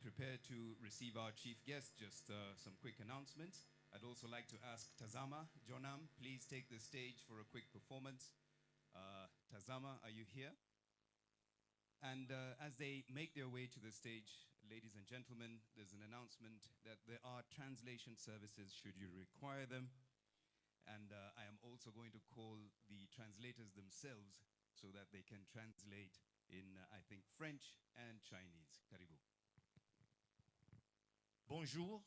prepare to receive our chief guest, just some quick announcements. I'd also like to ask Tazama, Jonam, please take the stage for a quick performance. Tazama, are you here? And as they make their way to the stage, ladies and gentlemen, there's an announcement that there are translation services should you require them. And I am also going to call the translators themselves so that they can translate in, I think, French and Chinese. Karibu. Bonjour,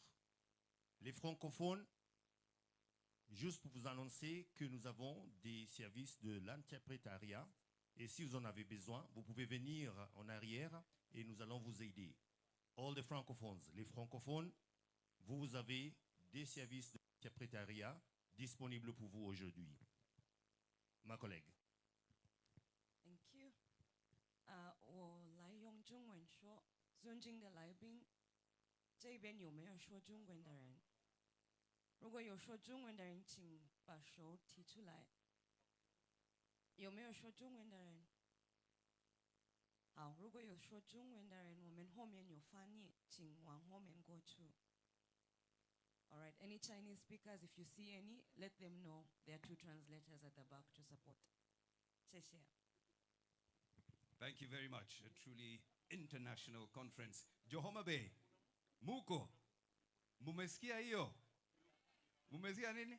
les francophones. Juste pour vous annoncer que nous avons des services de l'interprétariat. Et si vous en avez besoin, vous pouvez venir en arrière et nous allons vous aider. All the francophones, les francophones, vous avez des services d'interprétariat disponibles pour vous aujourd'hui. Ma collègue. Thank you. 我来用中文说，尊敬的来宾，这边有没有说中文的人？如果有说中文的人，请把手提出来。有没有说中文的人？好，如果有说中文的人，我们后面有翻译，请往后面过去。All right, any Chinese speakers, if you see any, let them know. There are 2 translators at the back to support. 谢谢。Thank you very much. A truly international conference. Homa Bay, Muko, mumesikia hiyo? Mumesikia nini?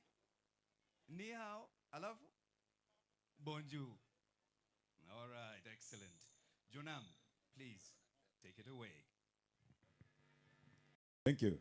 Ni hao, alafu? Bonjour. All right, excellent. Jonam, please take it away. Thank you.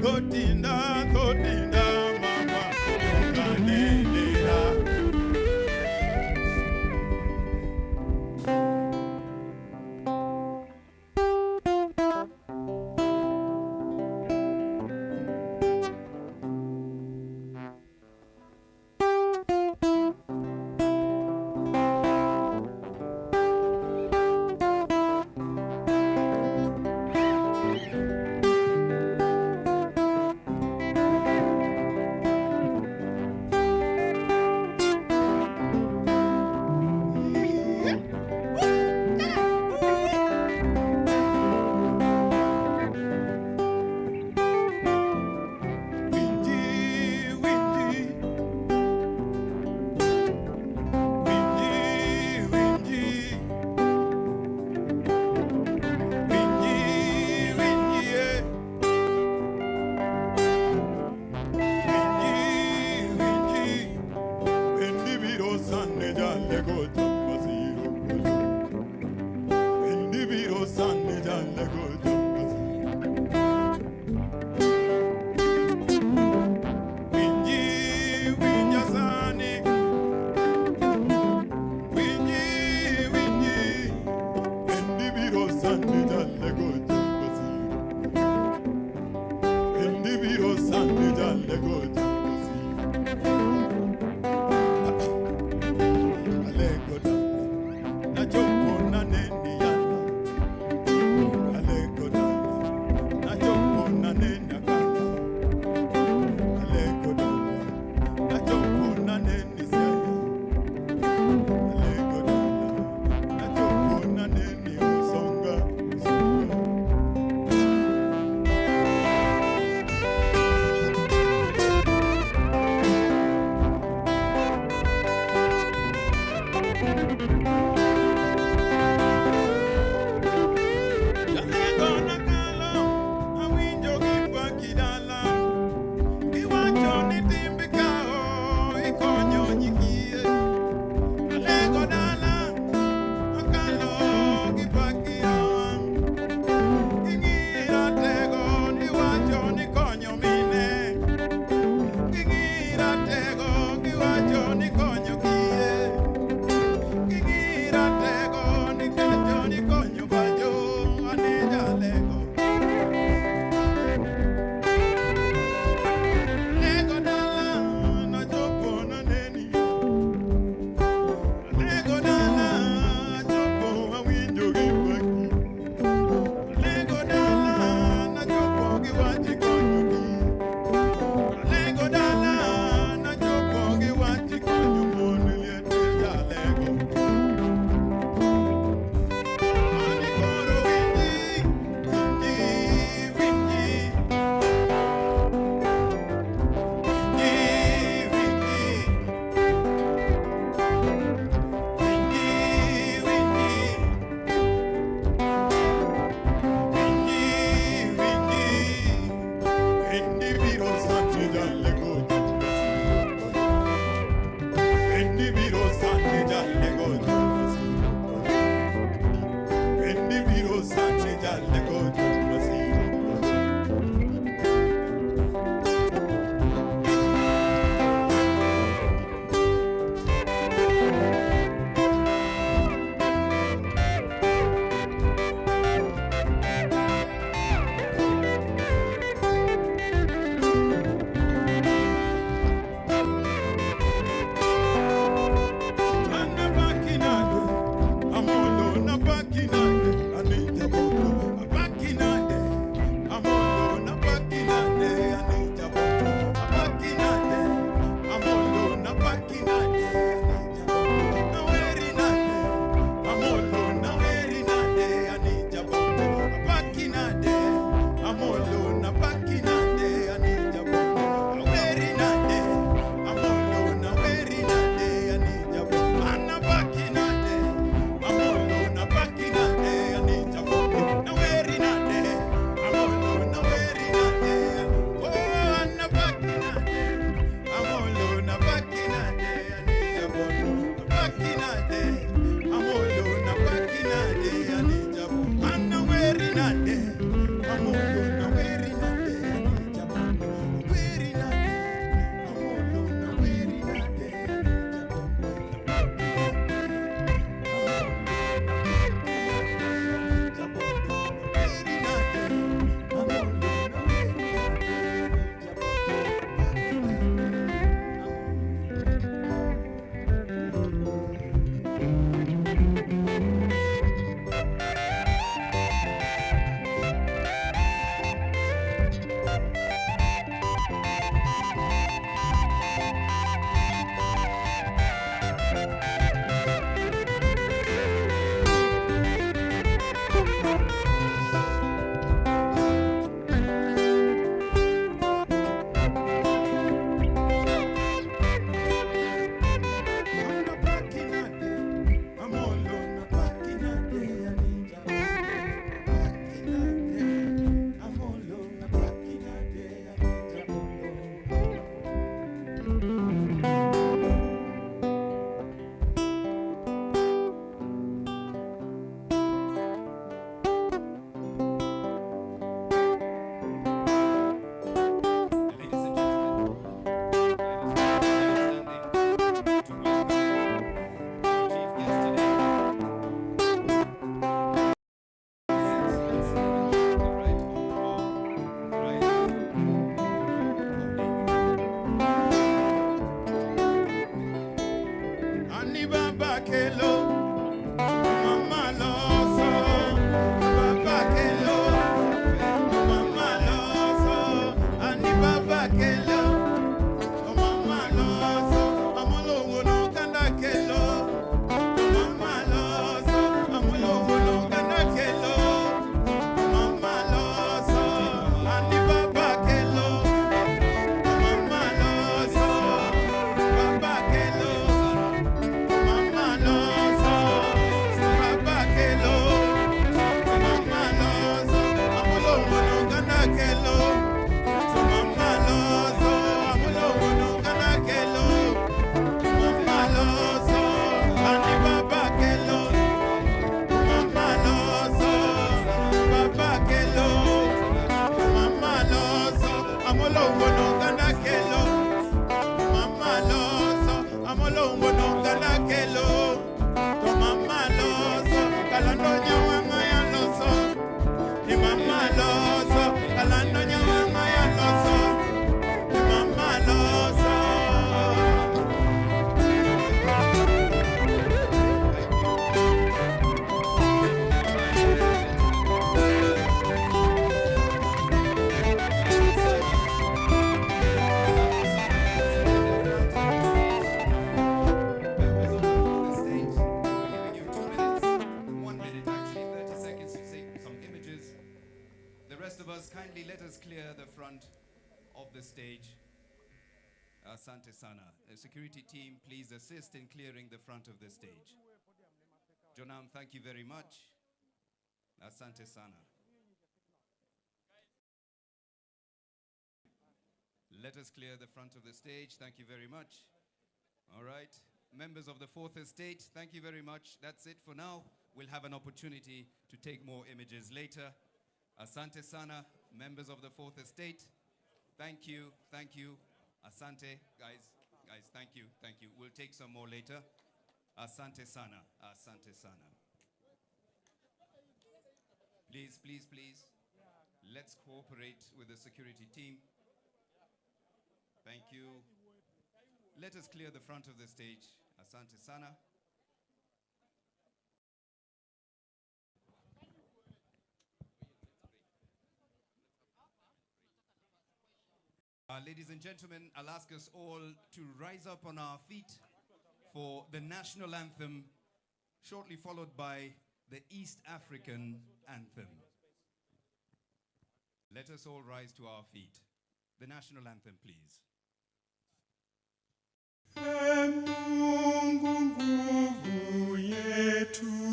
Totinda, totinda, mama, ukanenera. Kindly let us clear the front of the stage. Asante sana. Security team, please assist in clearing the front of the stage. Jonam, thank you very much. Asante sana. Let us clear the front of the stage. Thank you very much. All right. Members of the fourth estate, thank you very much. That's it for now. We'll have an opportunity to take more images later. Asante sana, members of the fourth estate. Thank you, thank you. Asante, guys, thank you. We'll take some more later. Asante sana, asante sana. Please, let's cooperate with the security team. Thank you. Let us clear the front of the stage. Asante sana. Ladies and gentlemen, I'll ask us all to rise up on our feet for the national anthem, shortly followed by the East African anthem. Let us all rise to our feet. The national anthem, please. Mungu nguvu yetu.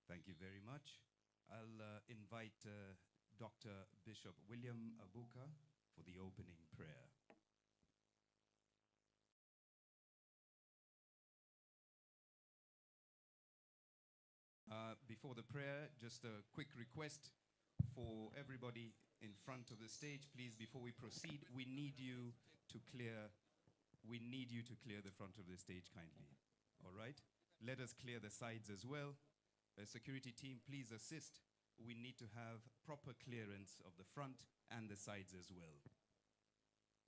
Thank you very much. I'll invite Dr. Bishop William Abuka for the opening prayer. Before the prayer, just a quick request for everybody in front of the stage. Please, before we proceed, we need you to clear the front of the stage kindly. All right? Let us clear the sides as well. Security team, please assist. We need to have proper clearance of the front and the sides as well.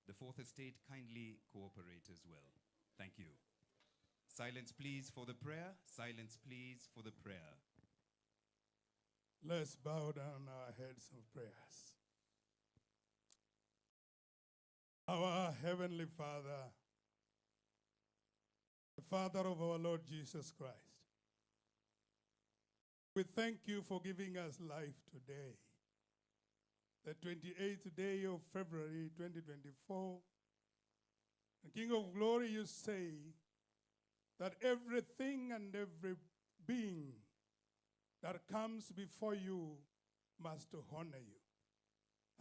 The fourth estate, kindly cooperate as well. Thank you. Silence, please, for the prayer. Silence, please, for the prayer. Let's bow down our heads of prayers. Our Heavenly Father, the Father of our Lord Jesus Christ, we thank you for giving us life today, the 28th day of February 2024. And King of Glory, you say that everything and every being that comes before you must honor you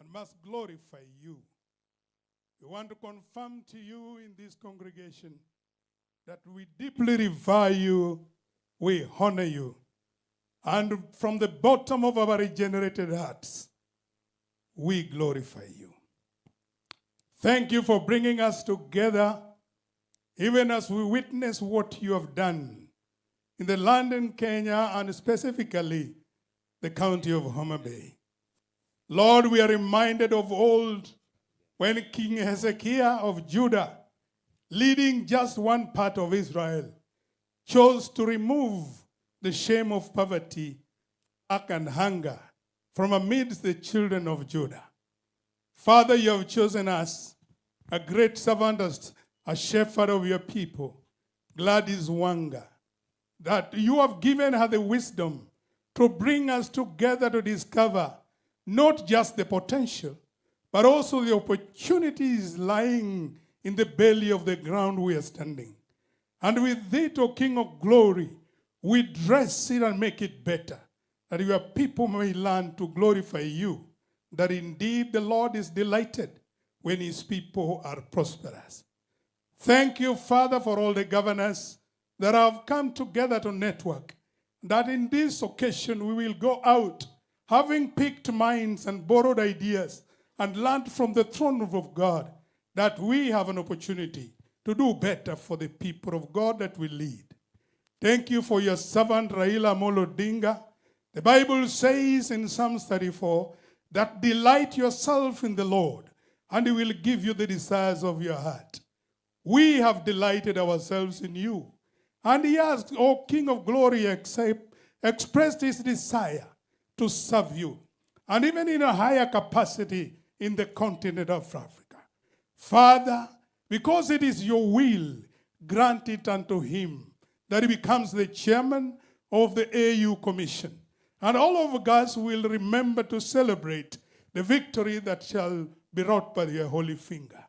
and must glorify you. We want to confirm to you in this congregation that we deeply revere you, we honor you, and from the bottom of our regenerated hearts, we glorify you. Thank you for bringing us together even as we witness what you have done in the land in Kenya and specifically the county of Homa Bay. Lord, we are reminded of old when King Hezekiah of Judah, leading just one part of Israel, chose to remove the shame of poverty and hunger from amidst the children of Judah. Father, you have chosen us, a great servant, as a shepherd of your people, Gladys Wanga, that you have given her the wisdom to bring us together to discover not just the potential, but also the opportunities lying in the belly of the ground we are standing. And with it, O King of glory, we dress it and make it better, that your people may learn to glorify you, that indeed the Lord is delighted when his people are prosperous. Thank you, Father, for all the governors that have come together to network, that in this occasion we will go out having picked minds and borrowed ideas and learned from the throne room of God, that we have an opportunity to do better for the people of God that we lead. Thank you for your servant Raila Amolo Odinga. The Bible says in Psalms 34 that delight yourself in the Lord and he will give you the desires of your heart. We have delighted ourselves in you. And he has, O King of glory, expressed his desire to serve you, and even in a higher capacity in the continent of Africa. Father, because it is your will, grant it unto him that he becomes the chairman of the AU Commission. And all of us will remember to celebrate the victory that shall be wrought by your holy finger.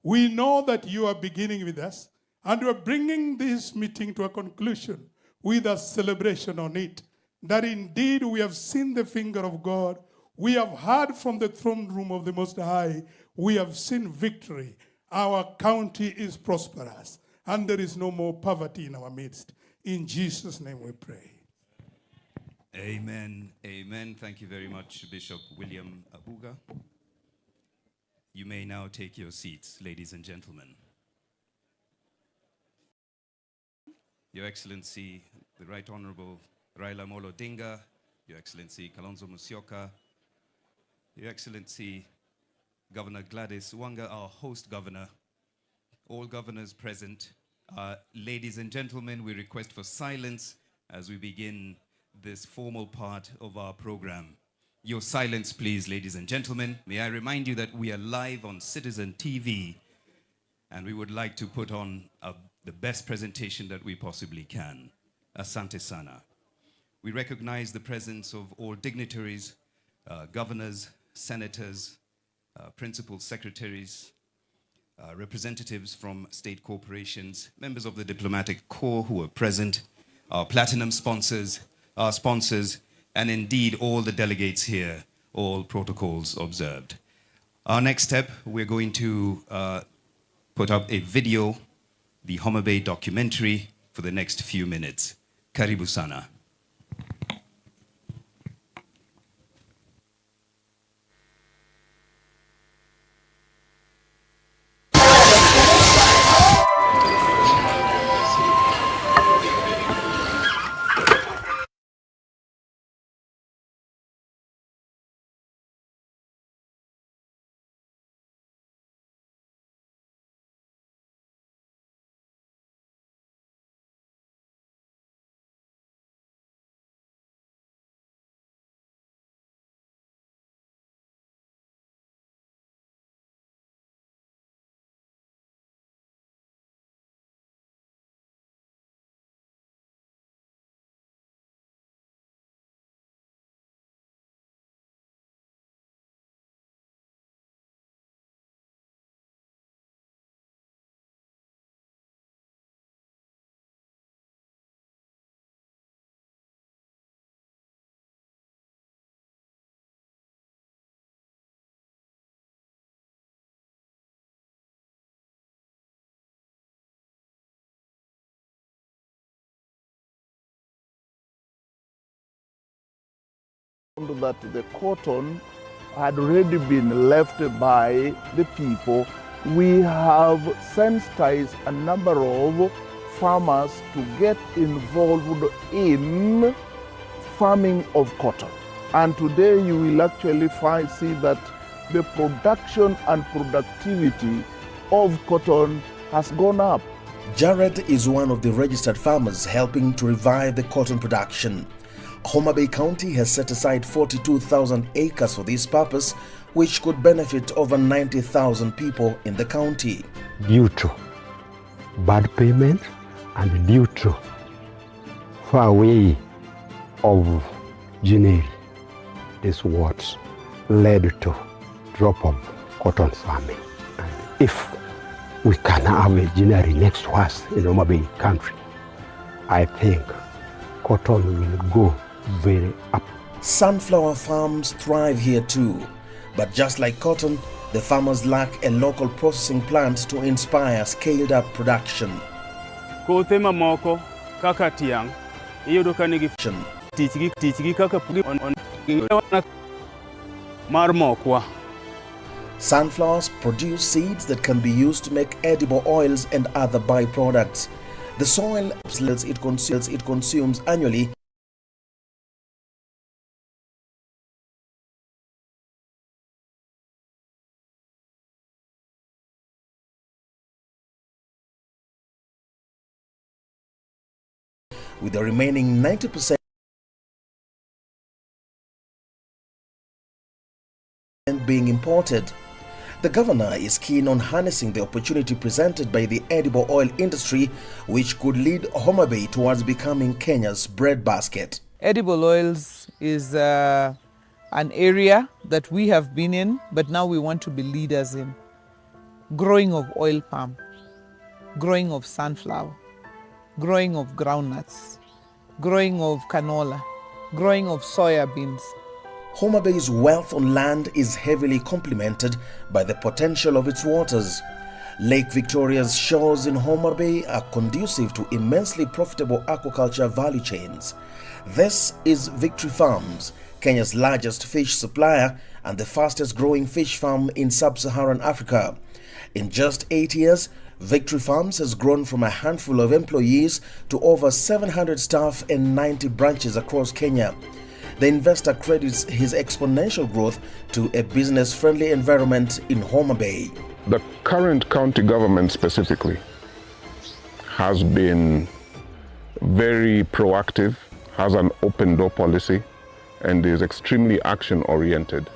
We know that you are beginning with us, and you are bringing this meeting to a conclusion with a celebration on it, that indeed we have seen the finger of God. We have heard from the throne room of the Most High. We have seen victory. Our county is prosperous, and there is no more poverty in our midst. In Jesus' name we pray. Amen. Amen. Thank you very much, Bishop William Abuga. You may now take your seats, ladies and gentlemen. Your Excellency, the Right Honorable Raila Amolo Odinga, Your Excellency Kalonzo Musyoka, Your Excellency Governor Gladys Wanga, our host governor, all governors present. Ladies and gentlemen, we request for silence as we begin this formal part of our program. Your silence, please, ladies and gentlemen. May I remind you that we are live on Citizen TV, and we would like to put on the best presentation that we possibly can. Asante sana. We recognize the presence of all dignitaries, governors, senators, principal secretaries, representatives from state corporations, members of the diplomatic corps who are present, our platinum sponsors, our sponsors, and indeed all the delegates here, all protocols observed. Our next step, we're going to put up a video, the Homa Bay documentary, for the next few minutes. Karibu sana. That the cotton had already been left by the people we have sensitized a number of farmers to get involved in farming of cotton. And today you will actually see that the production and productivity of cotton has gone up. Jared is one of the registered farmers helping to revive the cotton production. Homa Bay County has set aside 42,000 acres for this purpose, which could benefit over 90,000 people in the county. Due to bad payment and due to far away of January, this what led to drop of cotton farming. And if we can have a January next to us in Homa Bay country, I think cotton will go very up. Sunflower farms thrive here too, but just like cotton, the farmers lack a local processing plant to inspire scaled up production. Kothema moko kaka tiang iyudo ka nigi tichgi kaka mar mokwa. Sunflowers produce seeds that can be used to make edible oils and other byproducts. The soil it consumes annually with the remaining 90% being imported. The governor is keen on harnessing the opportunity presented by the edible oil industry, which could lead Homa Bay towards becoming Kenya's breadbasket. Edible oils is an area that we have been in, but now we want to be leaders in. Growing of oil palm, growing of sunflower, growing of groundnuts, growing of canola, growing of soya beans. Homa Bay's wealth on land is heavily complemented by the potential of its waters. Lake Victoria's shores in Homa Bay are conducive to immensely profitable aquaculture value chains. This is Victory Farms, Kenya's largest fish supplier and the fastest growing fish farm in sub-Saharan Africa. In just 8 years, Victory Farms has grown from a handful of employees to over 700 staff and 90 branches across Kenya. The investor credits his exponential growth to a business-friendly environment in Homa Bay. The current county government specifically has been very proactive, has an open door policy, and is extremely action-oriented.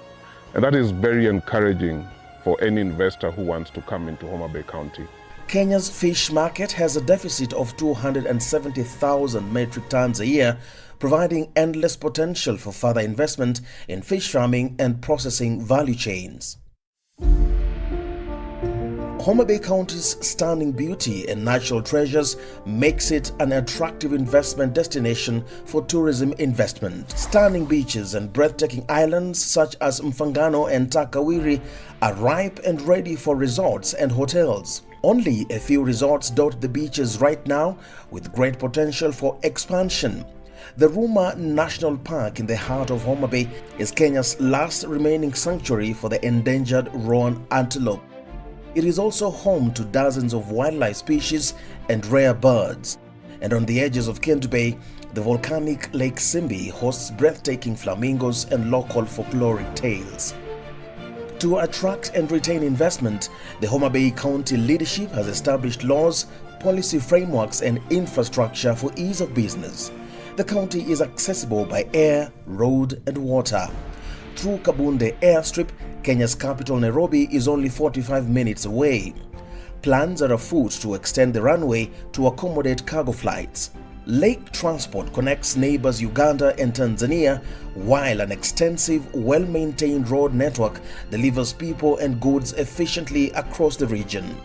And that is very encouraging for any investor who wants to come into Homa Bay County. Kenya's fish market has a deficit of 270,000 metric tons a year, providing endless potential for further investment in fish farming and processing value chains. Homa Bay County's stunning beauty and natural treasures makes it an attractive investment destination for tourism investment. Stunning beaches and breathtaking islands such as Mfangano and Takawiri are ripe and ready for resorts and hotels. Only a few resorts dot the beaches right now, with great potential for expansion. The Homa National Park in the heart of Homa Bay is Kenya's last remaining sanctuary for the endangered roan antelope. It is also home to dozens of wildlife species and rare birds. And on the edges of Kendu Bay, the volcanic Lake Simbi hosts breathtaking flamingos and local folkloric tales. To attract and retain investment, the Homa Bay County leadership has established laws, policy frameworks, and infrastructure for ease of business. The county is accessible by air, road, and water. Through Kabunde airstrip, Kenya's capital Nairobi is only 45 minutes away. Plans are afoot to extend the runway to accommodate cargo flights. Lake transport connects neighbors Uganda and Tanzania, while an extensive, well-maintained road network delivers people and goods efficiently across the region.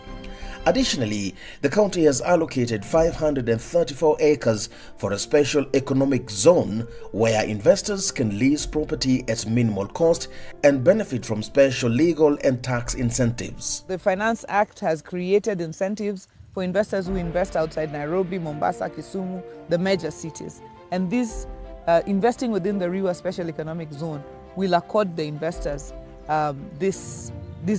Additionally, the county has allocated 534 acres for a special economic zone where investors can lease property at minimal cost and benefit from special legal and tax incentives. The Finance Act has created incentives for investors who invest outside Nairobi, Mombasa, Kisumu, the major cities. And this investing within the Riwa Special Economic Zone will accord the investors these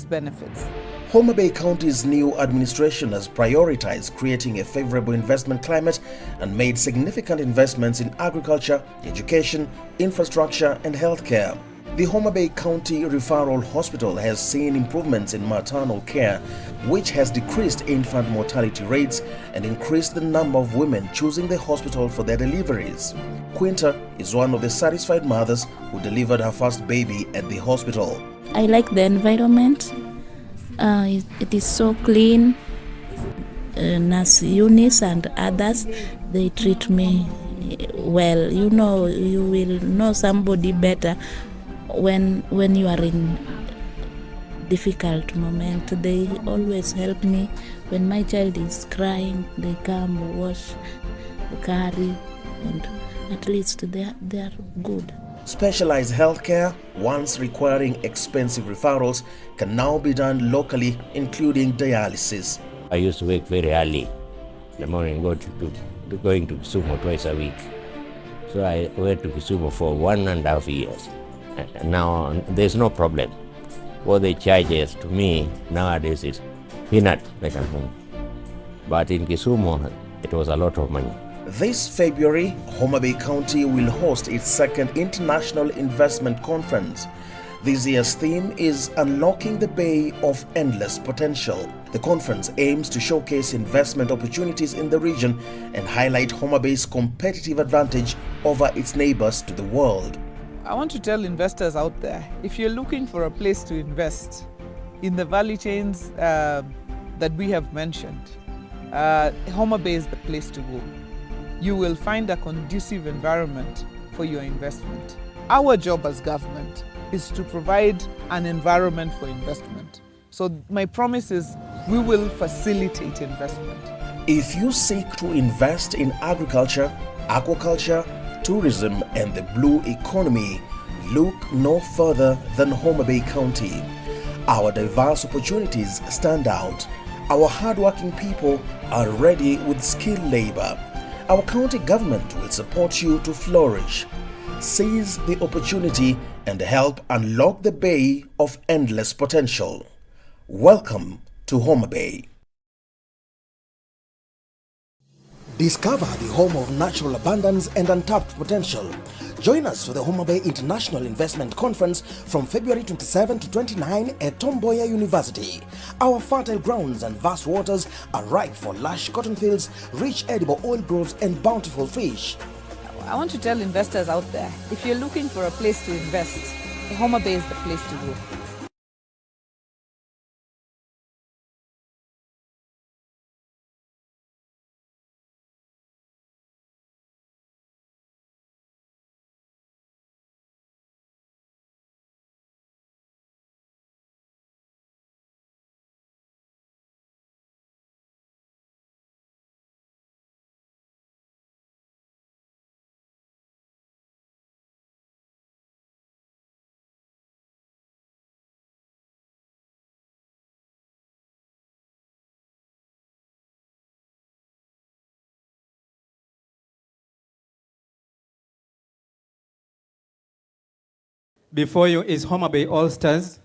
benefits. Homa Bay County's new administration has prioritized creating a favorable investment climate and made significant investments in agriculture, education, infrastructure, and healthcare. The Homa Bay County Referral Hospital has seen improvements in maternal care, which has decreased infant mortality rates and increased the number of women choosing the hospital for their deliveries. Quinta is one of the satisfied mothers who delivered her first baby at the hospital. I like the environment. It is so clean. Nurse Eunice and others, they treat me well. You know, you will know somebody better when you are in difficult moment. They always help me. When my child is crying, they come, wash, carry, and at least they are good. Specialized healthcare, once requiring expensive referrals, can now be done locally, including dialysis. I used to wake very early in the morning, going to Kisumu twice a week. So I went to Kisumu for 1.5 years. And now there's no problem. What they charge to me nowadays is peanut, like at home. But in Kisumu, it was a lot of money. This February, Homa Bay County will host its second International Investment Conference. This year's theme is Unlocking the Bay of Endless Potential. The conference aims to showcase investment opportunities in the region and highlight Homa Bay's competitive advantage over its neighbors to the world. I want to tell investors out there, if you're looking for a place to invest in the value chains that we have mentioned, Homa Bay is the place to go. You will find a conducive environment for your investment. Our job as government is to provide an environment for investment. So my promise is we will facilitate investment. If you seek to invest in agriculture, aquaculture, tourism, and the blue economy, look no further than Homa Bay County. Our diverse opportunities stand out. Our hardworking people are ready with skilled labor. Our county government will support you to flourish. Seize the opportunity and help unlock the bay of endless potential. Welcome to Homa Bay. Discover the home of natural abundance and untapped potential. Join us for the Homa Bay International Investment Conference from February 27 to 29 at Tomboya University. Our fertile grounds and vast waters are ripe for lush cotton fields, rich edible oil groves, and bountiful fish. I want to tell investors out there, if you're looking for a place to invest, Homa Bay is the place to go. Before you is Homa Bay All Stars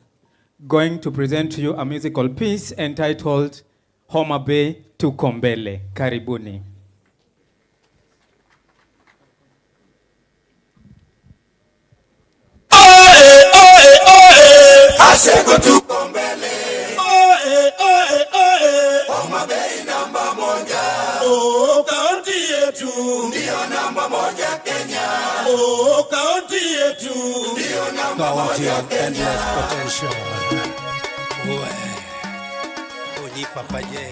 going to present to you a musical piece entitled Homa Bay Tuko Mbele. Karibuni. Asego tuko mbele. Homa Bay namba moja. Kaunti yetu ndio namba moja Kenya. Kaunti yetu ndio namba moja Kenya. Potential. Onipa Paye,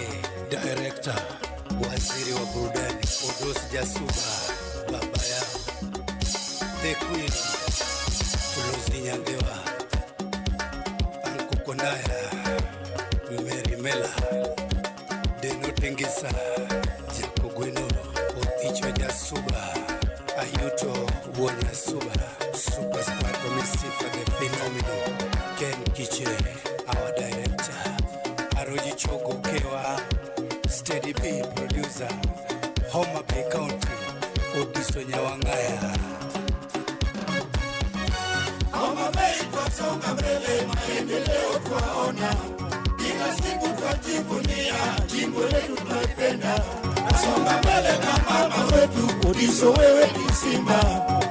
director, waziri wa burudani, Odos Jasuba, baba ya The Queen, Fulozi Nyangewa, Kondaya, Mary Mela, Deno Tengisa, Jaco Guinoro, Oticho Jasuba, Ayuto Wona Suba, Superstar Committee for the Phenomenal, Ken Kiche, our director, Aroji Chogo Kewa, Steady B producer, Homa Bay County, Odiso Nyawangaya. Homa Bay kwa songa mbele, maendeleo twaona. kila siku twajivunia jimbo letu tunalipenda. Nasonga mbele na mama wetu Odiso, wewe ni simba,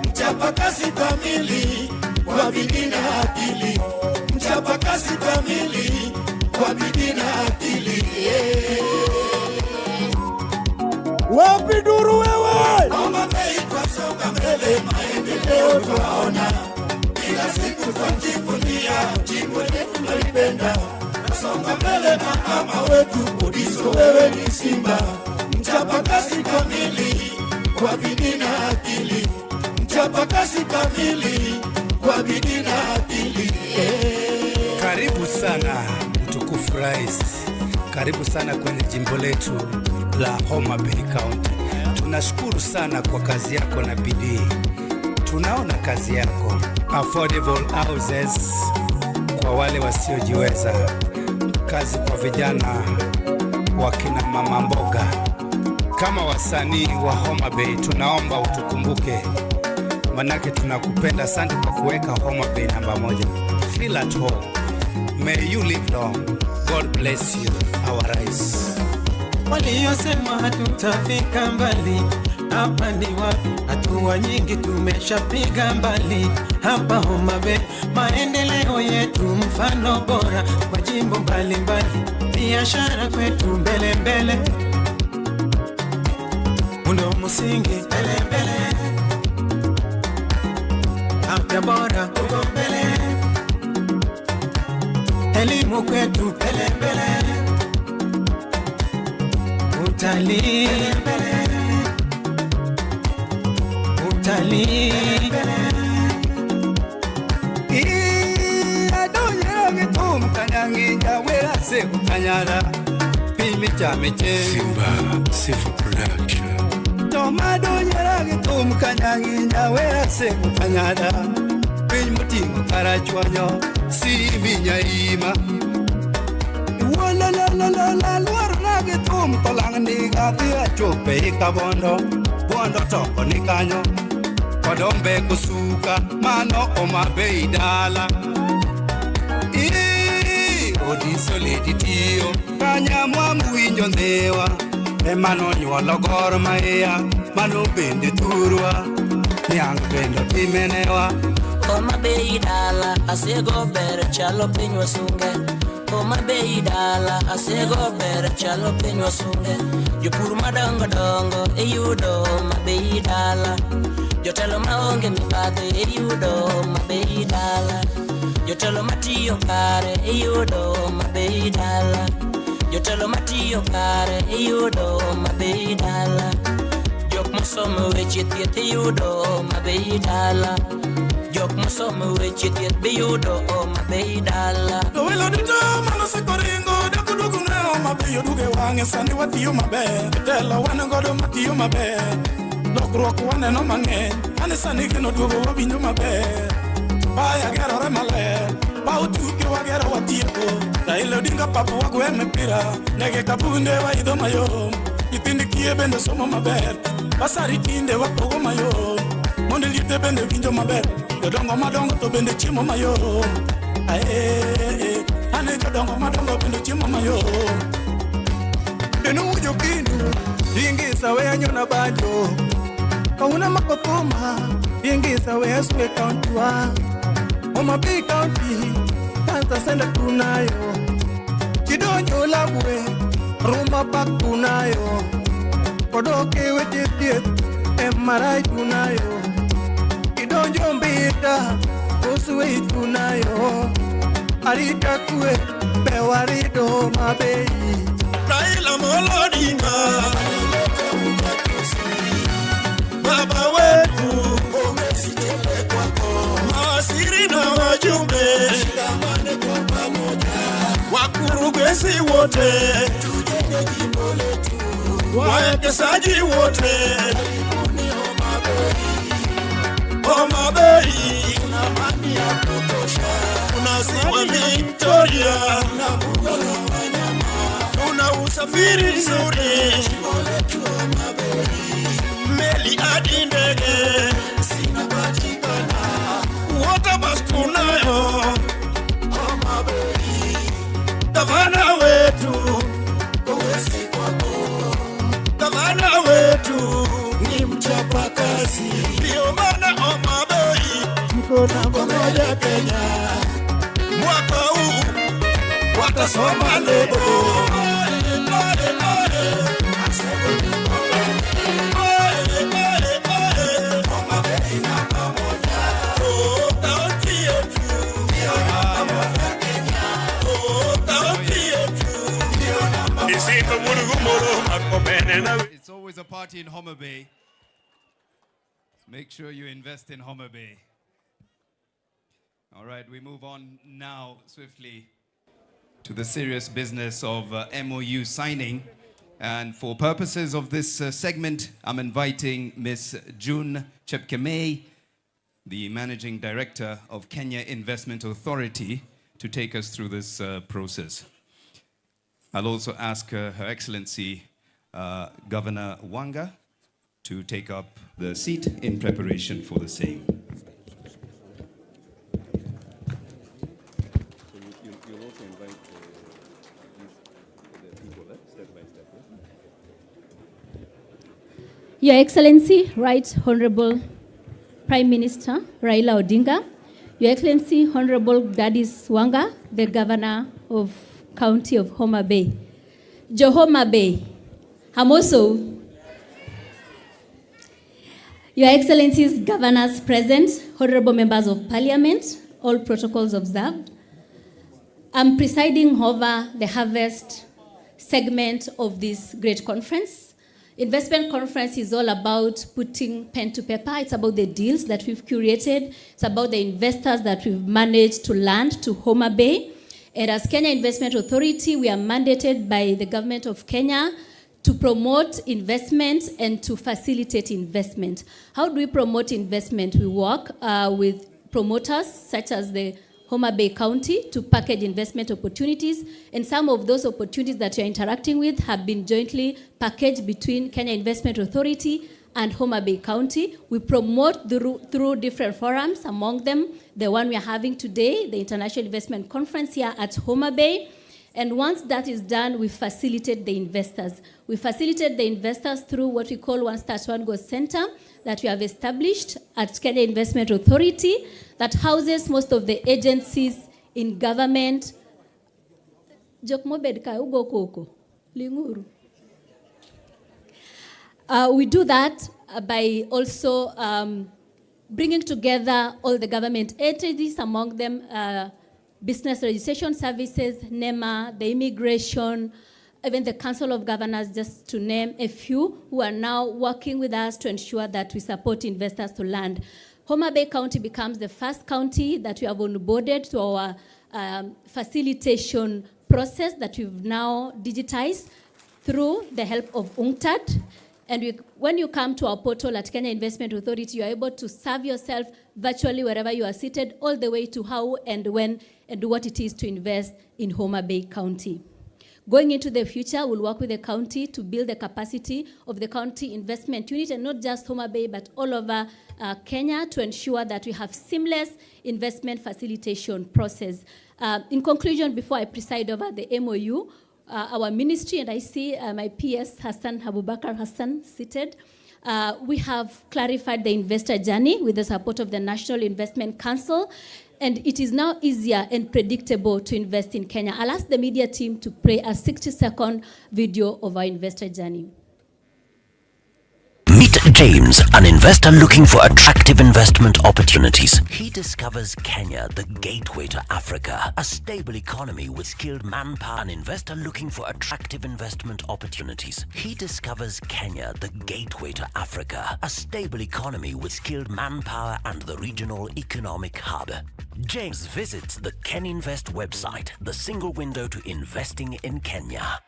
mchapakazi kamili kwa bidii na akili, mchapakazi kamili kwa bidii na akili. Wapi duru wewe? Homa Bay twasonga mbele, maendeleo twaona, kila siku twajivunia jimbo letu tunalipenda. Nasonga mbele na mama wetu Odiso, wewe ni simba, mchapakazi kamili kwa bidii na akili, mchapakazi kamili kwa bidii na akili. Karibu sana mtukufu rais, karibu sana kwenye jimbo letu la Homa Bay County. Tunashukuru sana kwa kazi yako na bidii, tunaona kazi yako. Affordable houses kwa wale wasiojiweza, kazi kwa vijana, wakina mama mboga. Kama wasanii wa Homa Bay tunaomba utukumbuke, manake tunakupenda sana kwa kuweka Homa Bay namba 1. Feel at home. May you live long. God bless you, our rais. Waliosema hatutafika mbali, hapa ni wapi? Hatua nyingi tumeshapiga mbali. Hapa Homa Bay maendeleo yetu mfano bora kwa jimbo mbalimbali, biashara kwetu mbele mbele, mundo msingi mbele mbele, afya bora uko mbele, elimu kwetu mbele mbele, utalii utalii adonye tum kanyanginya wera se kanyara pimi chameche Simba Safe Production. tomado nyara tum kanyanginya wera se kanyara pimi mutingo karachwanyo si minyaima wala la la la la lwarna tum kolangni gatia chope kabondo bondo toko ni kanyo kodombe kusuka mano Homa Bay dala. Odiso ledi tiyo kanya mwamu winjo ndewa, emano nyuolo gor maya mano bende turwa, nyang bendo timenewa. Homa Bay dala asego ber chalo piny wasunge. Homa Bay dala asego ber chalo piny wasunge. Jopur madongo dongo eyudo Homa Bay dala, jotelo maonge mibadhi eyudo Homa Bay dala, jotelo matiyo kare eyudo Homa Bay dala, jotelo matiyo kare eyudo Homa Bay dala, jok mosomo weche thieth eyudo Homa Bay dala, jok mosomo weche thieth biyudo Homa Bay dala. Welo dito manosekoringo dakudugu ne Homa Bay oduge wange sani watiyo maber, telo wan godo matiyo maber, lokruok waneno mang'eny, ane sani keno duogo wabinjo maber, baya gerore maler, bau tuke wagero watieko, Raila Odinga papo wagwe mipira, nege kabunde waidho mayom, nyithindi kie bende somo maber, basari tinde wapogo mayom, monde liete bende winjo maber, jodongo madongo to bende chiemo mayom, ane jodongo madongo bende chiemo mayom. Denu ujo kinu ingisa we anyona banjo, kauna makopoma ingisa we aswe kauntua. Homa Bay County Kansa senda tunayo, Kidonyo Labwe Ruma Park tunayo, Kodoke weche thieth MRI tunayo, Kidonjo Mbita Oswe tunayo, Arita kwe bewarido Homa Bay. Raila Odinga baba wetu umesitele kwako, mawaziri na wajumbe shikamane kwa pamoja, wakurugenzi wote tujenge jimbo letu, wawekezaji wote karibuni Homa Bay. Homa Bay kuna maji ya kutosha, kuna ziwa Victoria na mbuga la wanyama, kuna usafiri nzuri, jimbo letu Homa Bay, meli hadi ndege zinapatikana, water bus tunayo Homa Bay, gavana we Gavana wetu ni mchapakazi, ndio maana Homa Bay mko namba moja Kenya. Mwaka huu watasoma lebo. It's always a party in Homa Bay. Make sure you invest in Homa Bay. All right, we move on now swiftly to the serious business of MOU signing. And for purposes of this segment, I'm inviting Ms. June Chepkemei, the Managing Director of Kenya Investment Authority, to take us through this process. I'll also ask Her Excellency Governor Wanga to take up the seat in preparation for the same. You'll also invite the people step by step. Your Excellency, Right Honorable Prime Minister Raila Odinga, Your Excellency Honorable Gladys Wanga, the Governor of County of Homa Bay, Homa Bay, Hamoso, Your Excellencies, Governors present, Honorable Members of Parliament, all protocols observed. I'm presiding over the harvest segment of this great conference. Investment conference is all about putting pen to paper. It's about the deals that we've curated. It's about the investors that we've managed to land to Homa Bay. And as Kenya Investment Authority, we are mandated by the government of Kenya to promote investment and to facilitate investment. How do we promote investment? We work with promoters such as the Homa Bay County to package investment opportunities, and some of those opportunities that you're interacting with have been jointly packaged between Kenya Investment Authority and Homa Bay County. We promote through different forums, among them the one we are having today, the International Investment Conference here at Homa Bay. And once that is done, we facilitate the investors. We facilitate the investors through what we call One Start, One Go Center that we have established at Kenya Investment Authority that houses most of the agencies in government. We do that by also bringing together all the government entities, among them Business Registration Services, NEMA, the Immigration, even the Council of Governors, just to name a few, who are now working with us to ensure that we support investors to land. Homa Bay County becomes the first county that we have onboarded to our facilitation process that we've now digitized through the help of UNCTAD. And when you come to our portal at Kenya Investment Authority, you are able to serve yourself virtually wherever you are seated, all the way to how and when and what it is to invest in Homa Bay County. Going into the future, we'll work with the county to build the capacity of the county investment unit, and not just Homa Bay, but all over Kenya, to ensure that we have seamless investment facilitation process. In conclusion, before I preside over the MOU, our ministry, and I see my PS Hassan Abubakar Hassan seated, we have clarified the investor journey with the support of the National Investment Council, and it is now easier and predictable to invest in Kenya. I'll ask the media team to play a 60-second video of our investor journey. Meet James, an investor looking for attractive investment opportunities. He discovers Kenya, the gateway to Africa, a stable economy with skilled manpower. An investor looking for attractive investment opportunities. He discovers Kenya, the gateway to Africa, a stable economy with skilled manpower and the regional economic hub. James visits the KenInvest website, the single window to investing in Kenya.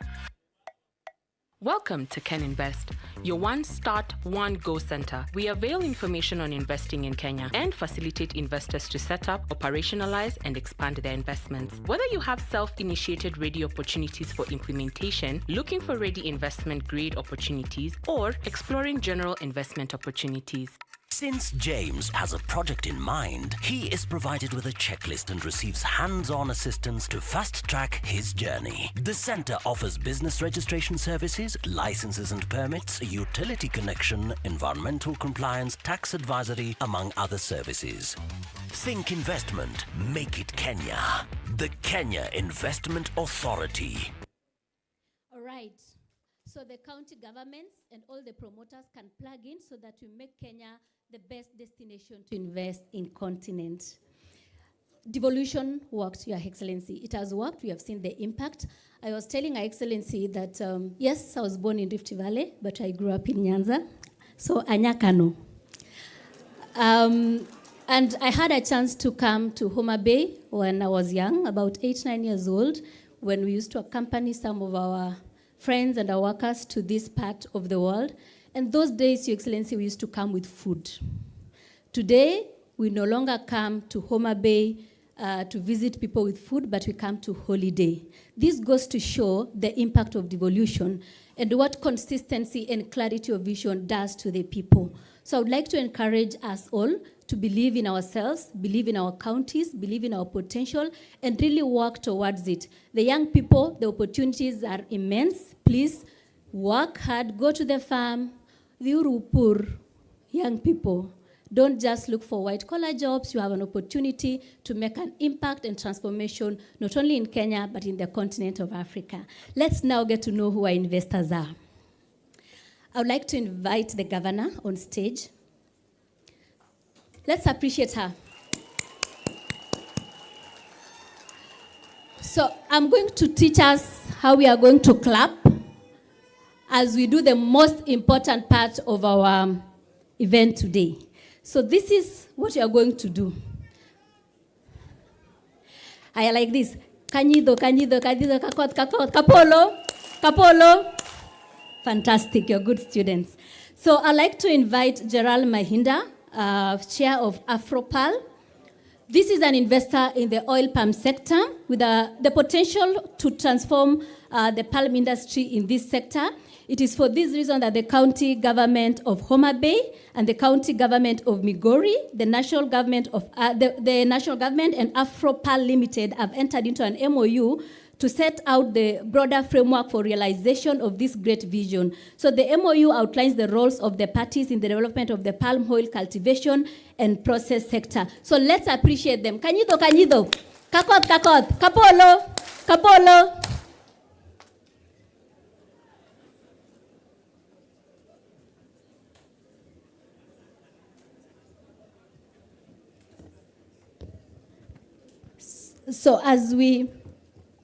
Welcome to KenInvest, your one-start, one-go center. We avail information on investing in Kenya and facilitate investors to set up, operationalize, and expand their investments. Whether you have self-initiated ready opportunities for implementation, looking for ready investment grade opportunities, or exploring general investment opportunities, Since James has a project in mind, he is provided with a checklist and receives hands-on assistance to fast-track his journey. The center offers business registration services, licenses and permits, utility connection, environmental compliance, tax advisory, among other services. Think investment, make it Kenya. The Kenya Investment Authority. All right. So the county governments and all the promoters can plug in so that we make Kenya the best destination to invest in continent. Devolution worked, Your Excellency. It has worked. We have seen the impact. I was telling Her Excellency that, yes, I was born in Rift Valley, but I grew up in Nyanza. So, Anyakano. And I had a chance to come to Homa Bay when I was young, about 8-9 years old, when we used to accompany some of our friends and our workers to this part of the world. And those days, Your Excellency, we used to come with food. Today, we no longer come to Homa Bay to visit people with food, but we come to holiday. This goes to show the impact of devolution and what consistency and clarity of vision does to the people. So I would like to encourage us all to believe in ourselves, believe in our counties, believe in our potential, and really work towards it. The young people, the opportunities are immense. Please work hard, go to the farm. The Urupur, young people, don't just look for white-collar jobs. You have an opportunity to make an impact and transformation, not only in Kenya, but in the continent of Africa. Let's now get to know who our investors are. I would like to invite the governor on stage. Let's appreciate her. So I'm going to teach us how we are going to clap as we do the most important part of our event today. So this is what you are going to do. I like this. Kanyido, kanyido, kanyido, kakot, kakot, kapolo, kapolo. Fantastic, you're good students. So I'd like to invite Gerald Mahinda, Chair of Afropal. This is an investor in the oil palm sector with the potential to transform the palm industry in this sector. It is for this reason that the county government of Homa Bay and the county government of Migori, the national government of the national government and Afropal Limited have entered into an MOU to set out the broader framework for realization of this great vision. So the MOU outlines the roles of the parties in the development of the palm oil cultivation and process sector. So let's appreciate them. Kanyido, kanyido. Kakot, kakot. Kapolo, kapolo. So as we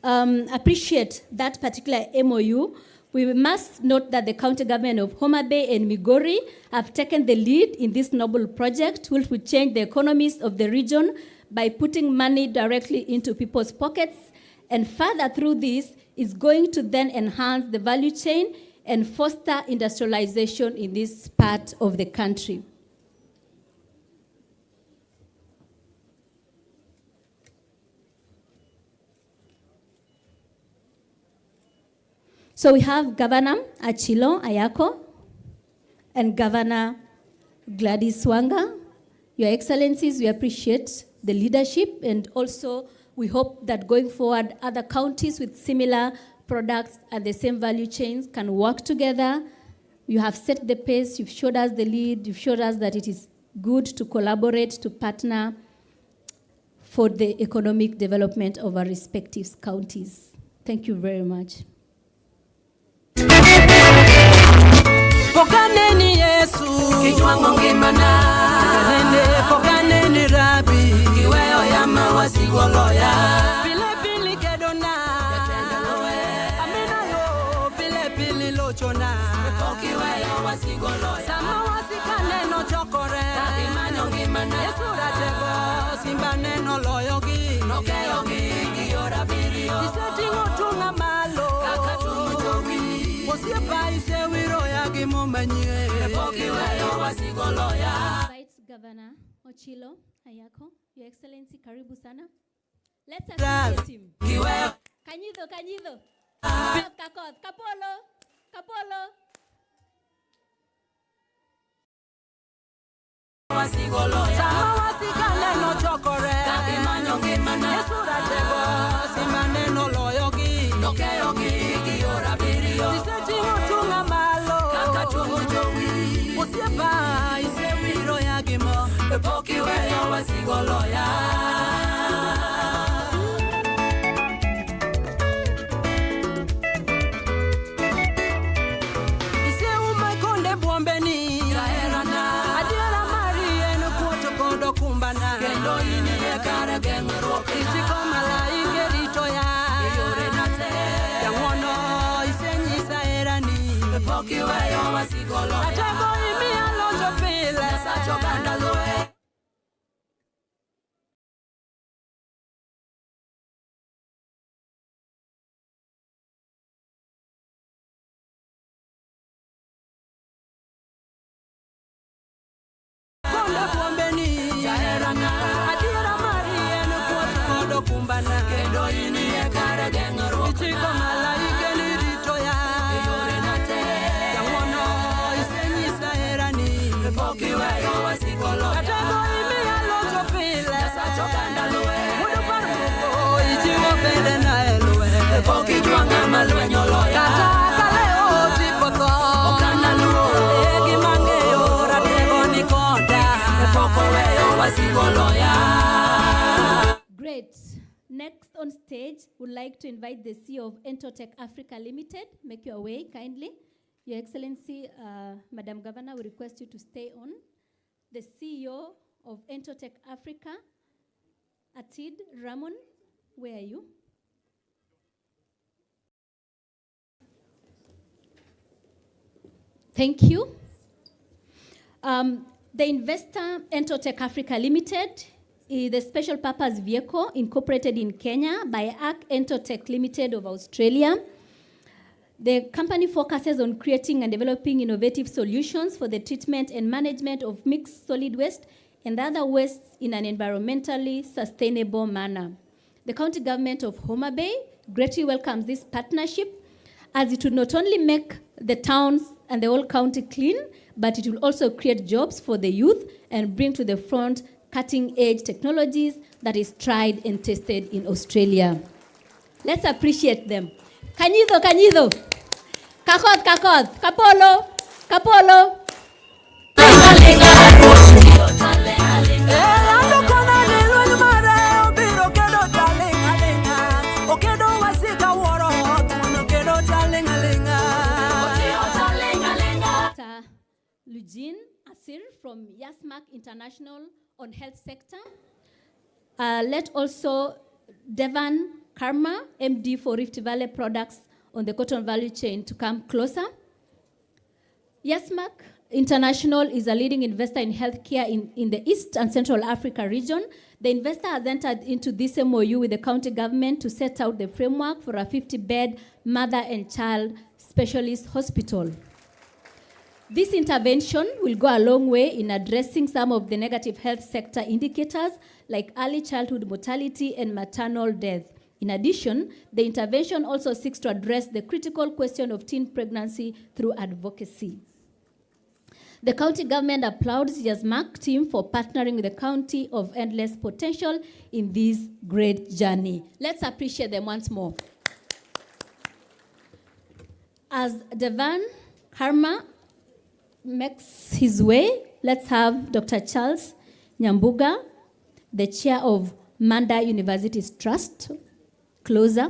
appreciate that particular MOU, we must note that the county government of Homa Bay and Migori have taken the lead in this noble project, which will change the economies of the region by putting money directly into people's pockets. And further through this is going to then enhance the value chain and foster industrialization in this part of the country. So we have Governor Achilo Ayako and Governor Gladys Wanga. Your Excellencies, we appreciate the leadership, and also we hope that going forward, other counties with similar products and the same value chains can work together. You have set the pace, you've showed us the lead, you've showed us that it is good to collaborate, to partner for the economic development of our respective counties. Thank you very much. Pokaneni Yesu kichwango ngimana ene pokaneni Rabi kiweyo ya mawasigoloya pile pili kedona amina yo pile pili lochona kiweyo wasigoloya sama wasikane no chokore imanyo ngimana Yesu ratego simba neno loyogi nokeyogi kiora birio isetingo tunga malo kakatumojogi Invite Governor Ochilo Ayako, Your Excellency, karibu sana. Let's appreciate him. Kanyido, kanyido. Kakot, kapolo, kapolo. wasigolo ya sama wasikale no chokore kabi manyo ngimana Yesu ratego simaneno loyogi nokeyogi gi ora birio isetingo tunga malo kaka tungo jowi osiepa isewiro yagimo epoki weyo wasigolo ya kendo inie kare geng'ruok ichiko malaike rito ya yore nate yang'wono isenyisa herani pok iweyo wasigolo atego imiya locho pile sach oganda lwe kendo inie kare geng'ruok ichiko malaike ni rito ya yore nate yang'wono isenyisa herani pok iweyo wasigolo atego imiya locho pile sach oganda lwe mudo paro ichiwo bende na elwe pok ijwang'a malweny oloya kata kaleo tipo tho okana luo gimang'eyo ratego ni koda pok oweyo wasigolo ya. Great. Next on stage, would like to invite the CEO of Entotech Africa Limited. Make your way kindly. Your Excellency, Madam Governor, we request you to stay on. The CEO of Entotech Africa, Atid Ramon, where are you? Thank you. The investor, Entotech Africa Limited, is the special purpose vehicle incorporated in Kenya by ARC Entotech Limited of Australia. The company focuses on creating and developing innovative solutions for the treatment and management of mixed solid waste and other wastes in an environmentally sustainable manner. The county government of Homa Bay greatly welcomes this partnership, as it will not only make the towns and the whole county clean, but it will also create jobs for the youth and bring to the front cutting-edge technologies that is tried and tested in Australia. Let's appreciate them. Kanyido. Kakod. Kapolo. Eugene Asir from Yasmak International on health sector. Let also Devan Karma, MD for Rift Valley Products on the cotton value chain, to come closer. Yasmak International is a leading investor in healthcare in the East and Central Africa region. The investor has entered into this MOU with the county government to set out the framework for a 50-bed mother and child specialist hospital. This intervention will go a long way in addressing some of the negative health sector indicators like early childhood mortality and maternal death. In addition, the intervention also seeks to address the critical question of teen pregnancy through advocacy. The county government applauds Yasmak team for partnering with the county of endless potential in this great journey. Let's appreciate them once more. As Devan Karma makes his way, let's have Dr. Charles Nyambuga, the chair of Manda University's Trust, closer.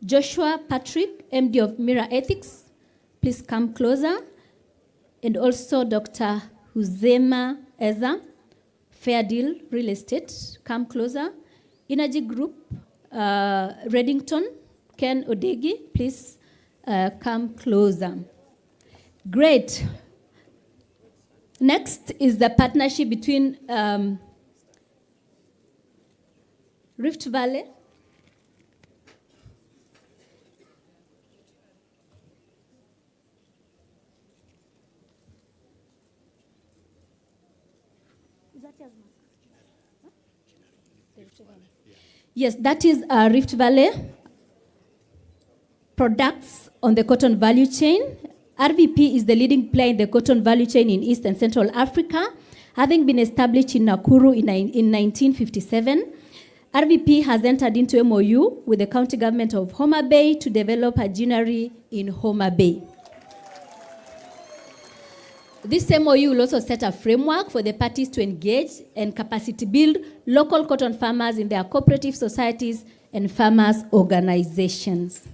Joshua Patrick, MD of Mira Ethics, please come closer. And also Dr. Huzema Eza, Fair Deal Real Estate, come closer. Energy Group, Reddington, Ken Odegi, please come closer. Great. Next is the partnership between Rift Valley Yes, that is Rift Valley products on the cotton value chain. RVP is the leading player in the cotton value chain in East and Central Africa, Having been established in Nakuru in 1957, RVP has entered into MOU with the county government of Homa Bay to develop a ginnery in Homa Bay. This MOU will also set a framework for the parties to engage and capacity build local cotton farmers in their cooperative societies and farmers organizations.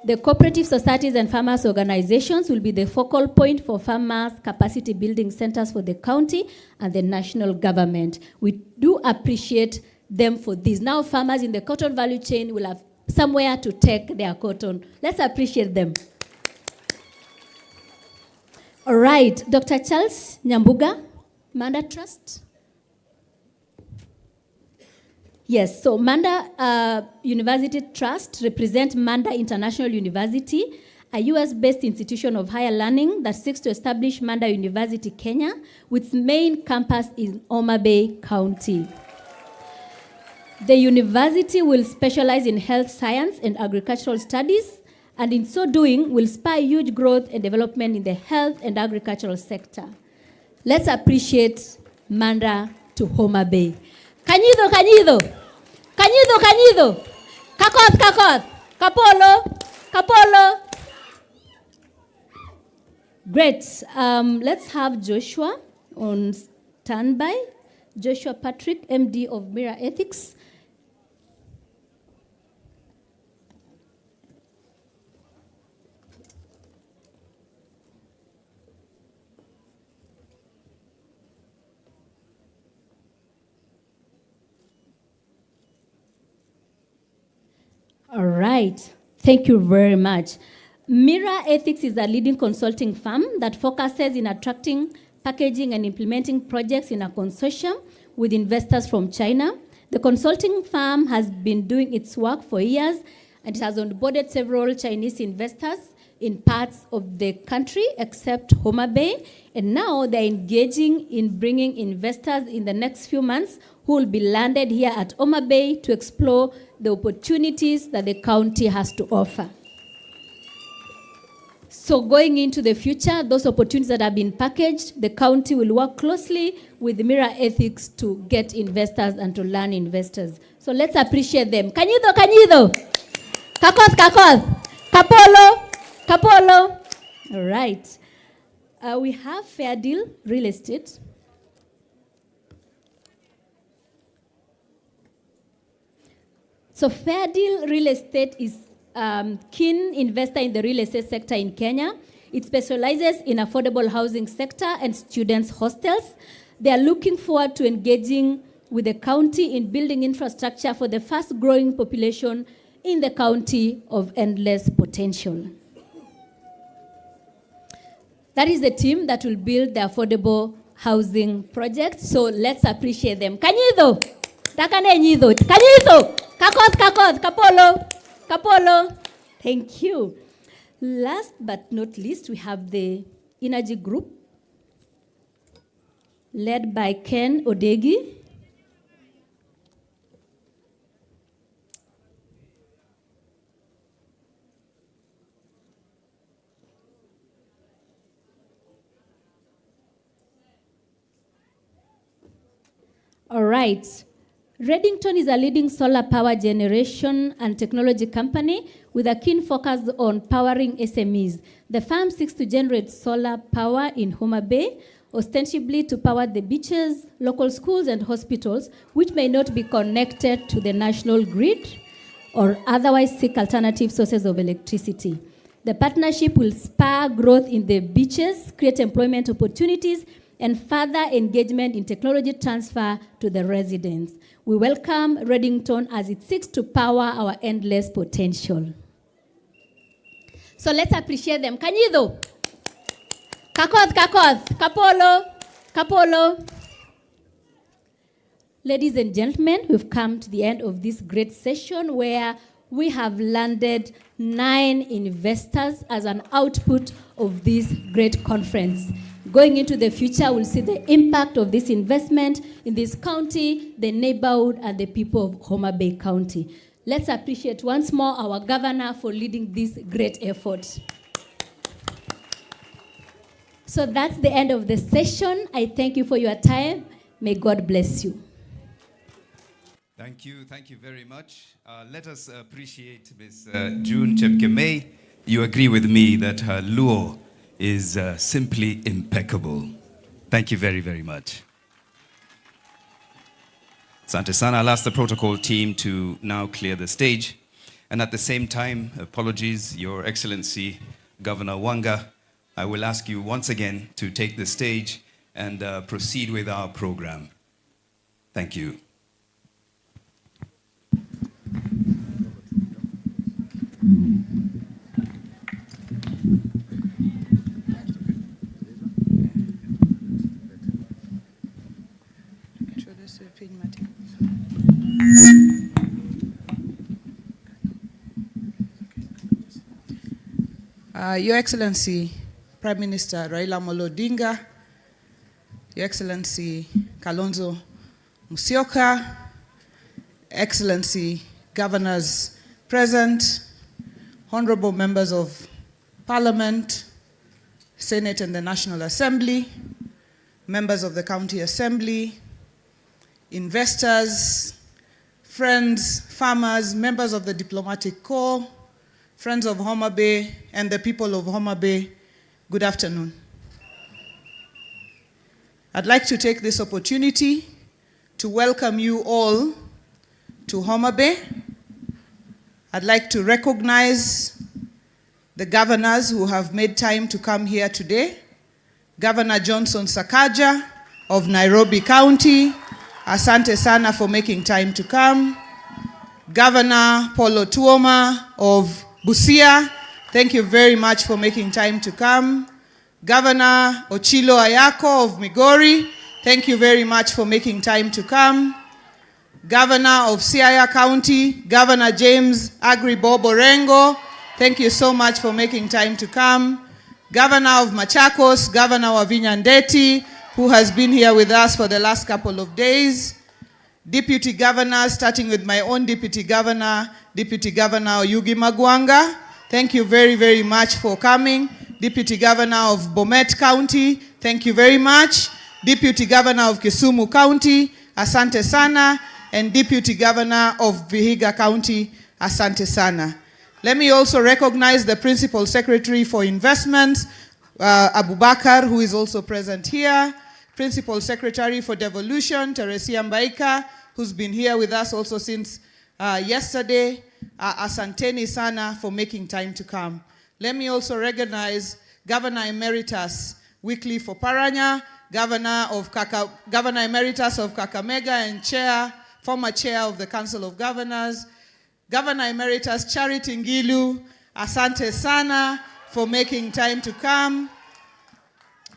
The cooperative societies and farmers organizations will be the focal point for farmers capacity building centers for the county and the national government. We do appreciate them for this. Now farmers in the cotton value chain will have somewhere to take their cotton. Let's appreciate them. All right, Dr. Charles Nyambuga, Manda Trust. Yes, so Manda University Trust represents Manda International University, a US-based institution of higher learning that seeks to establish Manda University, Kenya, with its main campus in Homa Bay County. The university will specialize in health science and agricultural studies, and in so doing will spur huge growth and development in the health and agricultural sector. Let's appreciate Manda to Homa Bay. Kanyido, kanyido, kanyido, kanyido, kakoth, kakoth, kapolo, kapolo. Great, let's have Joshua on standby. Joshua Patrick, MD of Mira Ethics. All right, thank you very much. Mira Ethics is a leading consulting firm that focuses in attracting, packaging, and implementing projects in a consortium with investors from China. The consulting firm has been doing its work for years, and it has onboarded several Chinese investors in parts of the country except Homa Bay, and now they're engaging in bringing investors in the next few months who will be landed here at Homa Bay to explore the opportunities that the county has to offer. So going into the future, those opportunities that have been packaged, the county will work closely with Mira Ethics to get investors and to learn investors. So let's appreciate them. Kanyido, kanyido. Kakoth, kakoth. Kapolo, kapolo. All right. We have Fair Deal Real Estate. So Fair Deal Real Estate is keen investor in the real estate sector in Kenya. It specializes in affordable housing sector and students' hostels. They are looking forward to engaging with the county in building infrastructure for the fast-growing population in the county of endless potential. That is the team that will build the affordable housing project. So let's appreciate them. Kanyido, takane nyido, kanyido, kakoth, kakoth, kapolo. Kapolo, thank you. Last but not least, we have the Energy Group, led by Ken Odegi. All right. Redington is a leading solar power generation and technology company with a keen focus on powering SMEs. The firm seeks to generate solar power in Homa Bay, ostensibly to power the beaches, local schools, and hospitals, which may not be connected to the national grid or otherwise seek alternative sources of electricity. The partnership will spur growth in the beaches, create employment opportunities, and further engagement in technology transfer to the residents. We welcome Redington as it seeks to power our endless potential. So let's appreciate them. Kanyido. Kakoth, kakoth. Kapolo. Kapolo. Ladies and gentlemen, we've come to the end of this great session where we have landed 9 investors as an output of this great conference. Going into the future, we'll see the impact of this investment in this county, the neighborhood, and the people of Homa Bay County. Let's appreciate once more our governor for leading this great effort. So that's the end of the session. I thank you for your time. May God bless you. Thank you very much. Let us appreciate Ms. June Chepkemei. You agree with me that her Luo is simply impeccable. Thank you very, very much. Asante sana. I'll ask the protocol team to now clear the stage. And at the same time, apologies, Your Excellency, Governor Wanga, I will ask you once again to take the stage and proceed with our program. Thank you. Your Excellency, Prime Minister Raila Amolo Odinga, Your Excellency Kalonzo Musyoka, Excellency Governors present, Honorable Members of Parliament, Senate and the National Assembly, Members of the County Assembly, investors, friends, farmers, members of the Diplomatic Corps, friends of Homa Bay, and the people of Homa Bay, good afternoon. I'd like to take this opportunity to welcome you all to Homa Bay. I'd like to recognize the governors who have made time to come here today. Governor Johnson Sakaja of Nairobi County, asante sana for making time to come. Governor Paulo Tuoma of Busia, thank you very much for making time to come. Governor Ochilo Ayako of Migori, thank you very much for making time to come. Governor of Siaya County, Governor James Agri-Bob Orengo, thank you so much for making time to come. Governor of Machakos, Governor Wavinya Ndeti, who has been here with us for the last couple of days. Deputy governors, starting with my own Deputy Governor Oyugi Magwanga, thank you very, very much for coming. Deputy Governor of Bomet County, thank you very much. Deputy Governor of Kisumu County, asante sana. And Deputy Governor of Vihiga County, asante sana. Let me also recognize the Principal Secretary for Investments, Abubakar, who is also present here. Principal Secretary for Devolution, Teresia Mbaika, who's been here with us also since yesterday. Asanteni sana for making time to come. Let me also recognize Governor Emeritus Wycliffe Oparanya, Governor Emeritus of Kakamega and former chair of the Council of Governors. Governor Emeritus Charity Ngilu, asante sana for making time to come.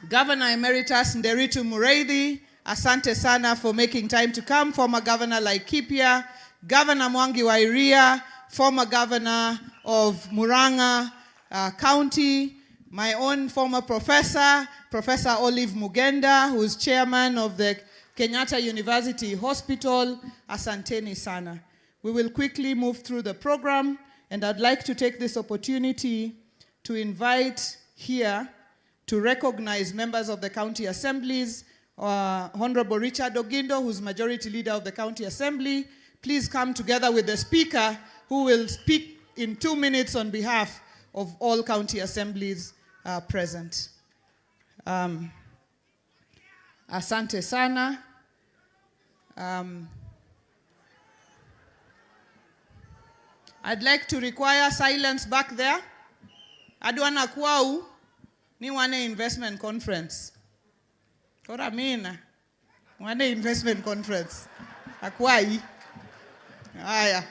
Governor Emeritus Nderitu Mureithi, asante sana for making time to come. Former Governor Laikipia, Governor Mwangi Wairia, former Governor of Muranga County, my own former professor, Professor Olive Mugenda, who is chairman of the Kenyatta University Hospital, asanteni sana. We will quickly move through the program, and I'd like to take this opportunity to invite here to recognize members of the county assemblies. Honorable Richard Ogindo, who's Majority Leader of the County Assembly, please come together with the Speaker, who will speak in 2 minutes on behalf of all county assemblies present. Asante sana. I'd like to require silence back there. Adwana kwau ni wane investment conference. Kora mina wane investment conference. Akwai. Aya.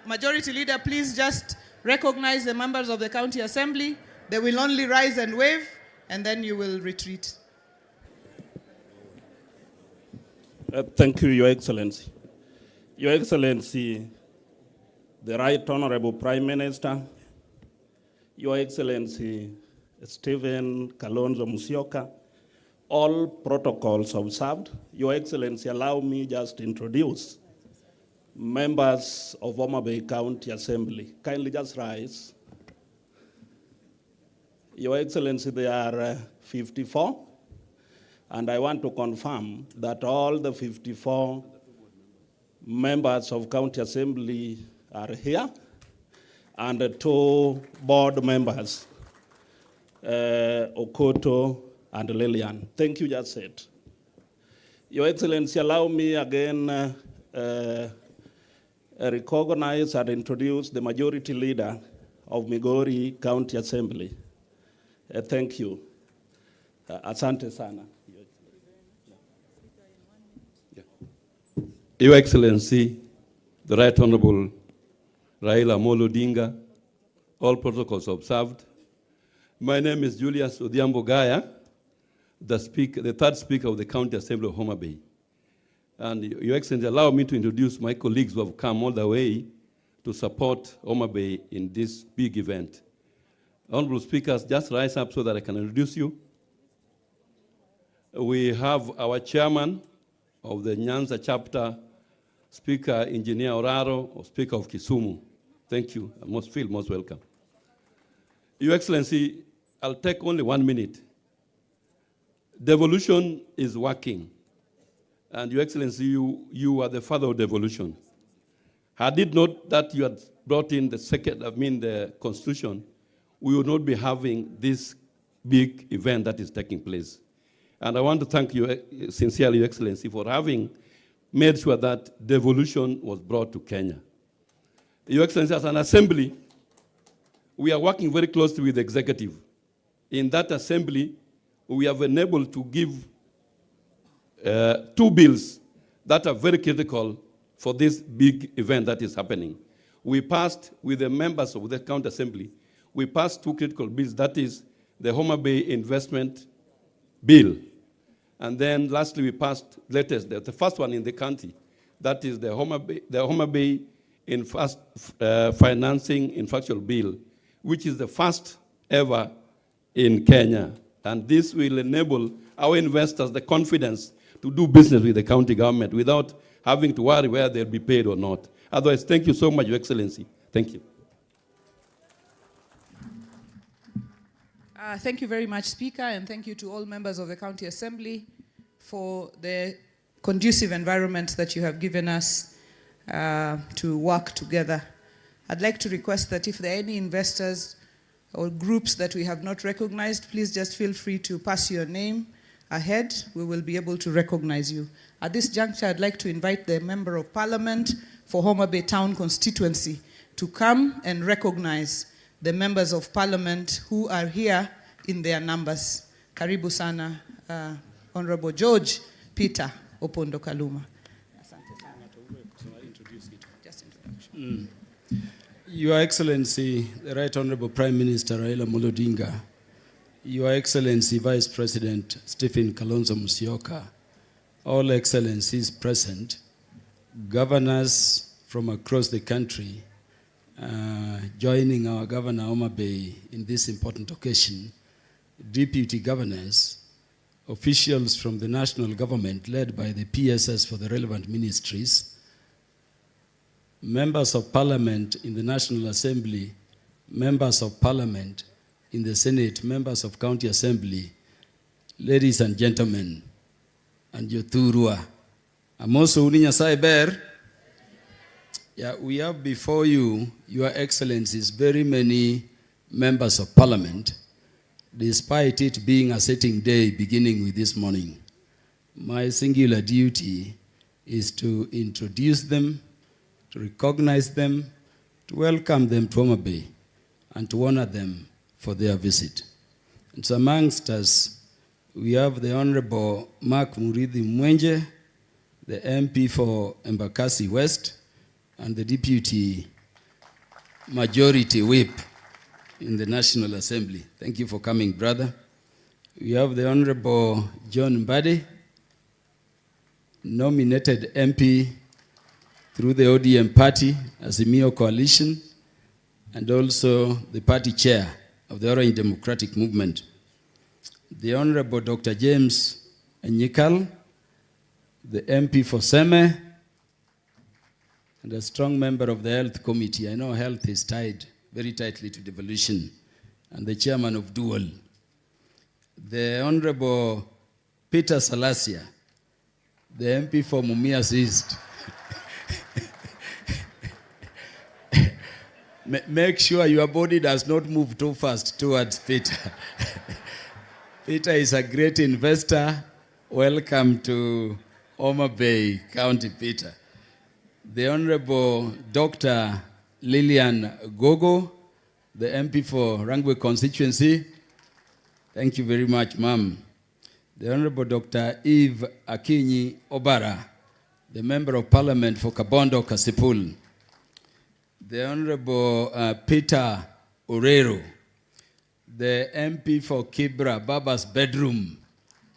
Majority Leader, please just recognize the members of the County Assembly. They will only rise and wave, and then you will retreat. Thank you, Your Excellency. Your Excellency, the Right Honorable Prime Minister, Your Excellency Stephen Kalonzo Musyoka, all protocols observed. Your Excellency, allow me just to introduce members of Homa Bay County Assembly. Kindly just rise. Your Excellency, they are 54, and I want to confirm that all the 54 members of County Assembly are here, and the 2 board members, Okoto and Lillian. Thank you, just said. Your Excellency, allow me again recognize and introduce the majority leader of Migori County Assembly. Thank you. Asante sana. Your Excellency, the Right Honorable Raila Amolo Odinga, all protocols observed. My name is Julius Odhiambo Gaya, the third Speaker of the County Assembly of Homa Bay. And Your Excellency, allow me to introduce my colleagues who have come all the way to support Homa Bay in this big event. Honorable Speakers, just rise up so that I can introduce you. We have our chairman of the Nyanza chapter, Speaker Engineer Oraro, or Speaker of Kisumu. Thank you. I feel most welcome. Your Excellency, I'll take only 1 minute. Devolution is working. And Your Excellency, you are the father of devolution. Had it not that you had brought in the Constitution, we would not be having this big event that is taking place. And I want to thank you sincerely, Your Excellency, for having made sure that devolution was brought to Kenya. Your Excellency, as an assembly, we are working very closely with the executive. In that assembly, we have been able to give 2 bills that are very critical for this big event that is happening. We passed, with the members of the County Assembly, we passed 2 critical bills, that is the Homa Bay Investment Bill. And then lastly, we passed the first one in the county, that is the Homa Bay Financing Infrastructure Bill, which is the first ever in Kenya. And this will enable our investors the confidence to do business with the county government without having to worry whether they'll be paid or not. Otherwise, thank you so much, Your Excellency. Thank you. Thank you very much, Speaker, and thank you to all members of the County Assembly for the conducive environment that you have given us to work together. I'd like to request that if there are any investors or groups that we have not recognized, please just feel free to pass your name ahead. We will be able to recognize you. At this juncture, I'd like to invite the Member of Parliament for Homa Bay Town constituency to come and recognize the members of Parliament who are here in their numbers. Karibu sana, Honorable George Peter Opondo Kaluma. Your Excellency, the Right Honorable Prime Minister Raila Amolo Odinga, Your Excellency Vice President Stephen Kalonzo Musyoka, all excellencies present, governors from across the country, joining our Governor Homa Bay in this important occasion, deputy governors, officials from the national government led by the PSS for the relevant ministries, members of parliament in the National Assembly, members of parliament in the Senate, members of County Assembly, ladies and gentlemen, and Yoturua. Amoso Uninya Saiber. Yeah, we have before you, Your Excellencies, very many members of parliament, despite it being a sitting day beginning with this morning. My singular duty is to introduce them, to recognize them, to welcome them to Homa Bay, and to honor them for their visit. And so amongst us, we have the Honorable Mark Murithi Mwenje, the MP for Embakasi West, and the Deputy Majority Whip in the National Assembly. Thank you for coming, brother. We have the Honorable John Mbadi, nominated MP through the ODM party, Azimio Coalition, and also the party chair of the Orange Democratic Movement. The Honorable Dr. James Enyikal, the MP for Seme, and a strong member of the Health Committee. I know health is tied very tightly to devolution. and the chairman of Dual. The Honorable Peter Salasia, the MP for Mumias East. Make sure your body does not move too fast towards Peter. Peter is a great investor. Welcome to Homa Bay County, Peter. The Honorable Dr. Lillian Gogo, the MP for Rangwe constituency. Thank you very much, ma'am. The Honorable Dr. Eve Akinyi Obara, the Member of Parliament for Kabondo Kasipul. The Honorable Peter Orero, the MP for Kibra, Baba's bedroom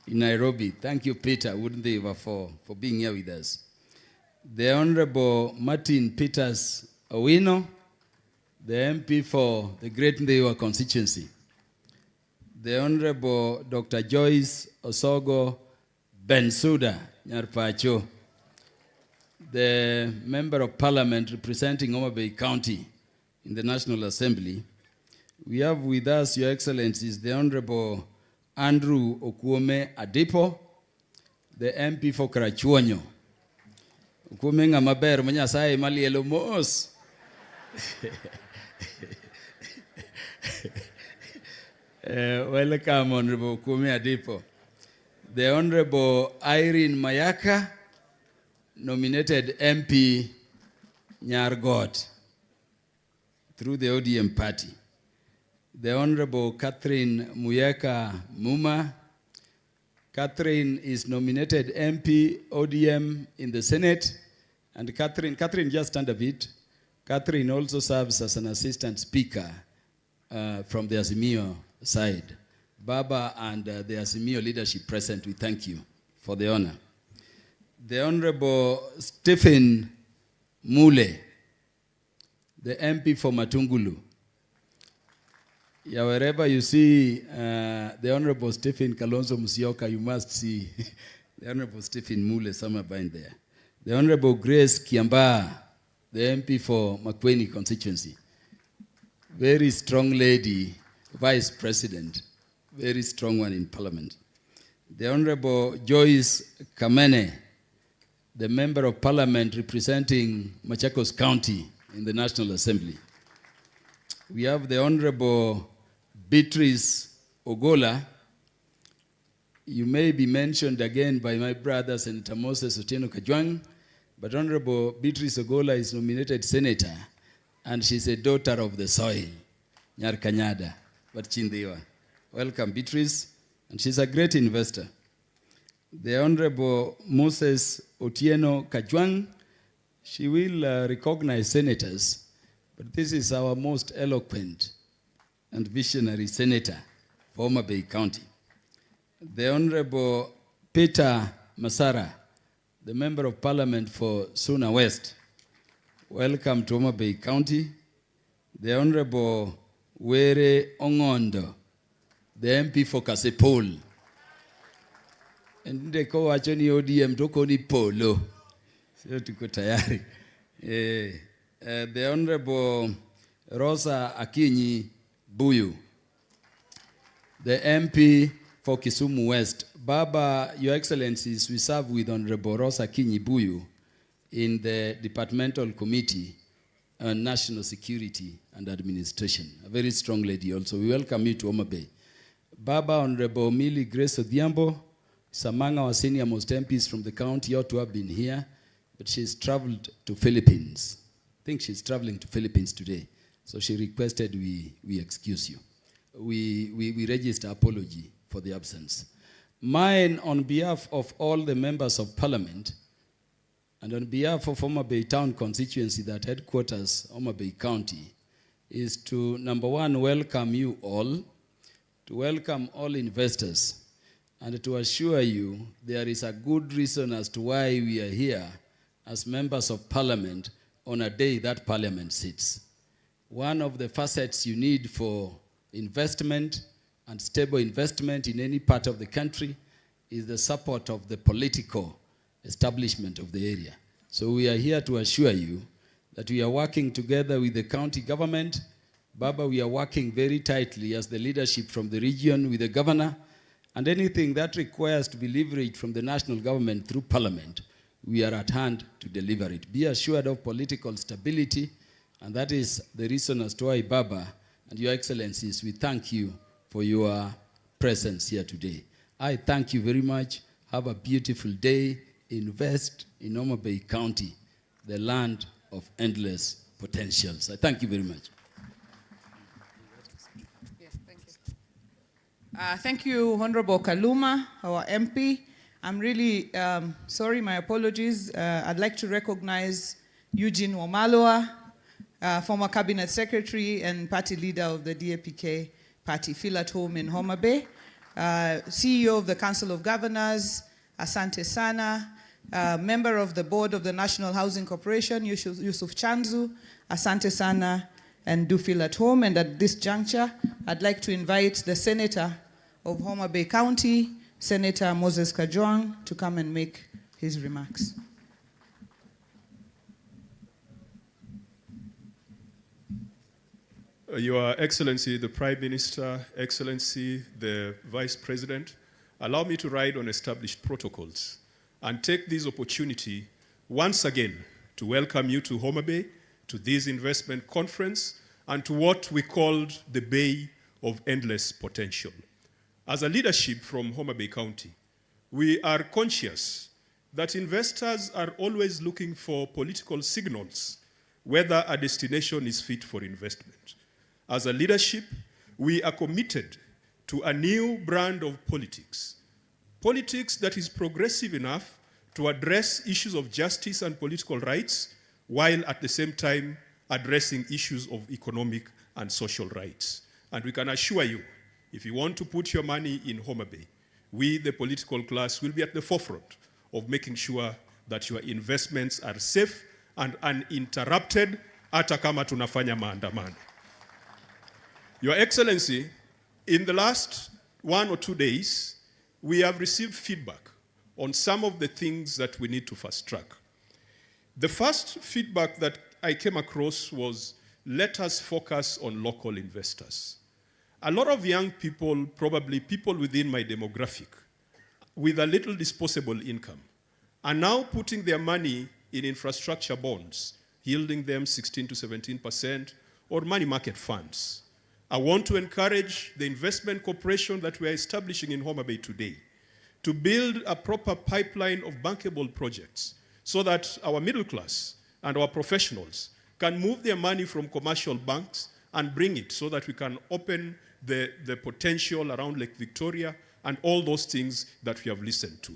in Nairobi. Thank you, Peter, wouldn't they, for being here with us. The Honorable Martin Peters Owino, the MP for the Great Ndewa constituency. The Honorable Dr. Joyce Osogo Bensuda Nyarpacho, the Member of Parliament representing Homa Bay County in the National Assembly. We have with us, Your Excellencies, the Honorable Andrew Okuome Adipo, the MP for Karachuonyo. Okuome nga maber manyasai malielo mos. Welcome, Honorable Okuome Adipo. The Honorable Irene Mayaka, nominated MP Nyargot through the ODM party. The Honorable Catherine Muyeka Muma. Catherine is nominated MP ODM in the Senate. And Catherine, just stand a bit. Catherine also serves as an assistant speaker from the Azimio side. Baba and the Azimio leadership present, we thank you for the honor. The Honorable Stephen Mule, the MP for Matungulu. Yeah, wherever you see the Honorable Stephen Kalonzo Musyoka, you must see the Honorable Stephen Mule somewhere behind there. The Honorable Grace Kiamba, the MP for Makueni constituency. Very strong lady, Vice President, very strong one in Parliament. The Honorable Joyce Kamene, the Member of Parliament representing Machakos County in the National Assembly. We have the Honorable Beatrice Ogola. You may be mentioned again by my brother, Senator Moses Otieno Kajwang, but Honorable Beatrice Ogola is nominated Senator, and she's a daughter of the soil, Nyarkanyada, but Chindiwa. Welcome, Beatrice, and she's a great investor. The Honorable Moses Otieno Kajwang, she will recognize senators, but this is our most eloquent and visionary senator for Homa Bay County. The Honorable Peter Masara, the Member of Parliament for Suna West. Welcome to Homa Bay County. The Honorable Were Ongondo, the MP for Kasipul. And they call Achoni ODM Tokoni Polo. So tuko tayari. The Honorable Rosa Akinyi Buyu, the MP for Kisumu West. Baba, Your Excellencies, we serve with Honorable Rosa Akinyi Buyu in the Departmental Committee on National Security and Administration. A very strong lady also. We welcome you to Homa Bay. Baba, Honorable Millie Grace Odhiambo, is among our senior most MPs from the county, ought to have been here, but she's traveled to Philippines. I think she's traveling to Philippines today. So she requested we excuse you. We register apology for the absence. Mine, on behalf of all the members of Parliament, and on behalf of Homa Bay Town constituency that headquarters Homa Bay County, is to, number one, welcome you all, to welcome all investors, and to assure you there is a good reason as to why we are here as members of Parliament on a day that Parliament sits. One of the facets you need for investment and stable investment in any part of the country is the support of the political establishment of the area. So we are here to assure you that we are working together with the county government, Baba, we are working very tightly as the leadership from the region with the governor, and anything that requires to be leveraged from the national government through parliament, we are at hand to deliver it. Be assured of political stability, and that is the reason as to why, Baba and Your Excellencies, we thank you for your presence here today. I thank you very much. Have a beautiful day. Invest in Homa Bay County, the land of endless potentials. I thank you very much. Thank you, Honorable Kaluma, our MP. I'm really sorry, my apologies. I'd like to recognize Eugene Wamalwa, former Cabinet Secretary and party leader of the DAPK party, feel at home in Homa Bay. CEO of the Council of Governors, Asante Sana. Member of the Board of the National Housing Corporation, Yusuf Chanzu, Asante Sana, and do feel at home. And at this juncture, I'd like to invite the Senator of Homa Bay County, Senator Moses Kajwang, to come and make his remarks. Your Excellency, the Prime Minister, Excellency, the Vice President, allow me to ride on established protocols and take this opportunity once again to welcome you to Homa Bay, to this investment conference, and to what we called the Bay of Endless Potential. As a leadership from Homa Bay County, we are conscious that investors are always looking for political signals whether a destination is fit for investment. As a leadership, we are committed to a new brand of politics. Politics that is progressive enough to address issues of justice and political rights, while at the same time addressing issues of economic and social rights. And we can assure you, if you want to put your money in Homa Bay, we, the political class, will be at the forefront of making sure that your investments are safe and uninterrupted, hata kama tunafanya maandamano. Your Excellency, in the last 1 or 2 days, we have received feedback on some of the things that we need to fast track. The first feedback that I came across was, let us focus on local investors. A lot of young people, probably people within my demographic, with a little disposable income, are now putting their money in infrastructure bonds, yielding them 16 to 17%, or money market funds. I want to encourage the investment corporation that we are establishing in Homa Bay today to build a proper pipeline of bankable projects so that our middle class and our professionals can move their money from commercial banks and bring it so that we can open the potential around Lake Victoria and all those things that we have listened to.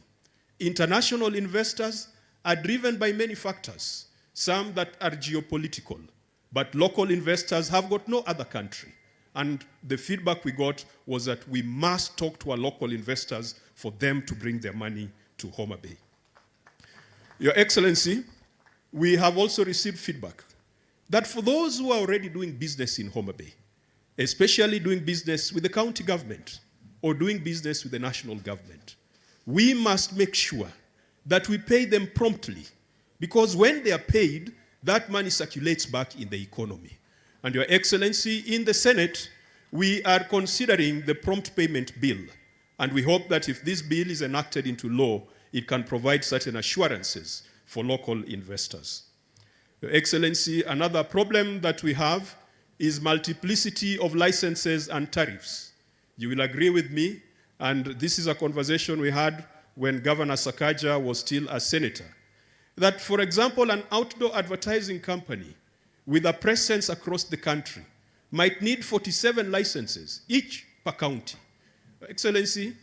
International investors are driven by many factors, some that are geopolitical, but local investors have got no other country. And the feedback we got was that we must talk to our local investors for them to bring their money to Homa Bay. Your Excellency, we have also received feedback that for those who are already doing business in Homa Bay, especially doing business with the county government or doing business with the national government, we must make sure that we pay them promptly, because when they are paid, that money circulates back in the economy. And Your Excellency, in the Senate, we are considering the prompt payment bill. And we hope that if this bill is enacted into law, it can provide certain assurances for local investors. Your Excellency, another problem that we have is multiplicity of licenses and tariffs. You will agree with me, and this is a conversation we had when Governor Sakaja was still a senator, that, for example, an outdoor advertising company with a presence across the country might need 47 licenses, each per county. Excellency,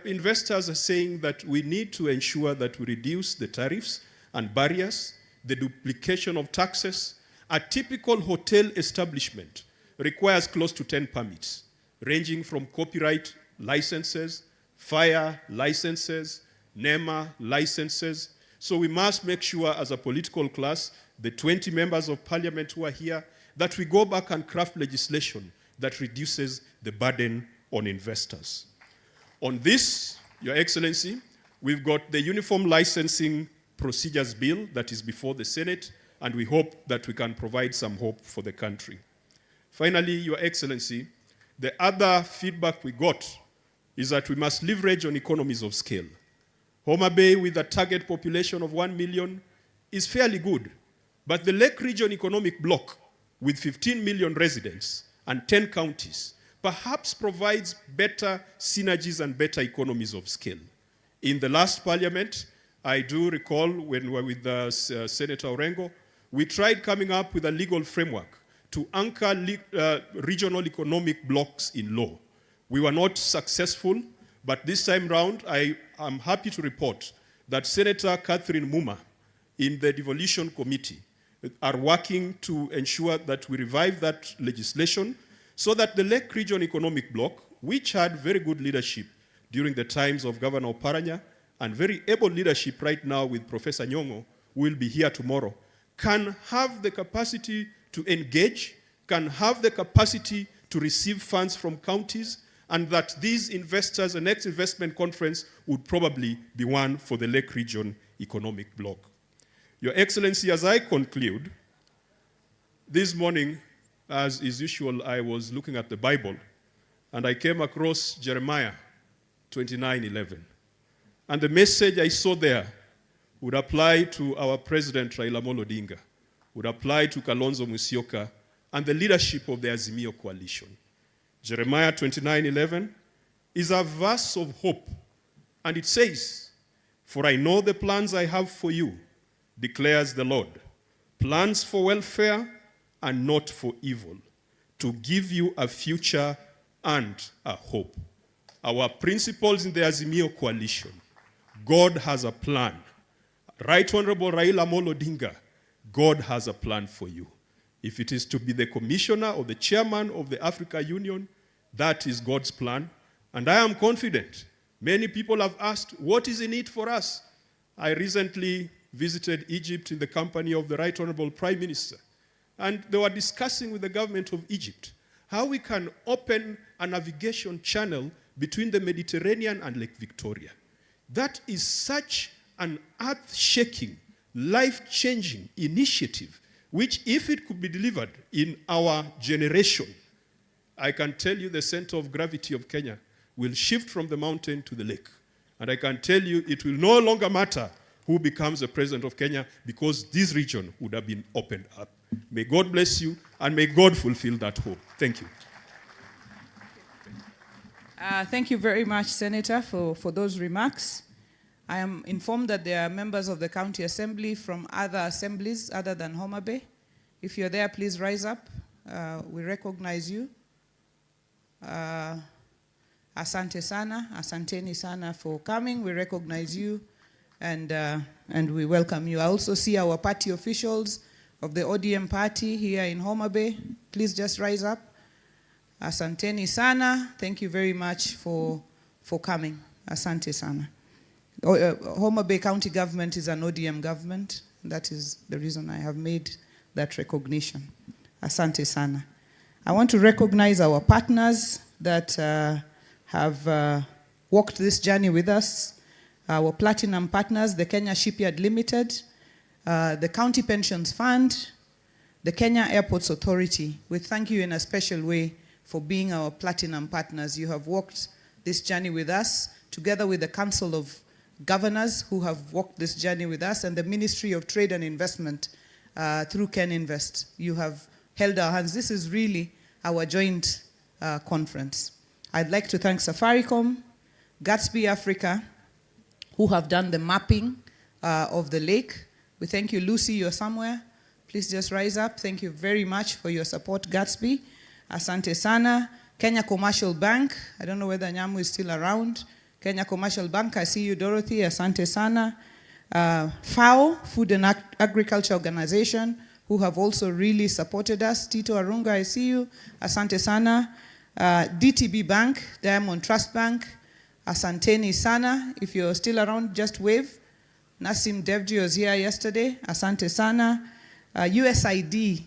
investors are saying that we need to ensure that we reduce the tariffs and barriers, the duplication of taxes. A typical hotel establishment requires close to 10 permits, ranging from copyright licenses, fire licenses, NEMA licenses. So we must make sure as a political class, the 20 members of parliament who are here, that we go back and craft legislation that reduces the burden on investors. On this, Your Excellency, we've got the Uniform Licensing Procedures Bill that is before the Senate, and we hope that we can provide some hope for the country. Finally, Your Excellency, the other feedback we got is that we must leverage on economies of scale. Homa Bay, with a target population of 1 million, is fairly good. But the Lake Region Economic Bloc, with 15 million residents and 10 counties, perhaps provides better synergies and better economies of scale. In the last parliament, I do recall when we were with Senator Orengo, we tried coming up with a legal framework to anchor regional economic blocks in law. We were not successful, but this time round, I am happy to report that Senator Catherine Muma in the devolution committee are working to ensure that we revive that legislation so that the Lake Region Economic Bloc, which had very good leadership during the times of Governor Oparanya and very able leadership right now with Professor Nyong'o, who will be here tomorrow, can have the capacity to engage, can have the capacity to receive funds from counties, and that these investors, the next investment conference would probably be one for the Lake Region Economic Bloc. Your Excellency, as I conclude, this morning, as is usual, I was looking at the Bible, and I came across Jeremiah 29:11. And the message I saw there would apply to our President Raila Amolo Odinga, would apply to Kalonzo Musyoka, and the leadership of the Azimio coalition. Jeremiah 29:11 is a verse of hope, and it says, "For I know the plans I have for you, declares the Lord, plans for welfare and not for evil, to give you a future and a hope." Our principles in the Azimio coalition, God has a plan. Right Honorable Raila Amolo Odinga, God has a plan for you. If it is to be the commissioner or the chairman of the Africa Union, that is God's plan. And I am confident. Many people have asked, what is in it for us? I recently visited Egypt in the company of the Right Honorable Prime Minister. And they were discussing with the government of Egypt how we can open a navigation channel between the Mediterranean and Lake Victoria. That is such an earth-shaking, life-changing initiative, which if it could be delivered in our generation, I can tell you the center of gravity of Kenya will shift from the mountain to the lake. And I can tell you it will no longer matter who becomes the president of Kenya because this region would have been opened up. May God bless you and may God fulfill that hope. Thank you. Thank you very much, Senator, for those remarks. I am informed that there are members of the County Assembly from other assemblies other than Homa Bay. If you're there, please rise up. We recognize you. Asante sana, asanteni sana for coming. We recognize you and we welcome you. I also see our party officials of the ODM party here in Homa Bay. Please just rise up. Asanteni sana. Thank you very much for coming. Asante sana. Homa Bay County government is an ODM government. That is the reason I have made that recognition. Asante sana. I want to recognize our partners that have walked this journey with us. Our platinum partners, the Kenya Shipyard Limited, the County Pensions Fund, the Kenya Airports Authority. We thank you in a special way for being our platinum partners. You have walked this journey with us, together with the Council of Governors who have walked this journey with us, and the Ministry of Trade and Investment through Ken Invest. You have held our hands. This is really our joint conference. I'd like to thank Safaricom, Gatsby Africa, who have done the mapping of the lake. We thank you. Lucy, you're somewhere. Please just rise up. Thank you very much for your support, Gatsby. Asante sana. Kenya Commercial Bank. I don't know whether Nyamu is still around. Kenya Commercial Bank, I see you, Dorothy. Asante sana. FAO, Food and Agriculture Organization, who have also really supported us. Tito Arunga, I see you. Asante sana. DTB Bank, Diamond Trust Bank. Asanteni sana. If you're still around, just wave. Nasim Devji was here yesterday. Asante sana. USID,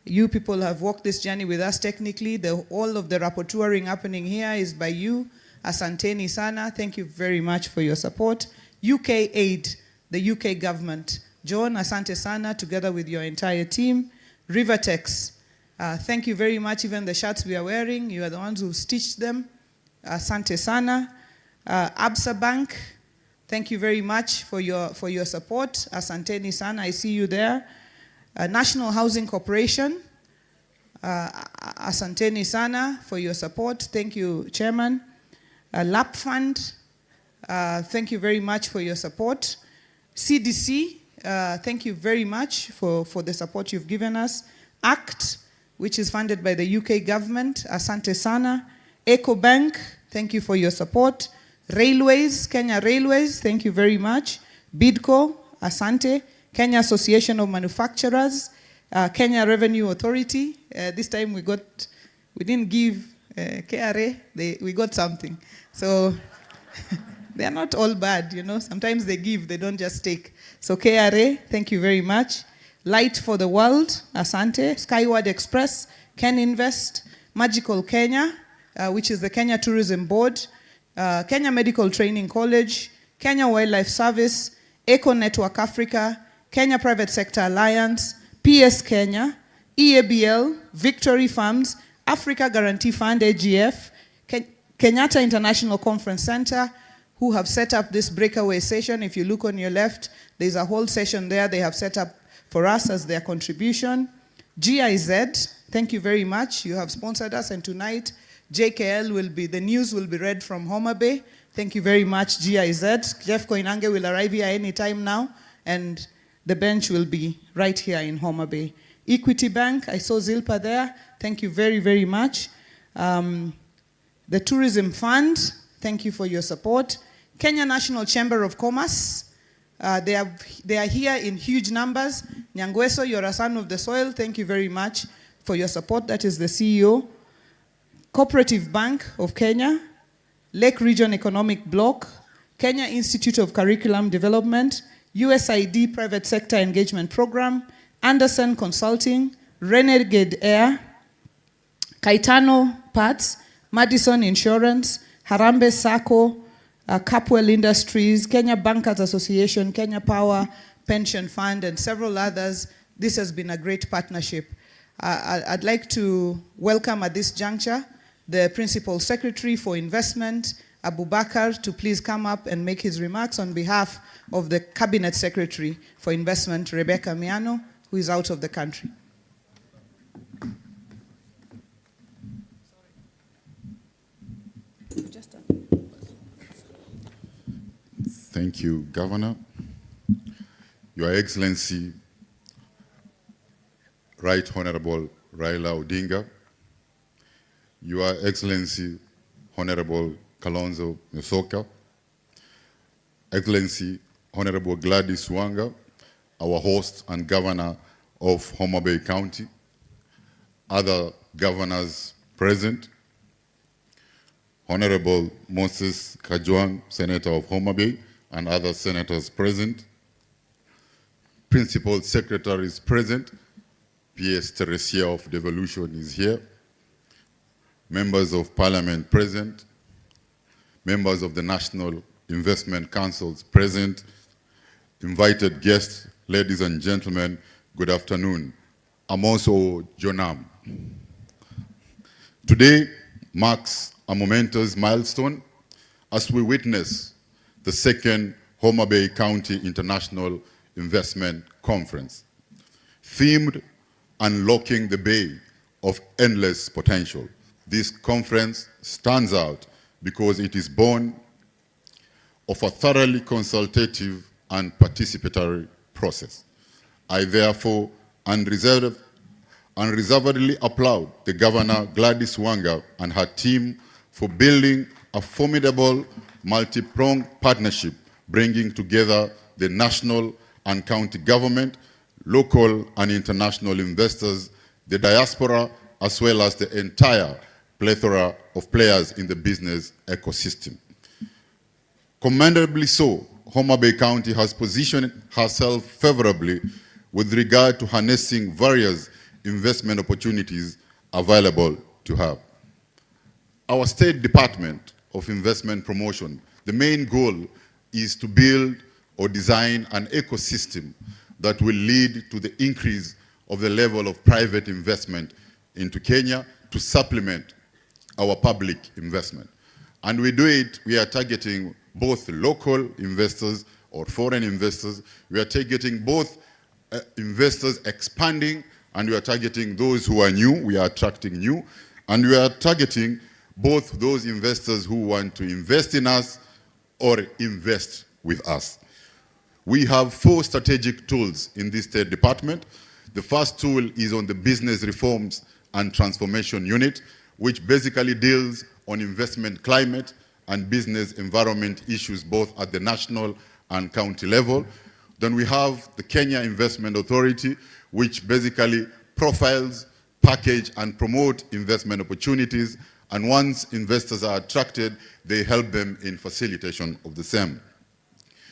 you people have walked this journey with us technically. All of the rapporteuring happening here is by you. Asanteni sana. Thank you very much for your support. UK Aid, the UK government. John, asante sana, together with your entire team. Rivertex, Thank you very much. Even the shirts we are wearing, you are the ones who stitched them. Asante sana. Absa Bank, thank you very much for your support. Asanteni sana, I see you there. National Housing Corporation, asanteni sana for your support. Thank you, Chairman. LAP Fund, thank you very much for your support. CDC, thank you very much for the support you've given us. ACT, which is funded by the UK government, asante sana. EcoBank, thank you for your support. Railways, Kenya Railways, thank you very much. BIDCO, asante. Kenya Association of Manufacturers, Kenya Revenue Authority. This time we didn't give KRA, we got something. So they're not all bad, you know. Sometimes they give, they don't just take. So KRA, thank you very much. Light for the World, asante. Skyward Express, Ken Invest, Magical Kenya, which is the Kenya Tourism Board, Kenya Medical Training College, Kenya Wildlife Service, Eco Network Africa, Kenya Private Sector Alliance, PS Kenya, EABL, Victory Farms, Africa Guarantee Fund, AGF, Kenyatta International Conference Center, who have set up this breakaway session. If you look on your left, there's a whole session there they have set up for us as their contribution. GIZ, thank you very much. You have sponsored us, and tonight, the news will be read from Homa Bay. Thank you very much, GIZ. Jeff Koinange will arrive here any time now, and the bench will be right here in Homa Bay. Equity Bank, I saw Zilpa there. Thank you very, very much. The Tourism Fund, thank you for your support. Kenya National Chamber of Commerce, they are here in huge numbers. Nyangweso, you're a son of the soil. Thank you very much for your support. That is the CEO. Cooperative Bank of Kenya, Lake Region Economic Bloc, Kenya Institute of Curriculum Development, USAID Private Sector Engagement Program, Anderson Consulting, Renegade Air, Kaitano Parts, Madison Insurance, Harambe Sacco, Capwell Industries, Kenya Bankers Association, Kenya Power Pension Fund, and several others. This has been a great partnership. I'd like to welcome at this juncture the Principal Secretary for Investment, Abu Bakar, to please come up and make his remarks on behalf of the Cabinet Secretary for Investment, Rebecca Miano, who is out of the country. Thank you, Governor. Your Excellency, Right Honorable Raila Odinga, Your Excellency, Honorable Kalonzo Musyoka, Excellency, Honorable Gladys Wanga, our host and governor of Homa Bay County, other governors present, Honorable Moses Kajwang, Senator of Homa Bay, and other senators present, Principal Secretaries present, PS Teresia of Devolution is here, members of Parliament present, members of the National Investment Councils present, invited guests, ladies and gentlemen, good afternoon. I'm also Jonam. Today marks a momentous milestone as we witness the second Homa Bay County International Investment Conference, themed Unlocking the Bay of Endless Potential. This conference stands out because it is born of a thoroughly consultative and participatory process. I therefore unreservedly applaud the Governor Gladys Wanga and her team for building a formidable multi-pronged partnership, bringing together the national and county government, local and international investors, the diaspora, as well as the entire plethora of players in the business ecosystem. Commendably so, Homa Bay County has positioned herself favorably with regard to harnessing various investment opportunities available to her. Our State Department of Investment Promotion, the main goal is to build or design an ecosystem that will lead to the increase of the level of private investment into Kenya to supplement our public investment. And we do it, we are targeting both local investors or foreign investors. We are targeting both investors expanding, and we are targeting those who are new, we are attracting new, and we are targeting both those investors who want to invest in us or invest with us. We have 4 strategic tools in this State Department. The first tool is on the Business Reforms and Transformation Unit, which basically deals on investment climate and business environment issues both at the national and county level. Then we have the Kenya Investment Authority, which basically profiles, package, and promote investment opportunities. And once investors are attracted, they help them in facilitation of the same.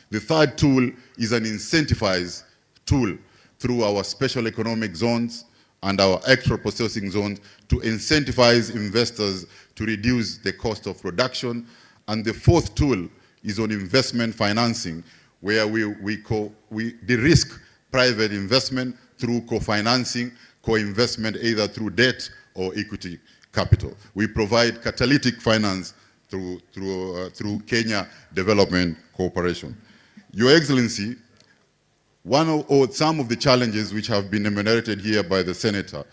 The third tool is an incentivized tool through our special economic zones and our extra processing zones to incentivize investors to reduce the cost of production. And the fourth tool is on investment financing, where we de-risk private investment through co-financing, co-investment either through debt or equity capital. We provide catalytic finance through Kenya Development Corporation. Your Excellency, some of the challenges which have been enumerated here by the Senator,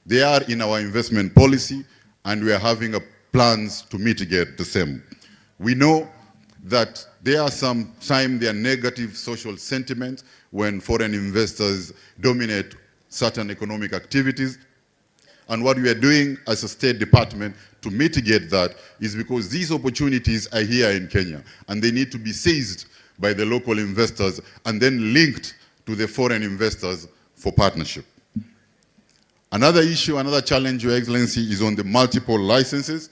they are in our investment policy, and we are having plans to mitigate the same. We know that there are sometimes there are negative social sentiments when foreign investors dominate certain economic activities. And what we are doing as a State Department to mitigate that is because these opportunities are here in Kenya, and they need to be seized by the local investors and then linked to the foreign investors for partnership. Another issue, another challenge, Your Excellency, is on the multiple licenses.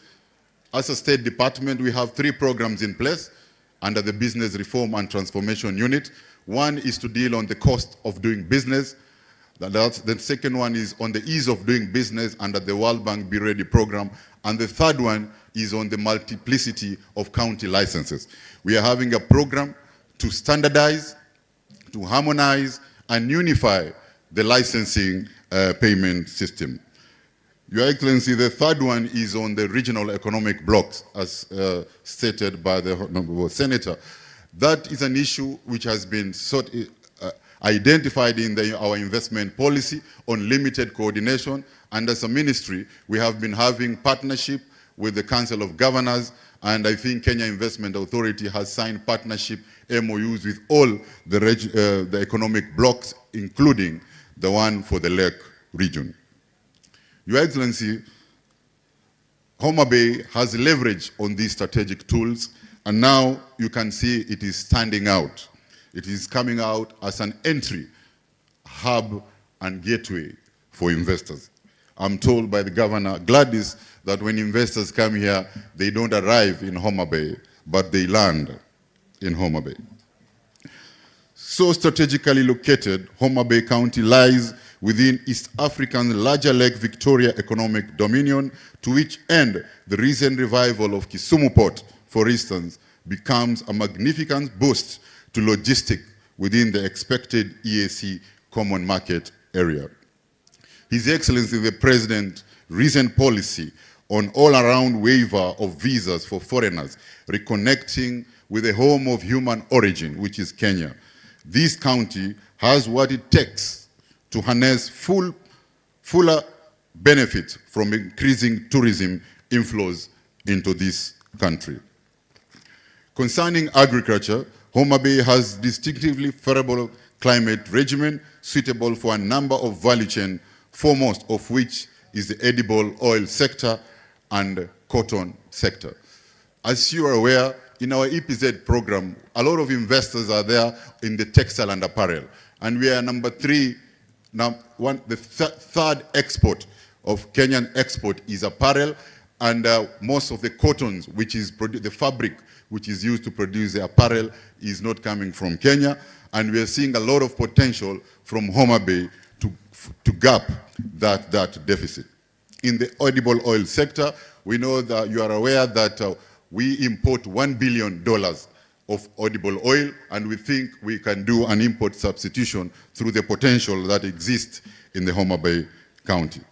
As a State Department, we have 3 programs in place under the Business Reform and Transformation Unit. One is to deal on the cost of doing business. The second one is on the ease of doing business under the World Bank Be Ready program. And the third one is on the multiplicity of county licenses. We are having a program to standardize, to harmonize, and unify the licensing payment system. Your Excellency, the third one is on the regional economic blocks, as stated by the Honorable Senator. That is an issue which has been identified in our investment policy on limited coordination, and as a ministry, we have been having partnership with the Council of Governors, and I think Kenya Investment Authority has signed partnership MOUs with all the economic blocks, including the one for the Lake region. Your Excellency, Homa Bay has leverage on these strategic tools, and now you can see it is standing out. It is coming out as an entry, hub, and gateway for investors. I'm told by the Governor Gladys that when investors come here, they don't arrive in Homa Bay, but they land in Homa Bay. So strategically located, Homa Bay County lies within East Africa's larger Lake Victoria economic dominion, to which end the recent revival of Kisumu Port, for instance, becomes a magnificent boost to logistics within the expected EAC common market area. His Excellency the President's recent policy on all-around waiver of visas for foreigners, reconnecting with the home of human origin, which is Kenya. This county has what it takes to harness fuller benefits from increasing tourism inflows into this country. Concerning agriculture, Homa Bay has distinctively favorable climate regimen suitable for a number of value chain, foremost of which is the edible oil sector and cotton sector. As you are aware, in our EPZ program, a lot of investors are there in the textile and apparel. And we are number 3, the third export of Kenyan export is apparel, and most of the cottons, which is the fabric which is used to produce the apparel, is not coming from Kenya. And we are seeing a lot of potential from Homa Bay to gap that deficit. In the edible oil sector, we know that you are aware that we import $1 billion of edible oil, and we think we can do an import substitution through the potential that exists in the Homa Bay County.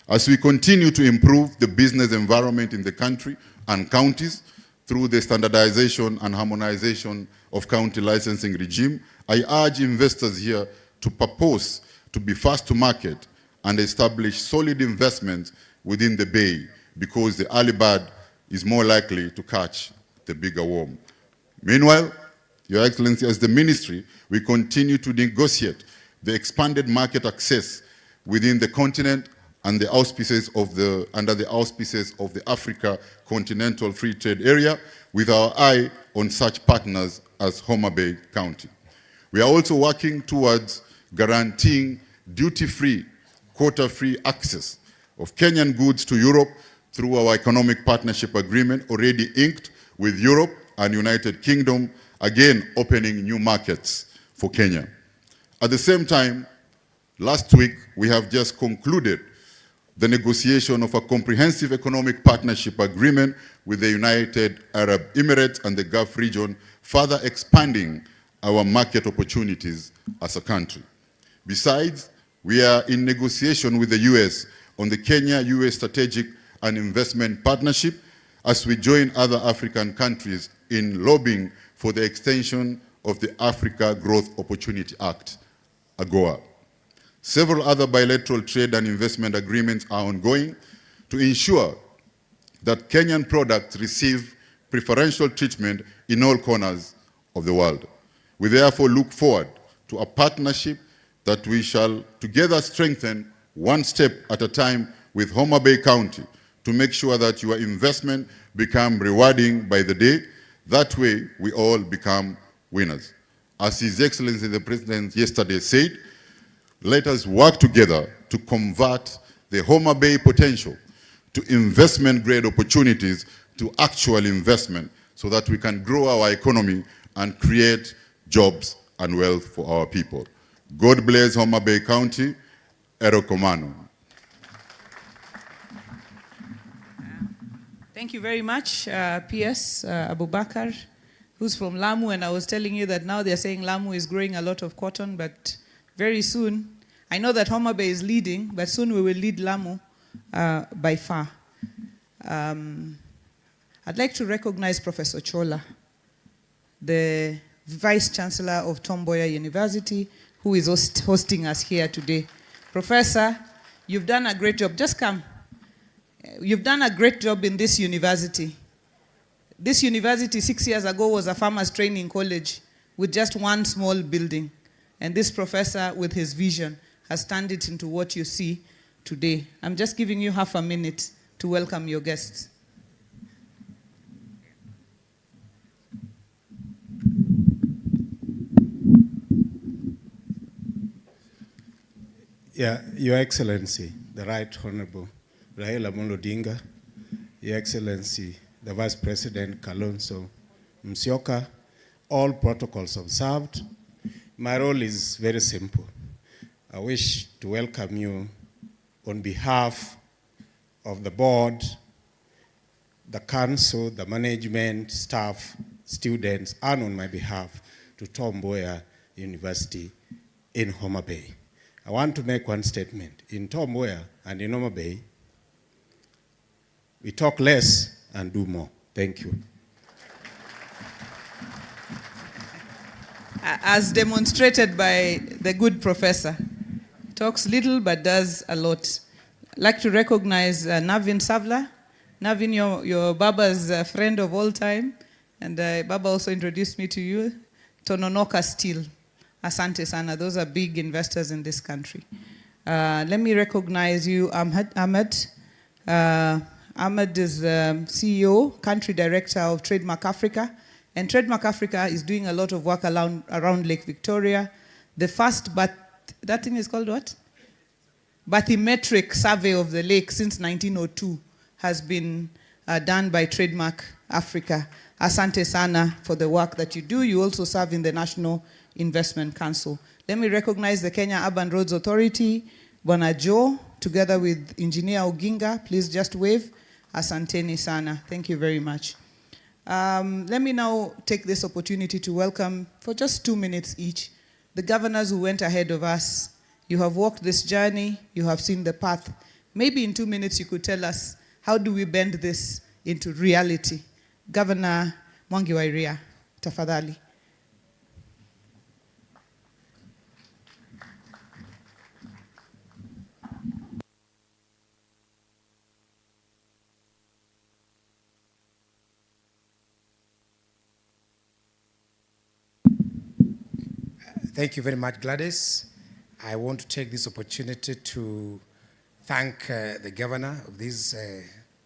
As we continue to improve the business environment in the country and counties through the standardization and harmonization of county licensing regime, I urge investors here to propose to be fast to market and establish solid investments within the Bay, because the early bird is more likely to catch the bigger worm. Meanwhile, Your Excellency, as the ministry, we continue to negotiate the expanded market access within the continent and the auspices of under the auspices of the Africa Continental Free Trade Area, with our eye on such partners as Homa Bay County. We are also working towards guaranteeing duty-free, quota-free access of Kenyan goods to Europe through our economic partnership agreement already inked with Europe and United Kingdom, again opening new markets for Kenya. At the same time, last week we have just concluded the negotiation of a comprehensive economic partnership agreement with the United Arab Emirates and the Gulf region, further expanding our market opportunities as a country. Besides, we are in negotiation with the US on the Kenya-US Strategic and Investment Partnership as we join other African countries in lobbying for the extension of the Africa Growth Opportunity Act, AGOA. Several other bilateral trade and investment agreements are ongoing to ensure that Kenyan products receive preferential treatment in all corners of the world. We therefore look forward to a partnership that we shall together strengthen one step at a time with Homa Bay County to make sure that your investment become rewarding by the day. That way, we all become winners. As His Excellency the President yesterday said, let us work together to convert the Homa Bay potential to investment-grade opportunities to actual investment so that we can grow our economy and create jobs and wealth for our people. God bless Homa Bay County. Erokomano. Thank you very much, PS Abubakar, who's from Lamu, and I was telling you that now they're saying Lamu is growing a lot of cotton, but very soon, I know that Homa Bay is leading, but soon we will lead Lamu by far. I'd like to recognize Professor Chola, the Vice Chancellor of Tom Mboya University, who is hosting us here today. Professor, you've done a great job. Just come. You've done a great job in this university. This university 6 years ago was a farmers training college with just one small building. And this professor, with his vision, has turned it into what you see today. I'm just giving you half a minute to welcome your guests. Yeah, Your Excellency, the Right Honorable Raila Amolo Odinga, Your Excellency, the Vice President Kalonzo Musyoka, all protocols observed. My role is very simple. I wish to welcome you on behalf of the board, the council, the management, staff, students, and on my behalf to Tom Mboya University in Homa Bay. I want to make one statement. In Tom Mboya and in Homa Bay, we talk less and do more. Thank you. As demonstrated by the good professor, talks little but does a lot. I'd like to recognize Navin Savla. Navin, your Baba's friend of all time, and Baba also introduced me to you. Tononoka Steel. Asante Sana. Those are big investors in this country. Let me recognize you, Ahmed. Ahmed is the CEO, Country Director of Trademark Africa. And Trademark Africa is doing a lot of work around Lake Victoria. The first, that thing is called what? Bathymetric survey of the lake since 1902 has been done by Trademark Africa. Asante Sana for the work that you do. You also serve in the National Investment Council. Let me recognize the Kenya Urban Roads Authority, Bwana Joe, together with Engineer Oginga. Please just wave. Asanteni Sana. Thank you very much. Let me now take this opportunity to welcome, for just 2 minutes each, the governors who went ahead of us. You have walked this journey. You have seen the path Maybe in 2 minutes you could tell us, how do we bend this into reality? Governor Mwangi wa Iria, tafadhali. Thank you very much, Gladys. I want to take this opportunity to thank the governor of this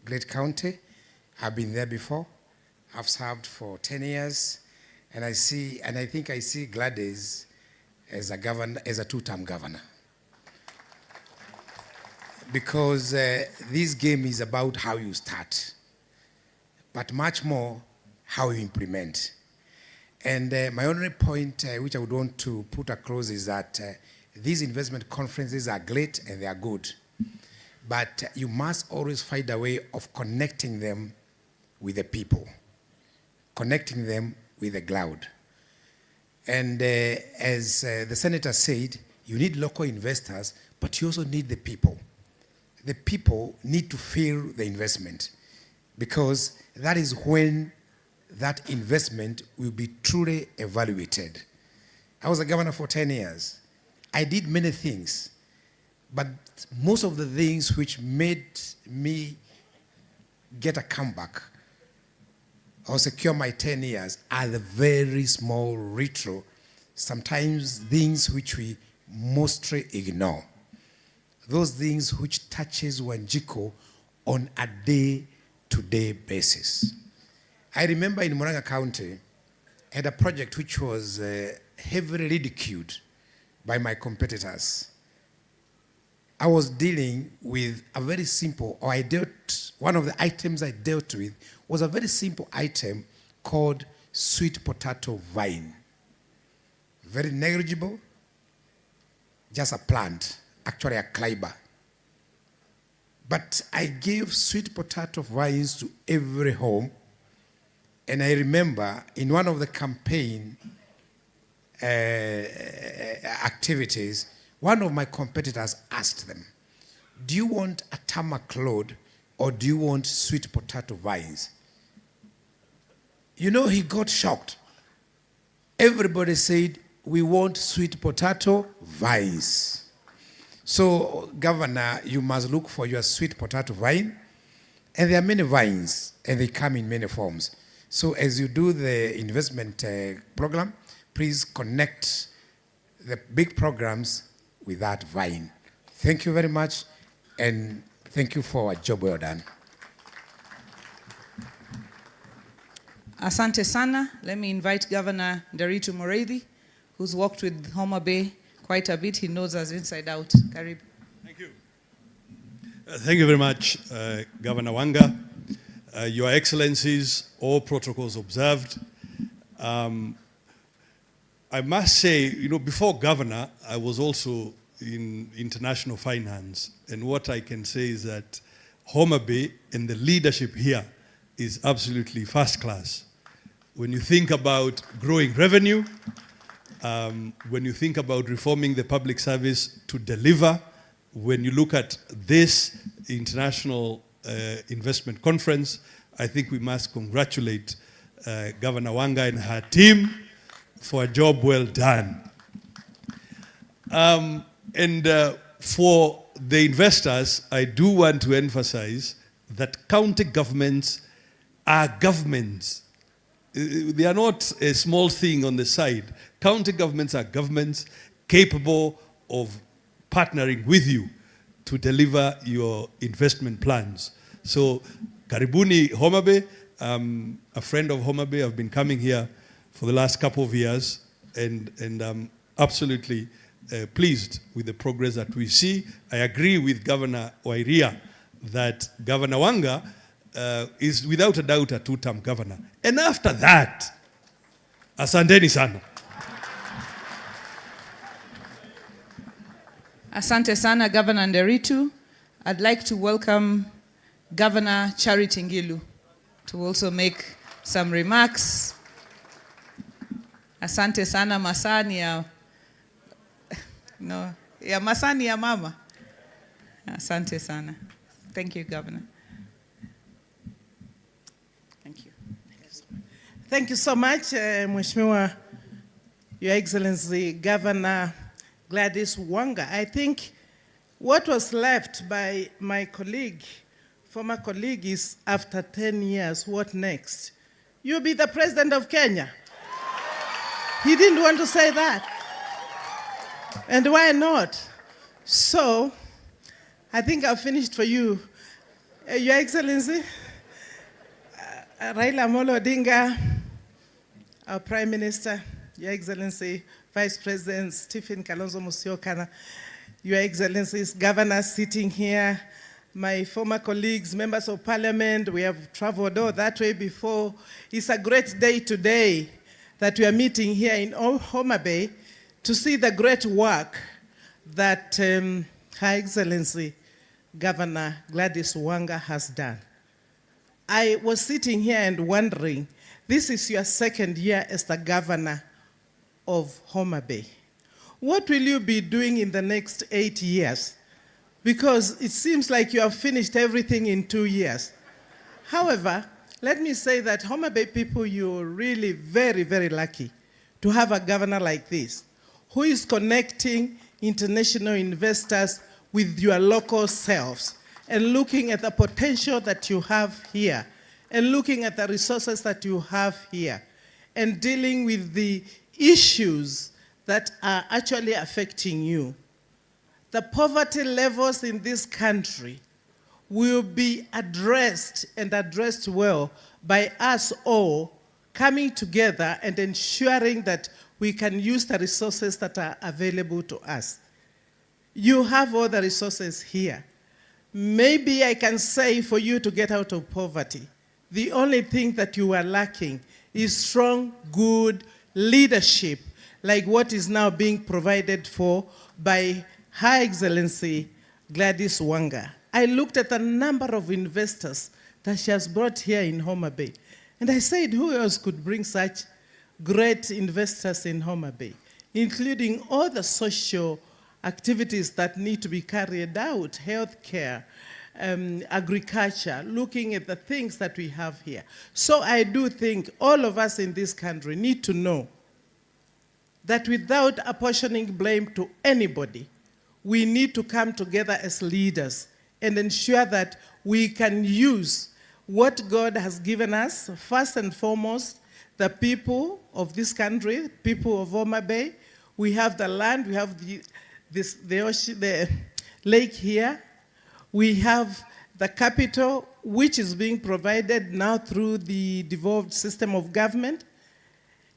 great county. I've been there before. I've served for 10 years, and I think I see Gladys as a governor, as a two-term governor. Because this game is about how you start, but much more how you implement. And my only point which I would want to put across is that these investment conferences are great and they are good, but you must always find a way of connecting them with the people, connecting them with the ground. And as the senator said, you need local investors, but you also need the people. The people need to feel the investment, because that is when that investment will be truly evaluated. I was a governor for 10 years. I did many things, but most of the things which made me get a comeback or secure my 10 years are the very small retro, sometimes things which we mostly ignore. Those things which touches Wanjiko on a day-to-day basis. I remember in Murang'a County, I had a project which was heavily ridiculed by my competitors. I was dealing with a very simple, one of the items I dealt with was a very simple item called sweet potato vine. Very negligible, just a plant, actually a climber. But I gave sweet potato vines to every home. And I remember in one of the campaign activities, one of my competitors asked them, do you want a tarmac load or do you want sweet potato vines? You know, he got shocked. Everybody said, we want sweet potato vines. So, Governor, you must look for your sweet potato vine. And there are many vines, and they come in many forms. So as you do the investment program, please connect the big programs with that vine. Thank you very much, and thank you for a job well done. Asante sana. Let me invite Governor Nderitu Mureithi, who's worked with Homa Bay quite a bit. He knows us inside out. Karibu. Thank you. Thank you very much, Governor Wanga. Your Excellencies, all protocols observed. I must say, you know, before governor, I was also in international finance. And what I can say is that Homa Bay and the leadership here is absolutely first class. When you think about growing revenue, when you think about reforming the public service to deliver, when you look at this international investment conference, I think we must congratulate Governor Wanga and her team for a job well done. For the investors, I do want to emphasize that county governments are governments. They are not a small thing on the side. County governments are governments capable of partnering with you to deliver your investment plans. So, karibuni Homa Bay. I'm a friend of Homa Bay. I've been coming here for the last couple of years, and I'm absolutely pleased with the progress that we see. I agree with Governor Wairia that Governor Wanga is without a doubt a two-term governor. And after that, asanteni sana. Asante sana, Governor Nderitu. I'd like to welcome Governor Charity Ngilu to also make some remarks. Asante sana, masani ya masani ya mama. Asante sana. Thank you, Governor. Thank you. Thank you so much, Mheshimiwa, Your Excellency, Governor Gladys Wanga. I think what was left by my colleague, former colleague, is after 10 years, what next? You'll be the president of Kenya. He didn't want to say that. And why not? So, I think I've finished for you. Your Excellency, Raila Amolo Odinga, our Prime Minister, Your Excellency, Vice President Stephen Kalonzo Musyoka, Your Excellencies, governors sitting here, my former colleagues, members of parliament, we have traveled all that way before. It's a great day today that we are meeting here in Homa Bay to see the great work that Her Excellency Governor Gladys Wanga has done. I was sitting here and wondering, this is your second year as the governor of Homa Bay. What will you be doing in the next 8 years? Because it seems like you have finished everything in 2 years. However, let me say that Homa Bay people, you're really very, very lucky to have a governor like this, who is connecting international investors with your local selves and looking at the potential that you have here and looking at the resources that you have here and dealing with the issues that are actually affecting you. The poverty levels in this country will be addressed and addressed well by us all coming together and ensuring that we can use the resources that are available to us. You have all the resources here. Maybe I can say for you to get out of poverty, the only thing that you are lacking is strong, good leadership, like what is now being provided for by Her Excellency Gladys Wanga. I looked at the number of investors that she has brought here in Homa Bay, and I said, who else could bring such great investors in Homa Bay, including all the social activities that need to be carried out, healthcare, agriculture, looking at the things that we have here. So I do think all of us in this country need to know that without apportioning blame to anybody, we need to come together as leaders and ensure that we can use what God has given us, first and foremost, the people of this country, people of Homa Bay. We have the land, we have the ocean, the lake here. We have the capital, which is being provided now through the devolved system of government.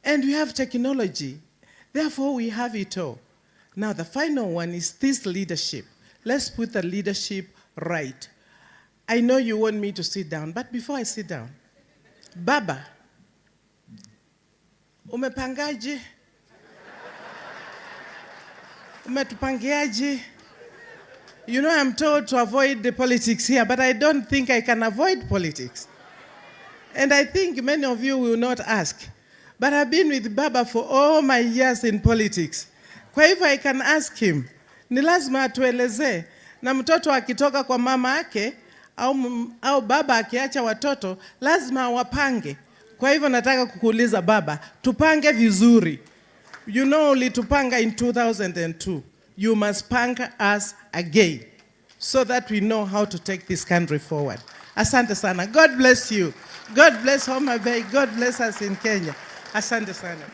And we have technology. Therefore, we have it all. Now, the final one is this leadership. Let's put the leadership right. I know you want me to sit down, but before I sit down, Baba, umepangaje? Umetupangiaje? You know, I'm told to avoid the politics here, but I don't think I can avoid politics. And I think many of you will not ask. But I've been with Baba for all my years in politics. Kwa hivyo I can ask him, ni lazima atuelezee, na mtoto akitoka kwa mama yake, au baba akiacha watoto, lazima wapange. Kwa hivyo nataka kukuuliza Baba, tupange vizuri. You know, ulitupanga in 2002. You must punk us again so that we know how to take this country forward. Asante sana. God bless you. God bless Homa Bay. God bless us in Kenya. Asante sana.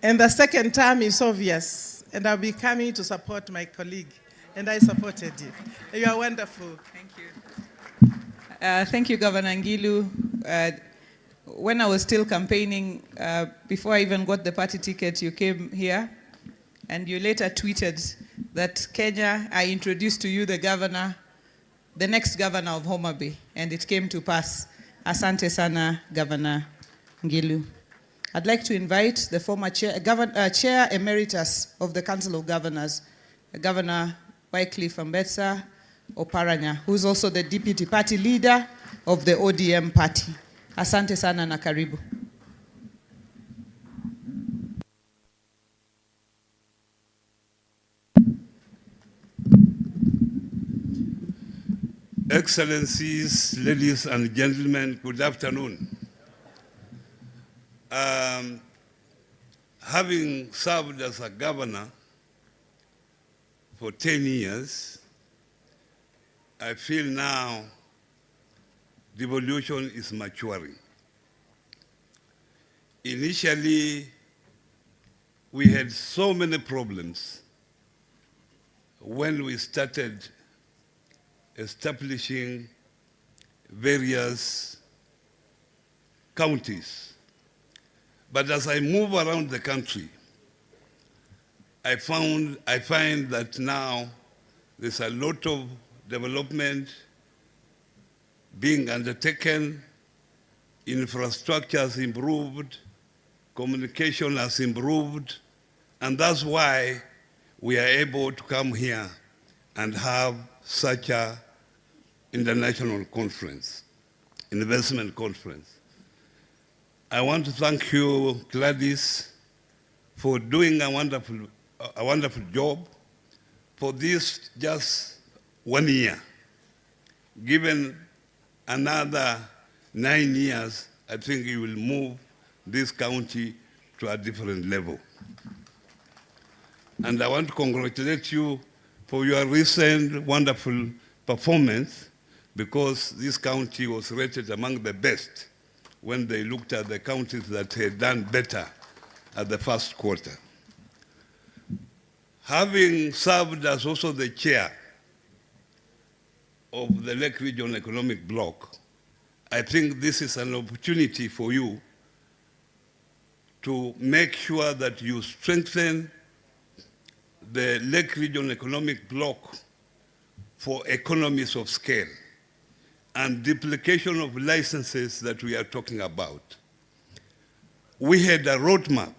And the second term is obvious, and I'll be coming to support my colleague, and I supported you. You are wonderful. Thank you. Thank you, Governor Ngilu. When I was still campaigning, before I even got the party ticket, you came here, and you later tweeted that Kenya, I introduced to you the governor, the next governor of Homa Bay, and it came to pass. Asante sana, Governor Ngilu. I'd like to invite the former Chair Emeritus of the Council of Governors, Governor Wycliffe Ambetsa Oparanya, who's also the Deputy Party Leader of the ODM Party. Asante sana na karibu. Excellencies, ladies and gentlemen, good afternoon. Having served as a governor for 10 years, I feel now devolution is maturing. Initially, we had so many problems when we started establishing various counties. But as I move around the country, I find that now there's a lot of development being undertaken, infrastructure has improved, communication has improved, and that's why we are able to come here and have such a international conference, investment conference. I want to thank you, Gladys, for doing a wonderful job for this just 1 year. Given another 9 years, I think you will move this county to a different level. And I want to congratulate you for your recent wonderful performance, because this county was rated among the best when they looked at the counties that had done better at the first quarter. Having served as also the chair of the Lake Region Economic Bloc, I think this is an opportunity for you to make sure that you strengthen the Lake Region Economic Bloc for economies of scale and duplication of licenses that we are talking about. We had a roadmap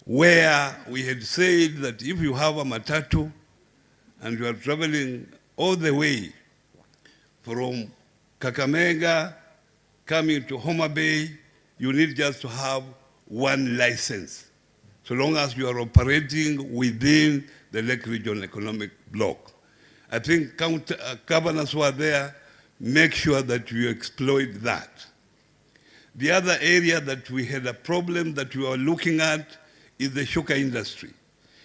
where we had said that if you have a matatu and you are traveling all the way from Kakamega coming to Homa Bay, you need just to have one license, so long as you are operating within the Lake Region Economic Bloc. I think governors who are there, make sure that you exploit that. The other area that we had a problem that we are looking at is the sugar industry.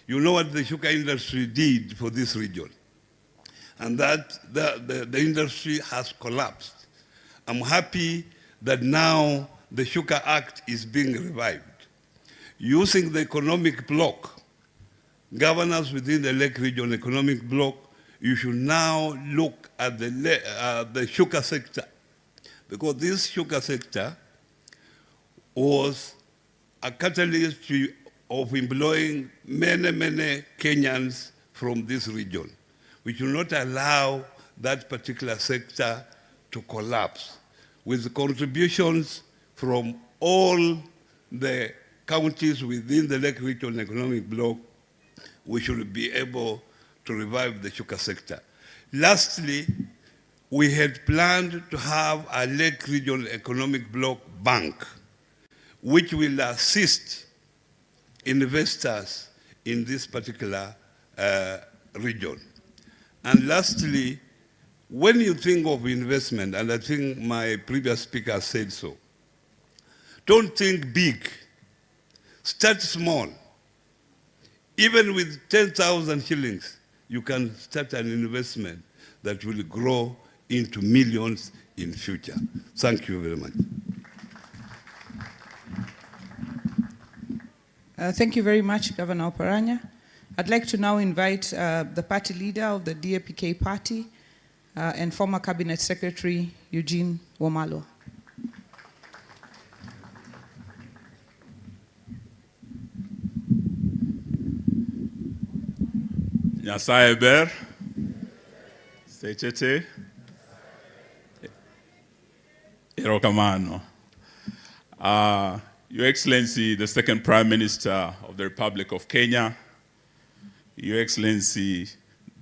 You know what the sugar industry did for this region, and that the industry has collapsed. I'm happy that now the Sugar Act is being revived. Using the economic bloc, governors within the Lake Region Economic Bloc, you should now look at the sugar sector, because this sugar sector was a catalyst of employing many, many Kenyans from this region. We should not allow that particular sector to collapse. With contributions from all the counties within the Lake Region Economic Bloc, we should be able to revive the sugar sector. Lastly, we had planned to have a Lake Region Economic Bloc bank, which will assist investors in this particular region. And lastly, when you think of investment, and I think my previous speaker said so, don't think big, start small. Even with 10,000 shillings, you can start an investment that will grow into millions in future. Thank you very much. Thank you very much, Governor Oparanya. I'd like to now invite the party leader of the DAPK party and former Cabinet Secretary, Eugene Wamalwa. Nyasaye ber, sechete, erokamano. Your Excellency, the second Prime Minister of the Republic of Kenya, Your Excellency,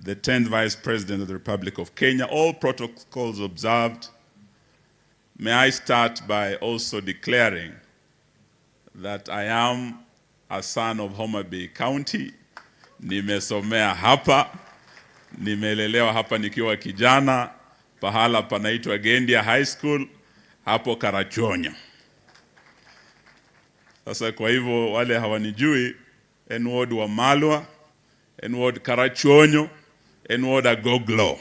the 10th Vice President of the Republic of Kenya, all protocols observed. May I start by also declaring that I am a son of Homa Bay County. Nimesomea hapa, nimelelewa hapa nikiwa kijana, pahala panaitwa Gendia High School hapo Karachuonyo. Sasa kwa hivyo wale hawanijui, N-word wa Malwa, N-word Karachuonyo, N-word Agoglo.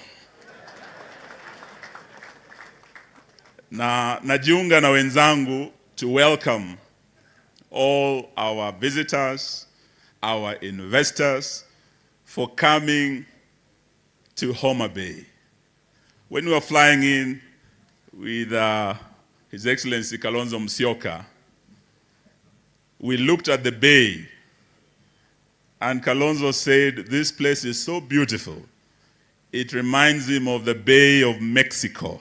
Na najiunga na wenzangu to welcome all our visitors, our investors for coming to Homa Bay. When we were flying in with His Excellency Kalonzo Musyoka, we looked at the bay and Kalonzo said, this place is so beautiful. It reminds him of the Bay of Mexico.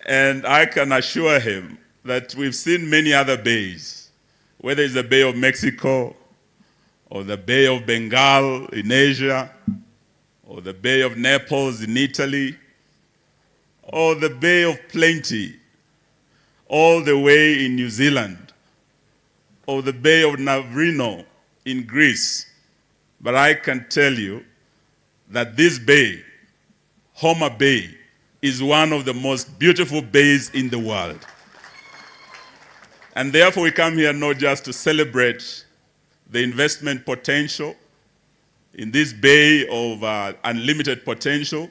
And I can assure him that we've seen many other bays, whether it's the Bay of Mexico, or the Bay of Bengal in Asia, or the Bay of Naples in Italy, or the Bay of Plenty, all the way in New Zealand, or the Bay of Navrino in Greece. But I can tell you that this bay, Homa Bay, is one of the most beautiful bays in the world. And therefore we come here not just to celebrate the investment potential in this bay of unlimited potential,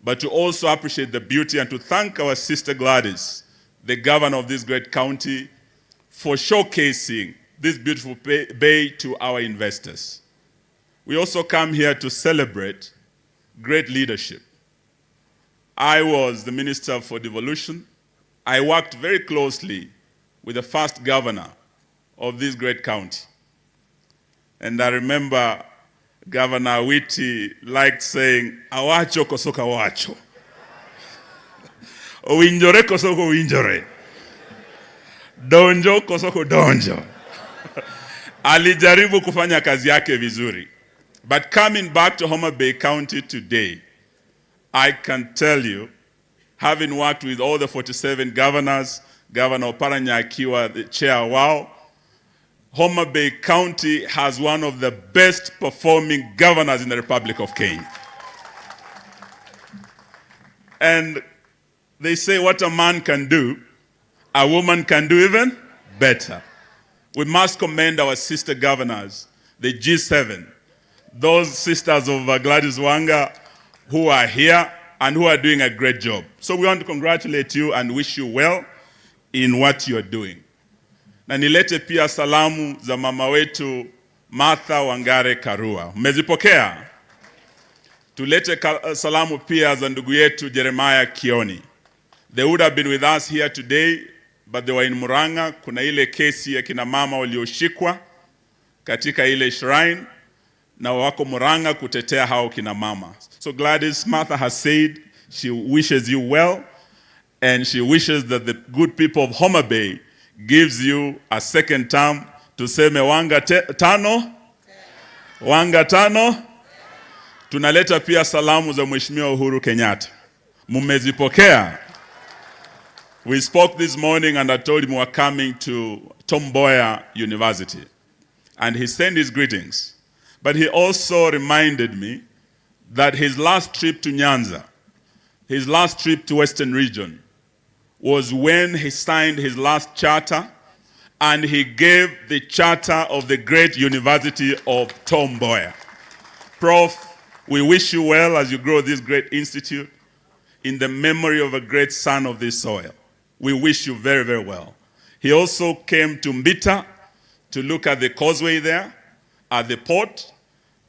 but to also appreciate the beauty and to thank our sister Gladys, the governor of this great county, for showcasing this beautiful bay to our investors. We also come here to celebrate great leadership. I was the Minister for Devolution. I worked very closely with the first governor of this great county. And I remember Governor Witi liked saying, awacho kosoka wacho. Owinjore kosoko winjore. Donjo kosoko donjo. Alijaribu kufanya kazi yake vizuri. But coming back to Homa Bay County today, I can tell you, having worked with all the 47 governors, Governor Oparanya akiwa the chair wao, Homa Bay County has one of the best performing governors in the Republic of Kenya. And they say what a man can do, a woman can do even better. We must commend our sister governors, the G7, those sisters of Gladys Wanga who are here and who are doing a great job. So we want to congratulate you and wish you well in what you are doing. Na nilete pia salamu za mama wetu Martha Wangare Karua. Mmezipokea? Tulete salamu pia za ndugu yetu Jeremiah Kioni. They would have been with us here today, but they were in Murang'a. Kuna ile kesi ya kina mama walioshikwa katika ile shrine, na wako Murang'a kutetea hao kina mama. So Gladys, Martha has said she wishes you well, and she wishes that the good people of Homa Bay gives you a second term. Tuseme wanga tano? Wanga tano? Tunaleta pia salamu za Mheshimiwa Uhuru Kenyatta. Mumezipokea? We spoke this morning and I told him we were coming to Tom Mboya University. And he sent his greetings. But he also reminded me that his last trip to Nyanza, his last trip to Western Region, was when he signed his last charter and he gave the charter of the great University of Tom Mboya. Prof, we wish you well as you grow this great institute in the memory of a great son of this soil. We wish you very, very well. He also came to Mbita to look at the causeway there, at the port.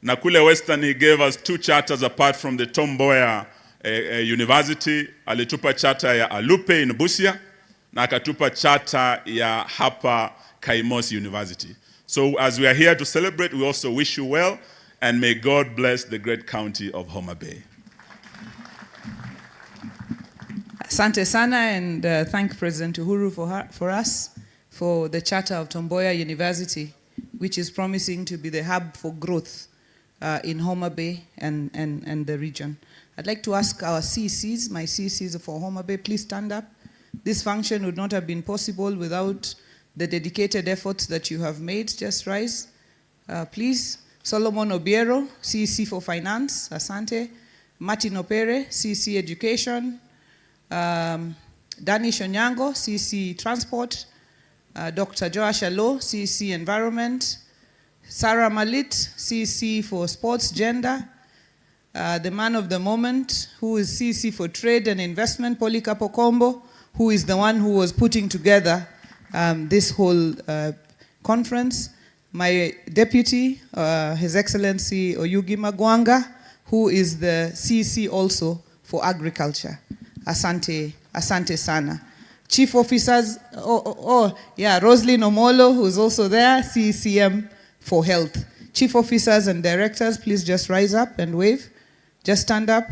Nakule Western, he gave us 2 charters apart from the Tom Mboya University. Alitupa charter ya Alupe in Busia, na akatupa charter ya hapa Kaimos University. So as we are here to celebrate, we also wish you well, and may God bless the great county of Homa Bay. Asante sana, and thank President Uhuru for us, for the charter of Tom Mboya University, which is promising to be the hub for growth in Homa Bay and the region. I'd like to ask our CCs, my CCs for Homa Bay, please stand up. This function would not have been possible without the dedicated efforts that you have made. Just rise, please. Solomon Obiero, CC for Finance, Asante. Martin Opere, CC Education, Dani Shonyango, CC Transport, Dr. Joash Alo, CC Environment, Sarah Malit, CC for Sports, Gender, the man of the moment, who is CC for Trade and Investment, Polycarpo Kombo, who is the one who was putting together this whole conference. My deputy, His Excellency Oyugi Magwanga, who is the CC also for Agriculture. Asante, asante sana. Chief officers, Roslyn Omolo, who's also there, CCM for Health. Chief officers and directors, please just rise up and wave. Just stand up.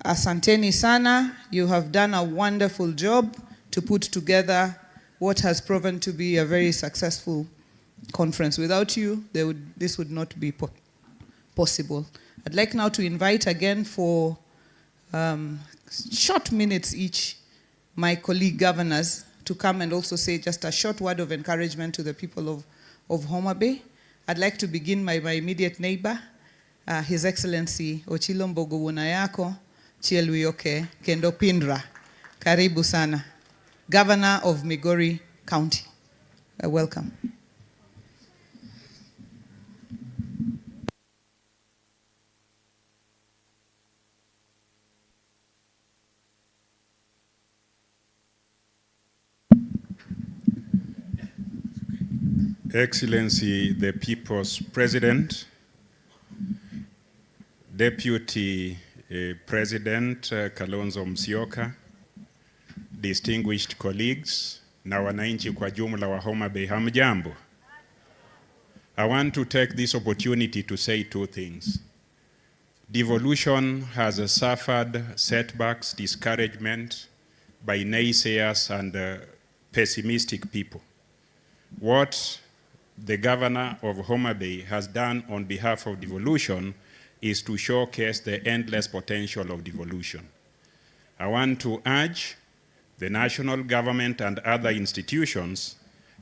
Asanteni sana. You have done a wonderful job to put together what has proven to be a very successful conference. Without you, this would not be possible. I'd like now to invite again for short minutes each my colleague governors to come and also say just a short word of encouragement to the people of Homa Bay. I'd like to begin by my immediate neighbor, His Excellency Ochilo Mbogo Wunayako Chielwioke Kendo Pindra. Karibu sana. Governor of Migori County. Welcome. Excellency, the People's President, Deputy President Kalonzo Musyoka, distinguished colleagues, na wananchi kwa jumla wa Homa Bay, hamjambo. I want to take this opportunity to say two things. Devolution has suffered setbacks, discouragement by naysayers and pessimistic people. What the governor of Homa Bay has done on behalf of devolution is to showcase the endless potential of devolution. I want to urge the national government and other institutions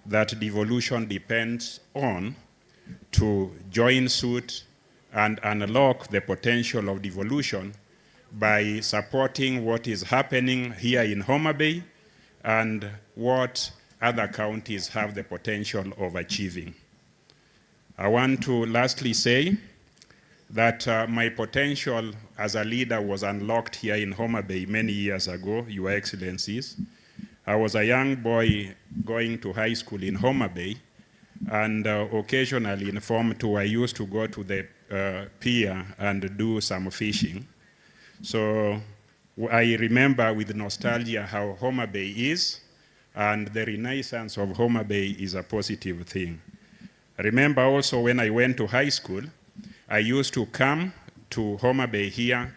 that devolution depends on to join suit and unlock the potential of devolution by supporting what is happening here in Homa Bay and what other counties have the potential of achieving. I want to lastly say that my potential as a leader was unlocked here in Homa Bay many years ago, Your Excellencies. I was a young boy going to high school in Homa Bay, and occasionally in Form 2, I used to go to the pier and do some fishing. So I remember with nostalgia how Homa Bay is, and the renaissance of Homa Bay is a positive thing. I remember also when I went to high school, I used to come to Homa Bay here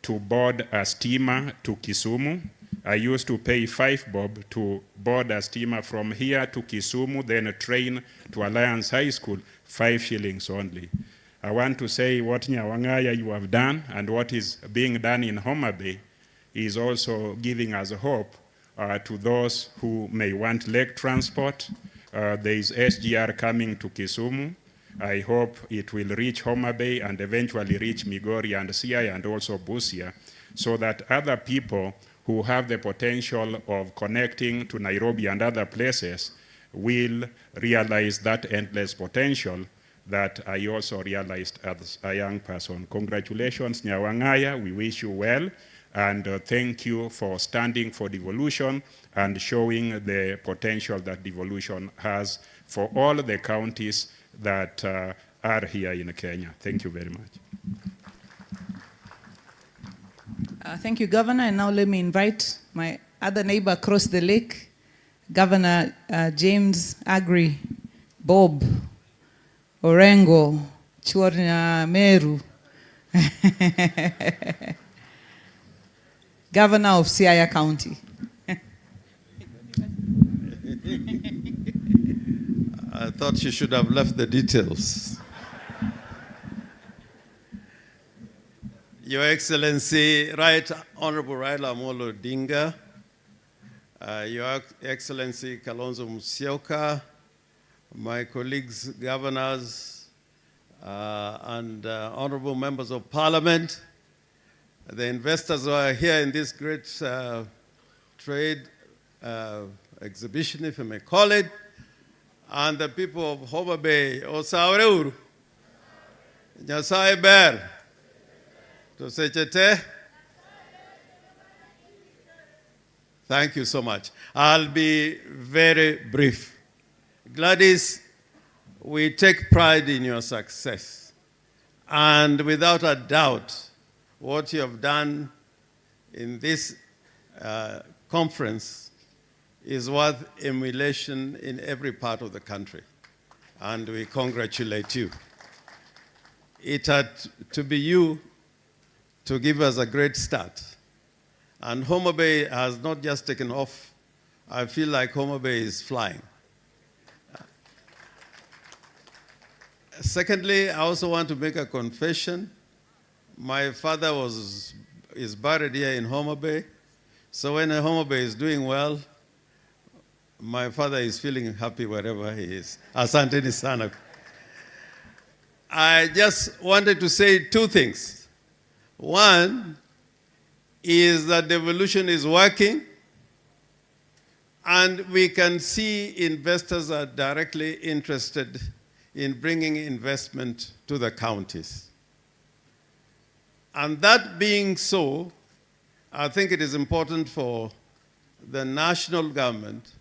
to board a steamer to Kisumu. I used to pay 5 bob to board a steamer from here to Kisumu, then a train to Alliance High School, 5 shillings only. I want to say what Nyawangaya you have done and what is being done in Homa Bay is also giving us hope to those who may want lake transport. There is SGR coming to Kisumu. I hope it will reach Homa Bay and eventually reach Migori and Siaya and also Busia, so that other people who have the potential of connecting to Nairobi and other places will realize that endless potential that I also realized as a young person. Congratulations, Nyawangaya. We wish you well. And thank you for standing for devolution and showing the potential that devolution has for all the counties that are here in Kenya. Thank you very much. Thank you, Governor. And now let me invite my other neighbor across the lake, Governor James Agri, Bob, Orengo, Chwarnya Meru, Governor of Siaya County. I thought you should have left the details. Your Excellency, Right Honorable Raila Amolo Odinga, Your Excellency Kalonzo Musyoka, my colleagues, governors, and honorable members of parliament, the investors who are here in this great trade exhibition, if you may call it, and the people of Homa Bay, Osaureur, Nyasai Bear, to Sechete. Thank you so much. I'll be very brief. Gladys, we take pride in your success. And without a doubt, what you have done in this conference is worth emulation in every part of the country. And we congratulate you. It had to be you to give us a great start. And Homa Bay has not just taken off. I feel like Homa Bay is flying. Secondly, I also want to make a confession. My father is buried here in Homa Bay. So when Homa Bay is doing well, my father is feeling happy wherever he is. Asanteni sana. I just wanted to say two things. One is that devolution is working, and we can see investors are directly interested in bringing investment to the counties. And that being so, I think it is important for the national government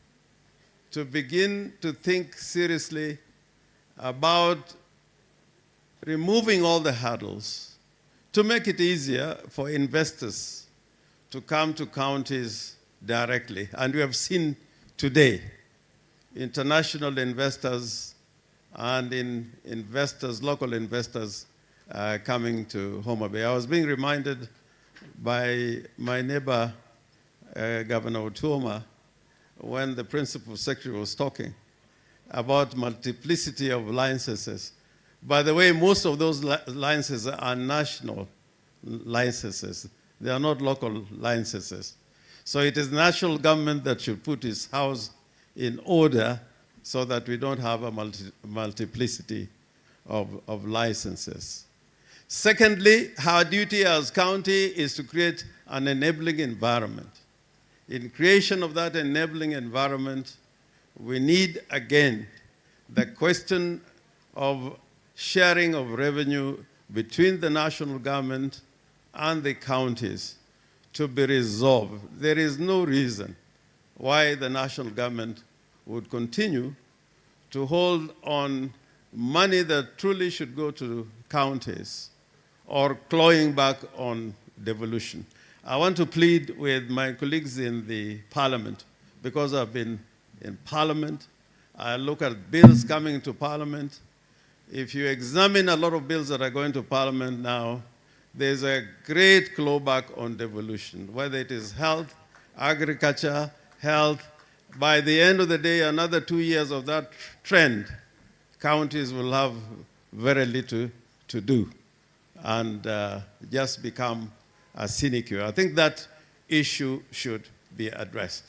to begin to think seriously about removing all the hurdles to make it easier for investors to come to counties directly. And we have seen today international investors and local investors coming to Homa Bay. I was being reminded by my neighbor, Governor Homa, when the principal secretary was talking about multiplicity of licenses. By the way, most of those licenses are national licenses. They are not local licenses. So it is national government that should put its house in order so that we don't have a multiplicity of licenses. Secondly, our duty as county is to create an enabling environment. In creation of that enabling environment, we need, again, the question of sharing of revenue between the national government and the counties to be resolved. There is no reason why the national government would continue to hold on money that truly should go to counties or clawing back on devolution. I want to plead with my colleagues in the parliament, because I've been in parliament. I look at bills coming to parliament. If you examine a lot of bills that are going to parliament now, there's a great clawback on devolution, whether it is health, agriculture, health. By the end of the day, another 2 years of that trend, counties will have very little to do and just become a sinecure. I think that issue should be addressed.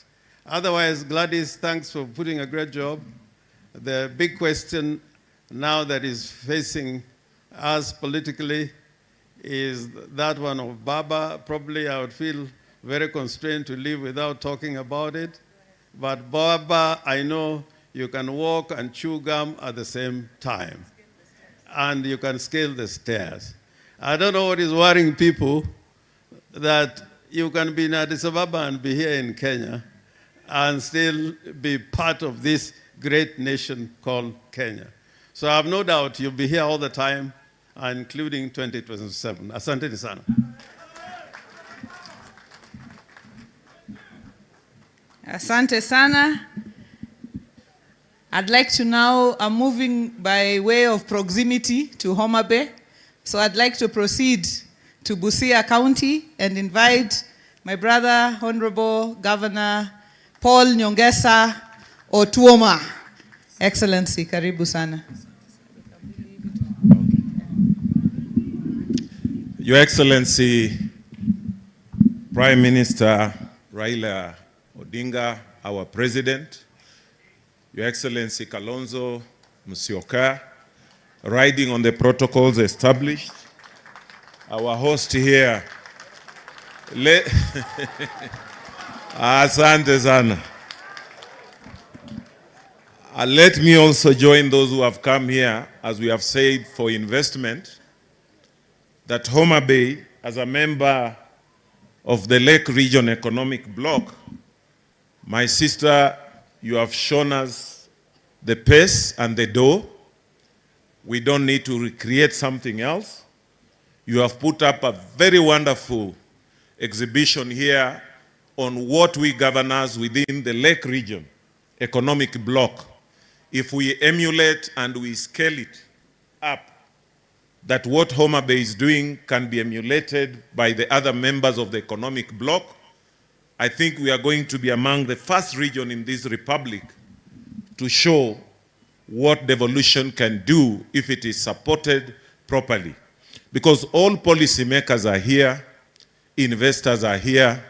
Otherwise, Gladys, thanks for putting a great job. The big question now that is facing us politically is that one of Baba. Probably I would feel very constrained to live without talking about it. But Baba, I know you can walk and chew gum at the same time. And you can scale the stairs. I don't know what is worrying people, that you can be in Addis Ababa and be here in Kenya and still be part of this great nation called Kenya. So I have no doubt you'll be here all the time, including 2027. Asante sana. Asante sana. I'd like to now, I'm moving by way of proximity to Homa Bay. So I'd like to proceed to Busia County and invite my brother, Honorable Governor Paul Nyongesa Otuoma. Excellency, karibu sana. Your Excellency, Prime Minister Raila Odinga, our President, Your Excellency Kalonzo Musyoka, riding on the protocols established, our host here, Asante sana. Let me also join those who have come here, as we have said, for investment, that Homa Bay, as a member of the Lake Region Economic Bloc, my sister, you have shown us the pace and the door. We don't need to recreate something else. You have put up a very wonderful exhibition here on what we governors within the Lake Region Economic Bloc, if we emulate and we scale it up, that what Homa Bay is doing can be emulated by the other members of the economic bloc. I think we are going to be among the first region in this republic to show what devolution can do if it is supported properly. Because all policymakers are here, investors are here,